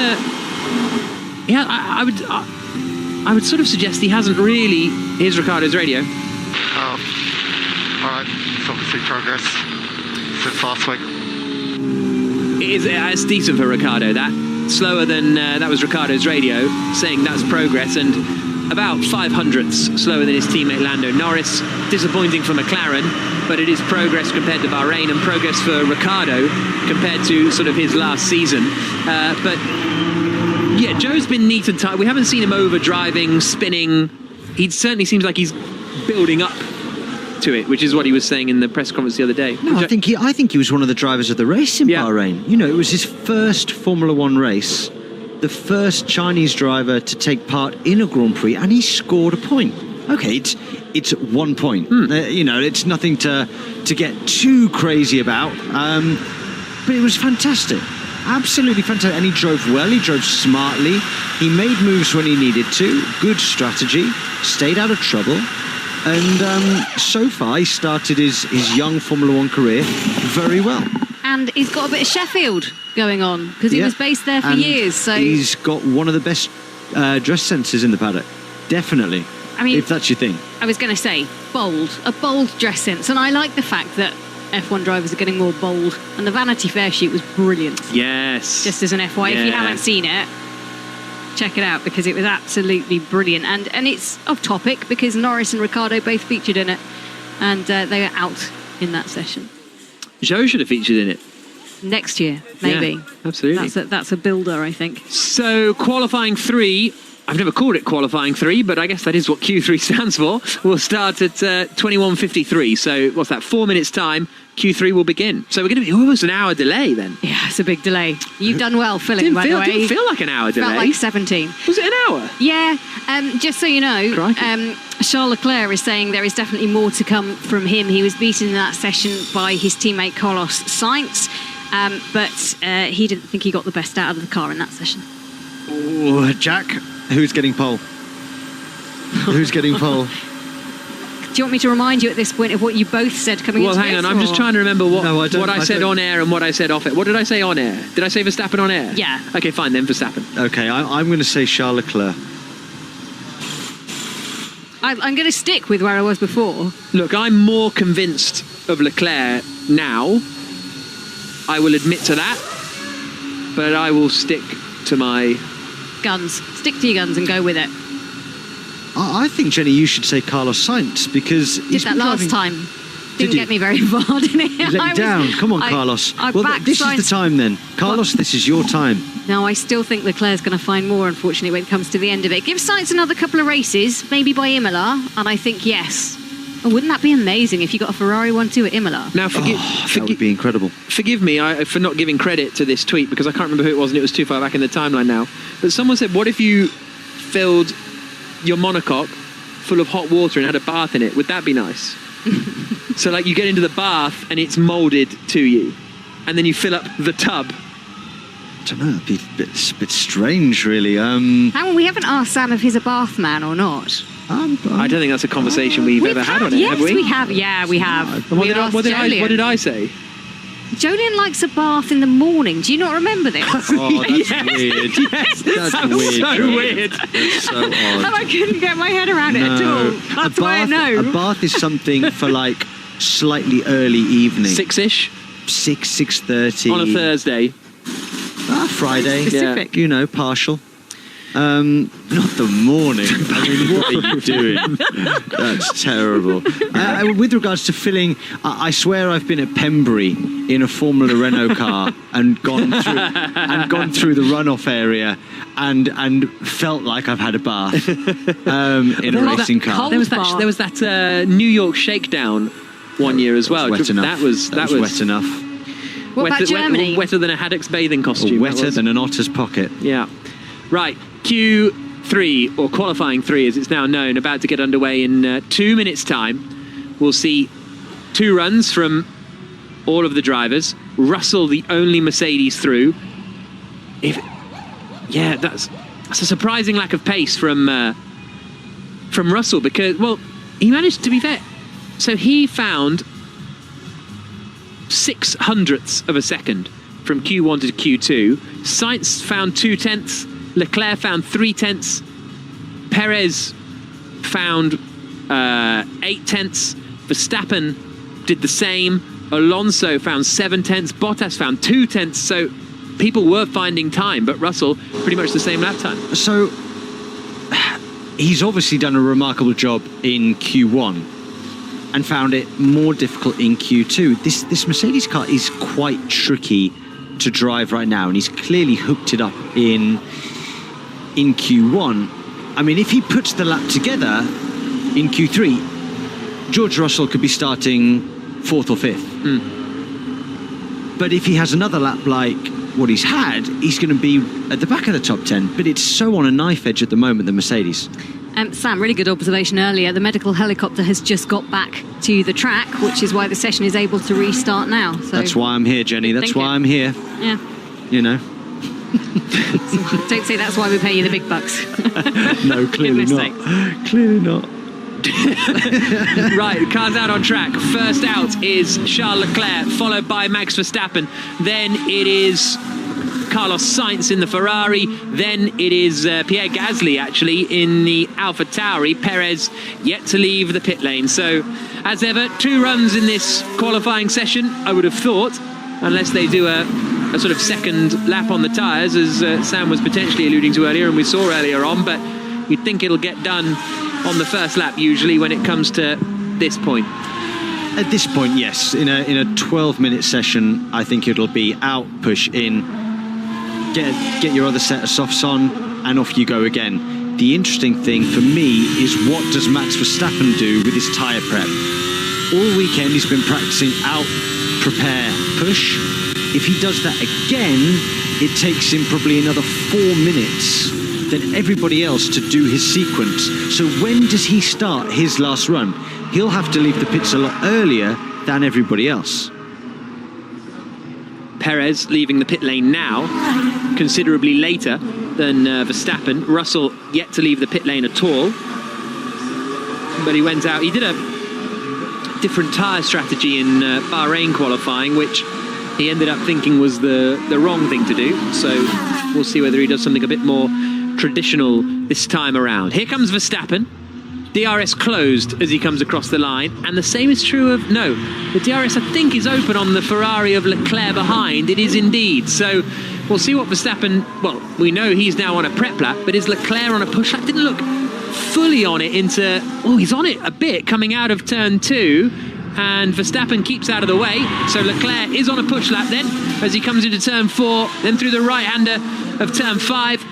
Yeah, I would sort of suggest he hasn't really... Here's Ricciardo's radio.
Alright, it's obviously progress since last week.
It's decent for Ricciardo, that. Slower than that was Ricciardo's radio, saying that's progress, and about 0.05 slower than his teammate Lando Norris. Disappointing for McLaren, but it is progress compared to Bahrain and progress for Ricciardo compared to sort of his last season. But yeah, Zhou's been neat and tight. We haven't seen him over-driving, spinning. He certainly seems like he's building up to it, which is what he was saying in the press conference the other day.
No, I think he was one of the drivers of the race in Bahrain. It was his first Formula One race, the first Chinese driver to take part in a Grand Prix, and he scored a point. Okay, it's 1 point. It's nothing to get too crazy about, but it was fantastic. Absolutely fantastic. And he drove well, he drove smartly, he made moves when he needed to, good strategy, stayed out of trouble. And so far, he started his young Formula One career very well.
And he's got a bit of Sheffield going on, because he was based there for years. So
he's got one of the best dress senses in the paddock. Definitely. I mean, if that's your thing.
I was going to say, a bold dress sense. And I like the fact that F1 drivers are getting more bold. And the Vanity Fair shoot was brilliant.
Yes.
Just as an FYI, if you haven't seen it, check it out, because it was absolutely brilliant. And it's off topic because Norris and Ricciardo both featured in it, and they were out in that session.
Zhou should have featured in it.
Next year, maybe.
Yeah, absolutely.
That's a builder, I think.
So qualifying 3, I've never called it qualifying 3, but I guess that is what Q3 stands for. We'll start at 21:53. So what's that, 4 minutes time, Q3 will begin. So we're going to be almost an hour delay then.
Yeah, it's a big delay. You've done well filling, by the way.
Didn't feel like an hour delay.
Felt like 17.
Was it an hour?
Yeah, just so you know, Charles Leclerc is saying there is definitely more to come from him. He was beaten in that session by his teammate Carlos Sainz, but he didn't think he got the best out of the car in that session.
Oh, Jack, who's getting pole? Who's getting pole?
Do you want me to remind you at this point of what you both said coming into this?
Well, hang on. I'm just trying to remember what I said
don't.
on air and what I said off air. What did I say on air? Did I say Verstappen on air?
Yeah.
Okay, fine then, Verstappen.
Okay, I'm going to say Charles Leclerc.
I'm going to stick with where I was before.
Look, I'm more convinced of Leclerc now. I will admit to that. But I will stick to my...
Guns. Stick to your guns and go with it.
I think, Jenny, you should say Carlos Sainz because...
Did that last time. Didn't get me very far, did it?
You let me down. Come on, Carlos. This is the time then. Carlos, this is your time.
No, I still think Leclerc's going to find more, unfortunately, when it comes to the end of it. Give Sainz another couple of races, maybe by Imola, and I think yes. Oh, wouldn't that be amazing if you got a Ferrari 1-2 at Imola?
Now,
that would be incredible.
Forgive me for not giving credit to this tweet because I can't remember who it was and it was too far back in the timeline now. But someone said, what if you filled your monocoque full of hot water and had a bath in it? Would that be nice? So, like, you get into the bath and it's moulded to you, and then you fill up the tub.
I don't know, it'd be a bit strange, really.
Hang on, we haven't asked Sam if he's a bath man or not.
I don't think that's a conversation we've ever had on it,
yes,
have we?
Yes, we have. Yeah, we have.
What did I say?
Jolien likes a bath in the morning. Do you not remember this?
Oh, that's weird.
Yes,
that's weird.
So weird.
That's so odd.
And I couldn't get my head around it at all. That's why I know.
A bath is something for like slightly early evening.
6-ish?
6:30.
On a Thursday.
Friday.
Specific.
Yeah, you know, partial. Not the morning. I mean, what are you doing? That's terrible. With regards to filling, I swear I've been at Pembury in a Formula Renault car and gone through the runoff area and felt like I've had a bath in a racing car.
There was that New York shakedown one year as well.
Wet enough.
That was
wet enough.
What about Germany?
Wetter than a haddock's bathing costume.
Or wetter than an otter's pocket.
Yeah. Right, Q3, or qualifying 3 as it's now known, about to get underway in 2 minutes' time. We'll see 2 runs from all of the drivers. Russell, the only Mercedes through. That's a surprising lack of pace from Russell because, well, he managed, to be fair. So he found 0.06 of a second from Q1 to Q2. Sainz found 0.2. Leclerc found 0.3. Perez found 0.8. Verstappen did the same. Alonso found 0.7. Bottas found 0.2. So people were finding time, but Russell pretty much the same lap time.
So he's obviously done a remarkable job in Q1 and found it more difficult in Q2. This Mercedes car is quite tricky to drive right now, and he's clearly hooked it up in Q1. I mean, if he puts the lap together in Q3, George Russell could be starting 4th or 5th. But if he has another lap like what he's had, he's going to be at the back of the top 10. But it's so on a knife edge at the moment, the Mercedes.
Sam, really good observation earlier. The medical helicopter has just got back to the track, which is why the session is able to restart now. So
that's why I'm here, Jenny. That's why I'm here.
Yeah.
You know.
Don't say that's why we pay you the big bucks.
No, clearly not. Clearly not.
Right, cars out on track. First out is Charles Leclerc, followed by Max Verstappen. Then it is Carlos Sainz in the Ferrari. Then it is Pierre Gasly, actually, in the AlphaTauri. Perez yet to leave the pit lane. So, as ever, 2 runs in this qualifying session, I would have thought, unless they do a sort of second lap on the tyres, as Sam was potentially alluding to earlier and we saw earlier on, but you'd think it'll get done on the first lap usually when it comes to this point.
At this point, yes. In a 12-minute session, I think it'll be out, push in, get your other set of softs on, and off you go again. The interesting thing for me is what does Max Verstappen do with his tyre prep? All weekend he's been practicing out, prepare, push. If he does that again, it takes him probably another 4 minutes than everybody else to do his sequence. So when does he start his last run? He'll have to leave the pits a lot earlier than everybody else.
Perez leaving the pit lane now, considerably later than Verstappen. Russell yet to leave the pit lane at all. But he went out. He did a different tyre strategy in Bahrain qualifying, which he ended up thinking was the wrong thing to do. So we'll see whether he does something a bit more traditional this time around. Here comes Verstappen. DRS closed as he comes across the line, and the same is true of, no, the DRS I think is open on the Ferrari of Leclerc behind. It is indeed. So we'll see what Verstappen, well, we know he's now on a prep lap, but is Leclerc on a push lap? Didn't look fully on it into, oh, he's on it a bit coming out of turn 2, and Verstappen keeps out of the way. So Leclerc is on a push lap then as he comes into turn 4, then through the right-hander of turn 5.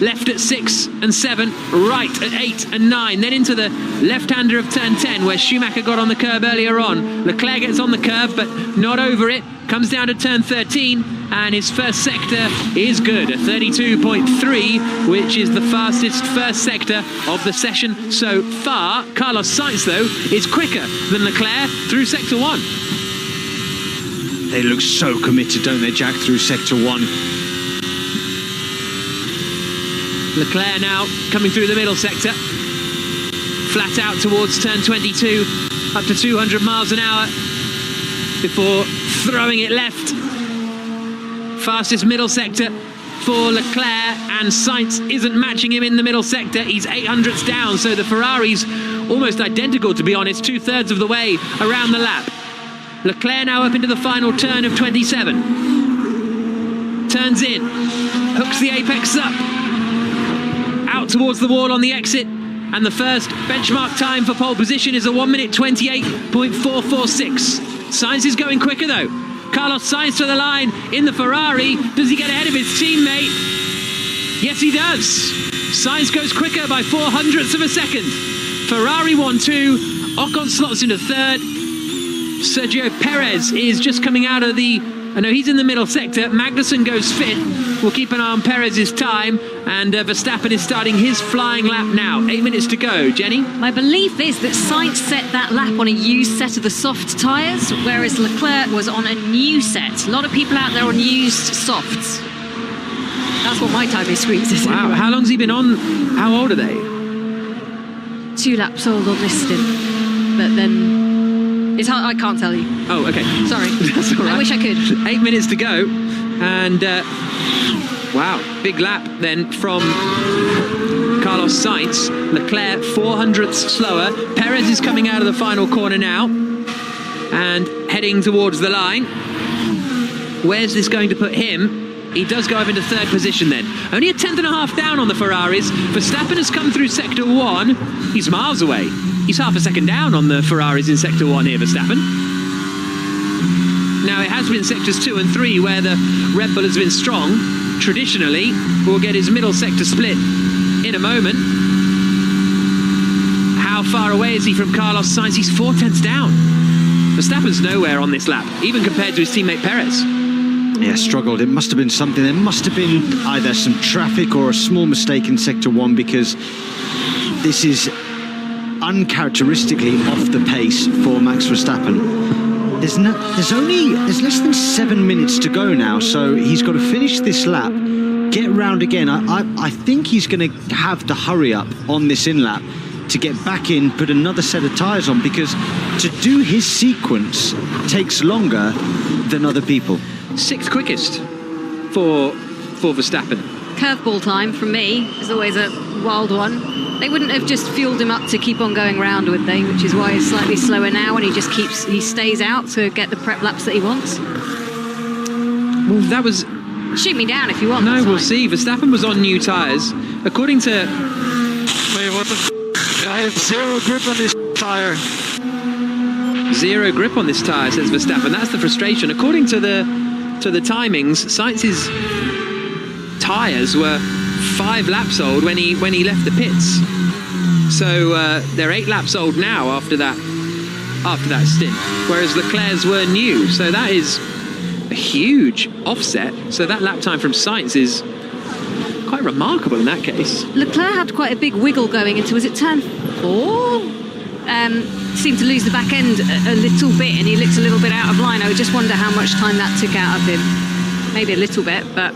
Left at 6 and 7, right at 8 and 9, then into the left-hander of turn 10 where Schumacher got on the curb earlier on. Leclerc gets on the curb but not over it, comes down to turn 13, and his first sector is good, a 32.3, which is the fastest first sector of the session so far. Carlos Sainz, though, is quicker than Leclerc through sector 1.
They look so committed, don't they, Jack, through sector 1.
Leclerc now coming through the middle sector, flat out towards turn 22, up to 200 miles an hour before throwing it left. Fastest middle sector for Leclerc, and Sainz isn't matching him in the middle sector. He's 800ths down, so the Ferrari's almost identical, to be honest, 2/3 of the way around the lap. Leclerc now up into the final turn of 27. Turns in, hooks the apex up, out towards the wall on the exit, and the first benchmark time for pole position is a 1:28.446. Sainz is going quicker though. Carlos Sainz to the line in the Ferrari. Does he get ahead of his teammate? Yes, he does. Sainz goes quicker by 0.04 of a second. Ferrari 1-2. Ocon slots into third. Sergio Perez is just coming out of the... I know he's in the middle sector. Magnussen goes fifth. We'll keep an eye on Perez's time, and Verstappen is starting his flying lap now. 8 minutes to go. Jenny?
My belief is that Sainz set that lap on a used set of the soft tyres, whereas Leclerc was on a new set. A lot of people out there on used softs. That's what my timing screen says.
Wow, how long's he been on? How old are they?
2 laps old on this stint, but then... It's hard, I can't tell you.
Oh, okay.
Sorry.
That's all right.
I wish I could.
8 minutes to go. And, wow, big lap then from Carlos Sainz. Leclerc 0.04 slower. Perez is coming out of the final corner now and heading towards the line. Where's this going to put him? He does go up into third position then. Only a 10.5 down on the Ferraris. Verstappen has come through sector 1. He's miles away. He's half a second down on the Ferraris in sector 1 here, Verstappen. Now, it has been sectors 2 and 3 where the Red Bull has been strong. Traditionally, we'll get his middle sector split in a moment. How far away is he from Carlos Sainz? He's 0.4 down. Verstappen's nowhere on this lap, even compared to his teammate Perez.
Yeah, struggled. It must have been something. There must have been either some traffic or a small mistake in sector 1, because this is uncharacteristically off the pace for Max Verstappen. There's less than 7 minutes to go now, so he's got to finish this lap, get round again. I think he's going to have to hurry up on this in lap to get back in, put another set of tyres on, because to do his sequence takes longer than other people.
6th quickest for Verstappen.
Curveball time from me is always a wild one. They wouldn't have just fueled him up to keep on going round, would they? Which is why he's slightly slower now, and he stays out to get the prep laps that he wants.
Well, that was...
Shoot me down if you want.
No, we'll see. Verstappen was on new tyres. According to...
Wait, what the I have zero grip on this tyre.
Zero grip on this tyre, says Verstappen. That's the frustration. According to the timings, Sainz's tyres were 5 laps old when he left the pits. So they're 8 laps old now after that stint, whereas Leclerc's were new. So that is a huge offset. So that lap time from Sainz is quite remarkable in that case.
Leclerc had quite a big wiggle going into, was it turn 4? seemed to lose the back end a little bit, and he looked a little bit out of line. I just wonder how much time that took out of him. Maybe a little bit, but...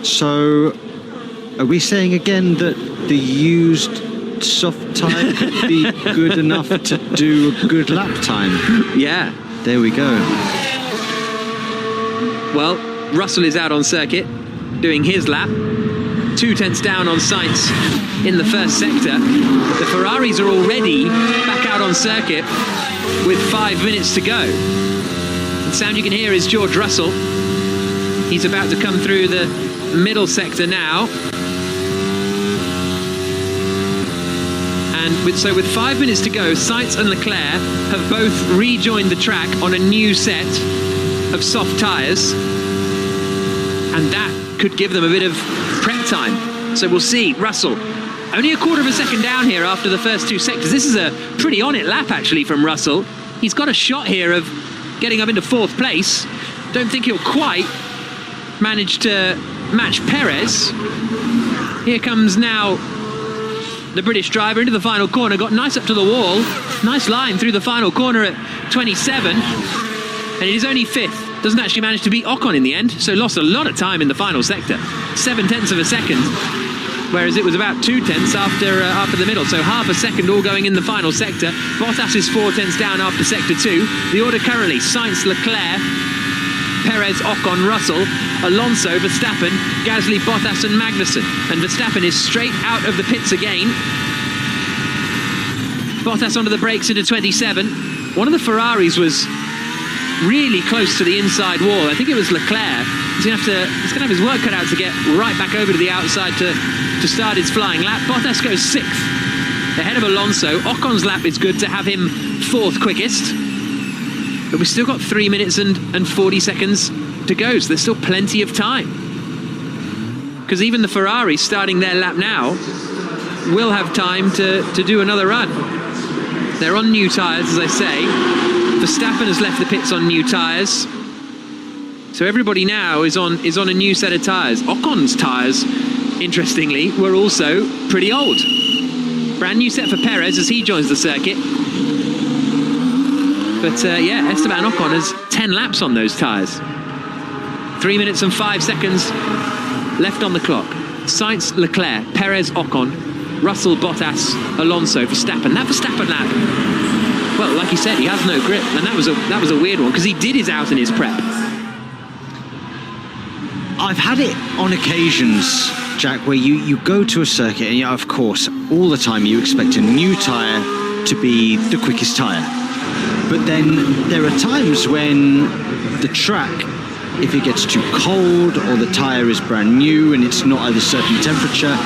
So, are we saying again that the used soft tyre could be good enough to do a good lap time?
Yeah.
There we go.
Well, Russell is out on circuit, doing his lap. 2 tenths down on Sainz in the first sector. The Ferraris are already back out on circuit with 5 minutes to go. The sound you can hear is George Russell. He's about to come through the middle sector now. And with 5 minutes to go, Sainz and Leclerc have both rejoined the track on a new set of soft tyres. And that could give them a bit of prep time. So we'll see. Russell, only a quarter of a second down here after the first 2 sectors. This is a pretty on it lap, actually, from Russell. He's got a shot here of getting up into 4th place. Don't think he'll quite manage to match Perez. Here comes now the British driver into the final corner. Got nice up to the wall. Nice line through the final corner at 27. And it is only 5th. Doesn't actually manage to beat Ocon in the end, so lost a lot of time in the final sector. 7 tenths of a second, whereas it was about 2 tenths after the middle. So half a second all going in the final sector. Bottas is 4 tenths down after sector 2. The order currently: Sainz, Leclerc, Perez, Ocon, Russell, Alonso, Verstappen, Gasly, Bottas and Magnussen. And Verstappen is straight out of the pits again. Bottas onto the brakes into 27. One of the Ferraris was really close to the inside wall. I think it was Leclerc. He's going to have his work cut out to get right back over to the outside to start his flying lap. Bottas goes 6th, ahead of Alonso. Ocon's lap is good to have him 4th quickest. But we've still got 3 minutes and 40 seconds to go, so there's still plenty of time. Because even the Ferraris starting their lap now will have time to do another run. They're on new tyres, as I say. Verstappen has left the pits on new tyres. So everybody now is on a new set of tyres. Ocon's tyres, interestingly, were also pretty old. Brand new set for Perez as he joins the circuit. But yeah, Esteban Ocon has 10 laps on those tyres. 3 minutes and 5 seconds left on the clock. Sainz, Leclerc, Perez, Ocon, Russell, Bottas, Alonso, Verstappen. That Verstappen lap, well, like you said, he has no grip, and that was a weird one because he did his out in his prep.
I've had it on occasions, Jack, where you go to a circuit and, of course, all the time you expect a new tyre to be the quickest tyre. But then there are times when the track, if it gets too cold or the tyre is brand new and it's not at a certain temperature,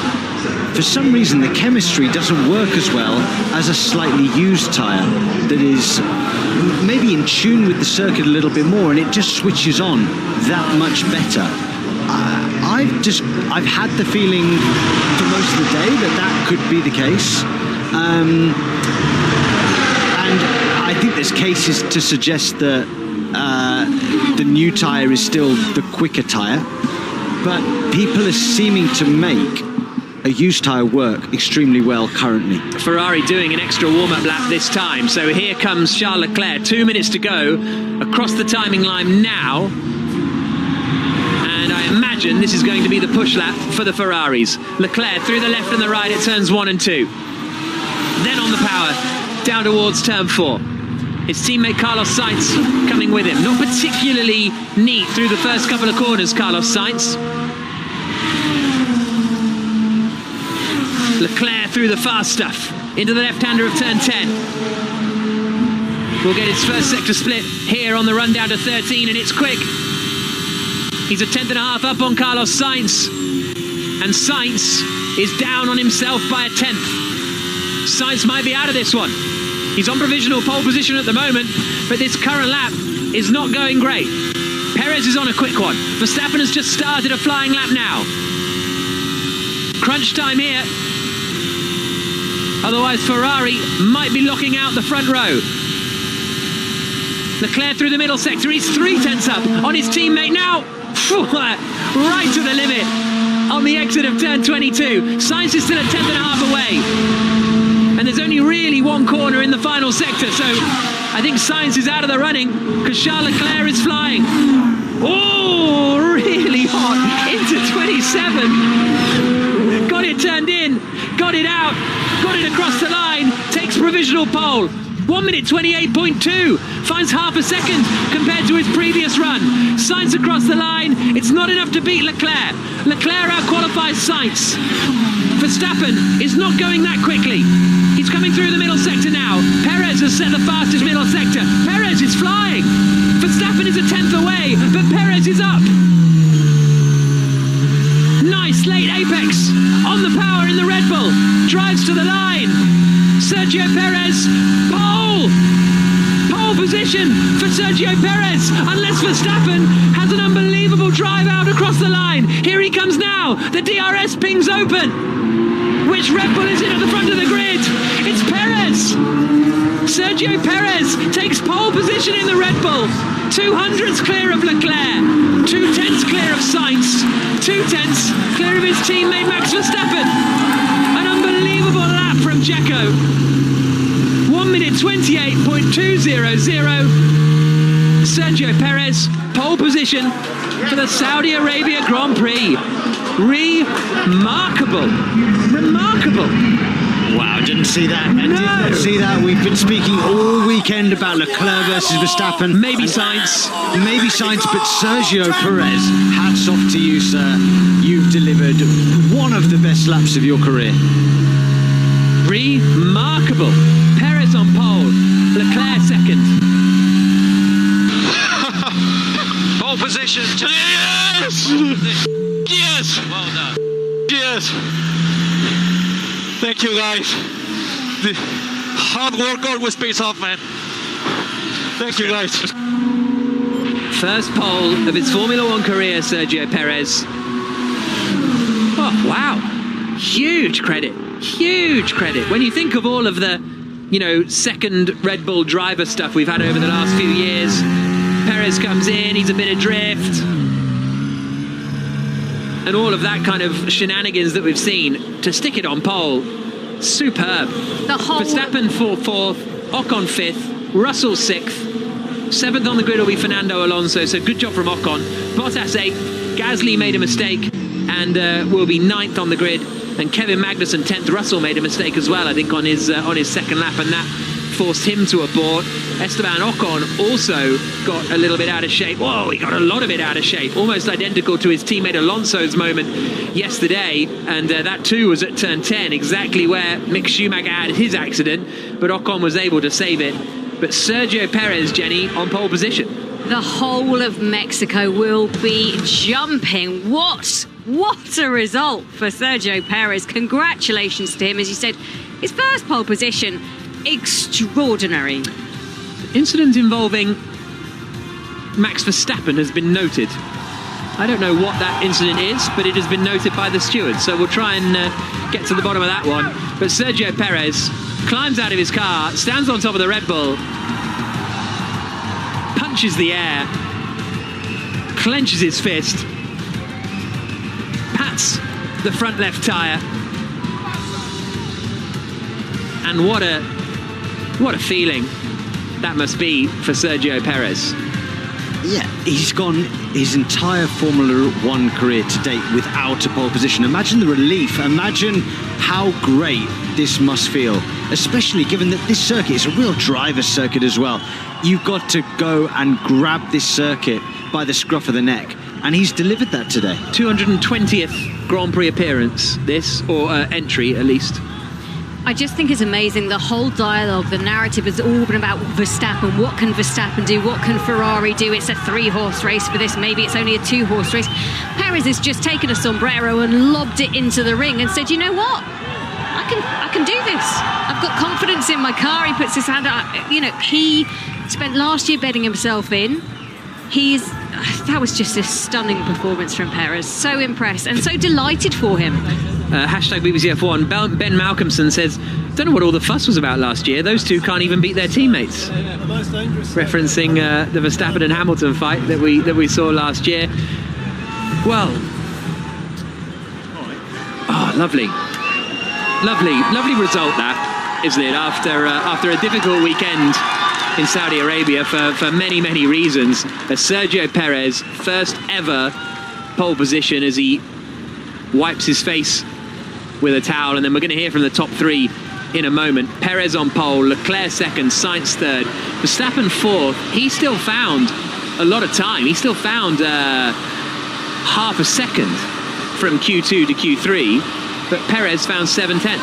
for some reason the chemistry doesn't work as well as a slightly used tyre that is maybe in tune with the circuit a little bit more, and it just switches on that much better. I've had the feeling for most of the day that could be the case. And I think there's cases to suggest that the new tyre is still the quicker tyre, but people are seeming to make a used tyre work extremely well currently.
Ferrari doing an extra warm-up lap this time. So here comes Charles Leclerc, 2 minutes to go, across the timing line now. And I imagine this is going to be the push lap for the Ferraris. Leclerc through the left and the right at turns 1 and 2. Then on the power, down towards turn 4. His teammate Carlos Sainz coming with him. Not particularly neat through the first couple of corners, Carlos Sainz. Leclerc through the fast stuff into the left-hander of turn 10. We'll get his first sector split here on the run down to 13, and it's quick. He's a 10th and a half up on Carlos Sainz, and Sainz is down on himself by a 10th. Sainz might be out of this one. He's on provisional pole position at the moment, but this current lap is not going great. Perez is on a quick one. Verstappen has just started a flying lap now. Crunch time here. Otherwise, Ferrari might be locking out the front row. Leclerc through the middle sector. He's 3 tenths up on his teammate now. Right to the limit on the exit of turn 22. Sainz is still a 10th and a half away. And there's only really one corner in the final sector, so I think Sainz is out of the running because Charles Leclerc is flying. Oh, really hot into 27. Got it turned in, got it out, got it across the line, takes provisional pole. 1 minute 28.2, finds half a second compared to his previous run. Sainz across the line, it's not enough to beat Leclerc. Leclerc out-qualifies Sainz. Verstappen is not going that quickly. He's coming through the middle sector now. Perez has set the fastest middle sector. Perez is flying. Verstappen is a tenth away, but Perez is up. Nice late apex on the power in the Red Bull. Drives to the line. Sergio Perez, pole position for Sergio Perez, unless Verstappen has an unbelievable drive out across the line. Here he comes now, the DRS pings open. Which Red Bull is in at the front of the grid? It's Perez. Sergio Perez takes pole position in the Red Bull. 200ths clear of Leclerc, 2/10ths clear of Sainz, 2/10ths clear of his teammate Max Verstappen. An unbelievable lap from Checo. 1 minute 28.200. Sergio Perez, pole position for the Saudi Arabia Grand Prix. Remarkable.
Wow, didn't see that. I didn't see that. We've been speaking all weekend about Leclerc versus Verstappen.
Maybe Sainz.
Maybe Sainz, but Sergio Perez, hats off to you, sir. You've delivered one of the best laps of your career.
Remarkable. Perez on pole, Leclerc second.
Pole position. Yes! Yes! Well done. Yes! Thank you, guys. The hard work always pays off, man. Thank you, guys.
First pole of his Formula One career, Sergio Perez. Oh, wow. Huge credit. When you think of all of the, second Red Bull driver stuff we've had over the last few years, Perez comes in, he's a bit adrift, and all of that kind of shenanigans that we've seen, to stick it on pole, superb. Verstappen fourth, Ocon fifth, Russell sixth, seventh on the grid will be Fernando Alonso, so good job from Ocon. Bottas eighth, Gasly made a mistake and will be ninth on the grid, and Kevin Magnussen 10th. Russell made a mistake as well, I think, on his second lap, and that forced him to abort. Esteban Ocon also got a little bit out of shape. Whoa, he got a lot of it out of shape. Almost identical to his teammate Alonso's moment yesterday. And that too was at turn 10, exactly where Mick Schumacher had his accident. But Ocon was able to save it. But Sergio Perez, Jenny, on pole position.
The whole of Mexico will be jumping. What a result for Sergio Perez. Congratulations to him. As you said, his first pole position. Extraordinary.
Incident involving Max Verstappen has been noted. I don't know what that incident is, but it has been noted by the stewards, so we'll try and get to the bottom of that one. But Sergio Perez climbs out of his car, stands on top of the Red Bull, punches the air, clenches his fist, pats the front left tyre, and what a feeling that must be for Sergio Perez.
Yeah, he's gone his entire Formula One career to date without a pole position. Imagine the relief. Imagine how great this must feel, especially given that this circuit is a real driver's circuit as well. You've got to go and grab this circuit by the scruff of the neck, and he's delivered that today.
220th Grand Prix appearance, or entry at least.
I just think it's amazing. The whole dialogue, the narrative has all been about Verstappen. What can Verstappen do? What can Ferrari do? It's a 3-horse race for this. Maybe it's only a 2-horse race. Perez has just taken a sombrero and lobbed it into the ring and said, you know what? I can do this. I've got confidence in my car. He puts his hand up. He spent last year betting himself in. That was just a stunning performance from Perez. So impressed and so delighted for him.
Hashtag BBC F1. Ben Malcolmson says, don't know what all the fuss was about last year. Those two can't even beat their teammates. Referencing the Verstappen and Hamilton fight that we saw last year. Well, lovely result that. isn't it? After a difficult weekend in Saudi Arabia for many, many reasons. Sergio Perez, first ever pole position as he wipes his face with a towel, and then we're going to hear from the top three in a moment. Perez on pole, Leclerc second, Sainz third, Verstappen fourth. He still found a lot of time. He still found half a second from Q2 to Q3, but Perez found 7/10.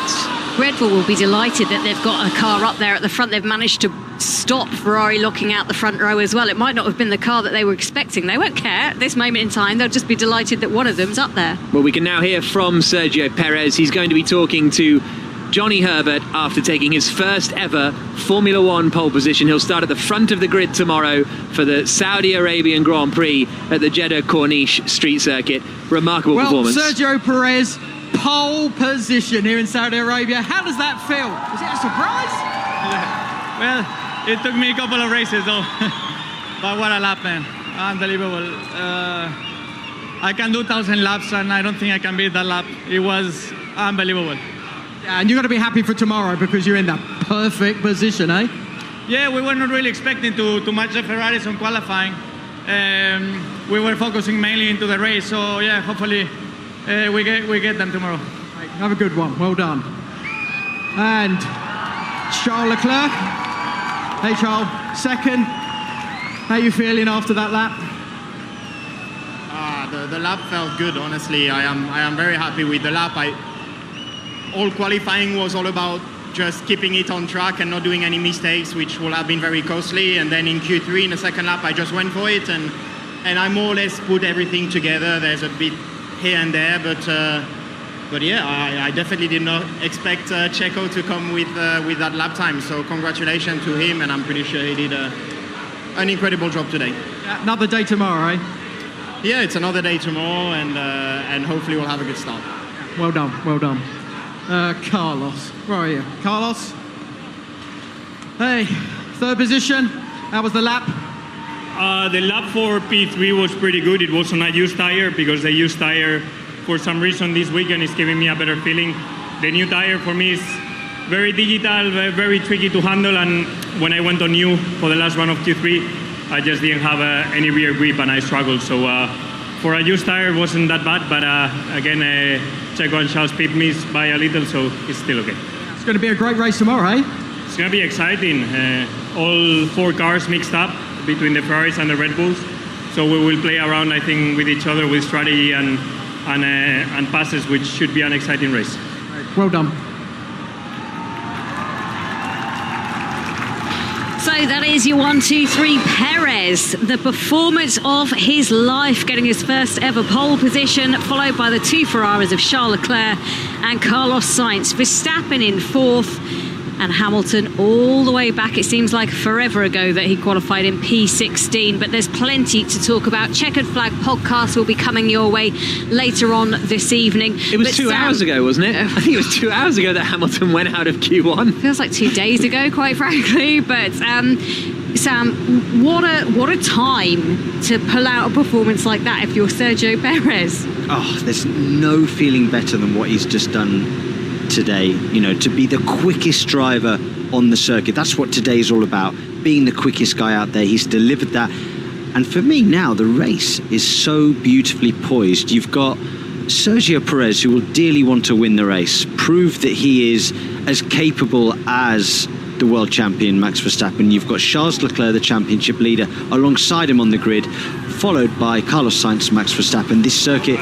Red Bull will be delighted that they've got a car up there at the front. They've managed to stop Ferrari looking out the front row as well. It might not have been the car that they were expecting. They won't care at this moment in time. They'll just be delighted that one of them's up there.
Well, we can now hear from Sergio Perez. He's going to be talking to Johnny Herbert after taking his first ever Formula One pole position. He'll start at the front of the grid tomorrow for the Saudi Arabian Grand Prix at the Jeddah Corniche Street Circuit. Remarkable performance.
Sergio Perez, pole position here in Saudi Arabia. How does that feel? Was it a surprise?
Yeah. Well, it took me a couple of races though. But what a lap, man. Unbelievable. I can do 1,000 laps and I don't think I can beat that lap. It was unbelievable.
Yeah, and you've got to be happy for tomorrow because you're in that perfect position, eh?
Yeah, we were not really expecting to match the Ferraris on qualifying. We were focusing mainly into the race, so yeah, hopefully we get them tomorrow.
Right, have a good one. Well done. And Charles Leclerc. Hey, Charles. Second. How you feeling after that lap?
The lap felt good, honestly. I am very happy with the lap. All qualifying was all about just keeping it on track and not doing any mistakes, which will have been very costly. And then in Q3, in the second lap, I just went for it, and I more or less put everything together. There's a bit here and there, but yeah, I definitely did not expect Checo to come with that lap time. So congratulations to him, and I'm pretty sure he did an incredible job today.
Yeah, another day tomorrow, eh?
Yeah, it's another day tomorrow, and hopefully we'll have a good start.
Well done, well done. Carlos, where are you? Carlos? Hey, third position. How was the lap?
The lap for P3 was pretty good. It was on a used tire because the used tire, for some reason this weekend, is giving me a better feeling. The new tire for me is very digital, very tricky to handle, and when I went on new for the last run of Q3, I just didn't have any rear grip and I struggled. So for a used tire, it wasn't that bad, but again, Checo and Charles pipped me by a little, so it's still okay.
It's going to be a great race tomorrow, eh?
It's going to be exciting. All four cars mixed up between the Ferraris and the Red Bulls. So we will play around, I think, with each other with strategy and passes, which should be an exciting race.
Well done.
So that is your 1, 2, 3 Perez, the performance of his life, getting his first ever pole position, followed by the two Ferraris of Charles Leclerc and Carlos Sainz. Verstappen in fourth, and Hamilton all the way back. It seems like forever ago that he qualified in P16, but there's plenty to talk about. Checkered Flag podcast will be coming your way later on this evening.
It was 2 hours ago, wasn't it? I think it was 2 hours ago that Hamilton went out of Q1.
Feels like 2 days ago, quite frankly. But Sam, what a time to pull out a performance like that if you're Sergio Perez.
Oh, there's no feeling better than what he's just done today. You know, to be the quickest driver on the circuit. That's what today's all about. Being the quickest guy out there. He's delivered that. And for me now, the race is so beautifully poised. You've got Sergio Perez, who will dearly want to win the race, prove that he is as capable as the world champion Max Verstappen. You've got Charles Leclerc, the championship leader, alongside him on the grid, followed by Carlos Sainz, Max Verstappen. This circuit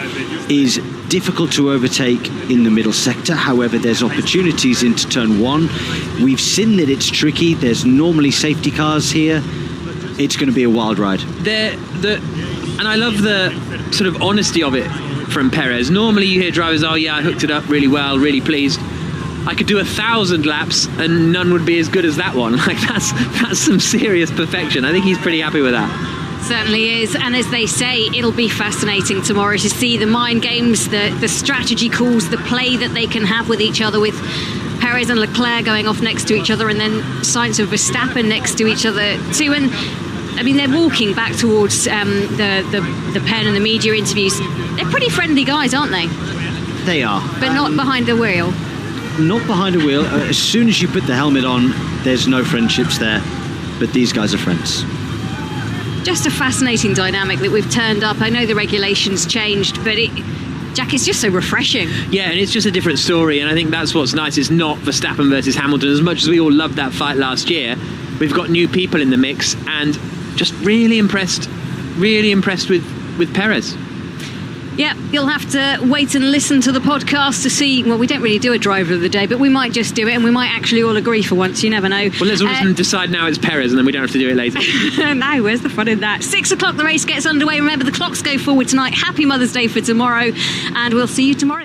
is difficult to overtake in the middle sector. However, there's opportunities into turn one. We've seen that it's tricky. There's normally safety cars here. It's going to be a wild ride.
And I love the sort of honesty of it from Perez. Normally you hear drivers, oh yeah, I hooked it up really well, really pleased. I could do 1,000 laps and none would be as good as that one. Like that's some serious perfection. I think he's pretty happy with that.
Certainly is, and as they say, it'll be fascinating tomorrow to see the mind games, the strategy calls, the play that they can have with each other, with Perez and Leclerc going off next to each other and then Sainz and Verstappen next to each other too. And I mean, they're walking back towards the pen and the media interviews. They're pretty friendly guys, aren't they?
They are.
But not behind the wheel.
not behind a wheel. As soon as you put the helmet on, there's no friendships there. But these guys are friends.
Just a fascinating dynamic that we've turned up. I know the regulations changed, but Jack, it's just so refreshing.
Yeah, and it's just a different story, and I think that's what's nice. It's not Verstappen versus Hamilton. As much as we all loved that fight last year, we've got new people in the mix, and just really impressed with Perez.
Yeah, you'll have to wait and listen to the podcast to see. Well, we don't really do a driver of the day, but we might just do it, and we might actually all agree for once. You never know.
Well, let's all decide now it's Perez, and then we don't have to do it later.
No, where's the fun in that? 6 o'clock, the race gets underway. Remember, the clocks go forward tonight. Happy Mother's Day for tomorrow, and we'll see you tomorrow.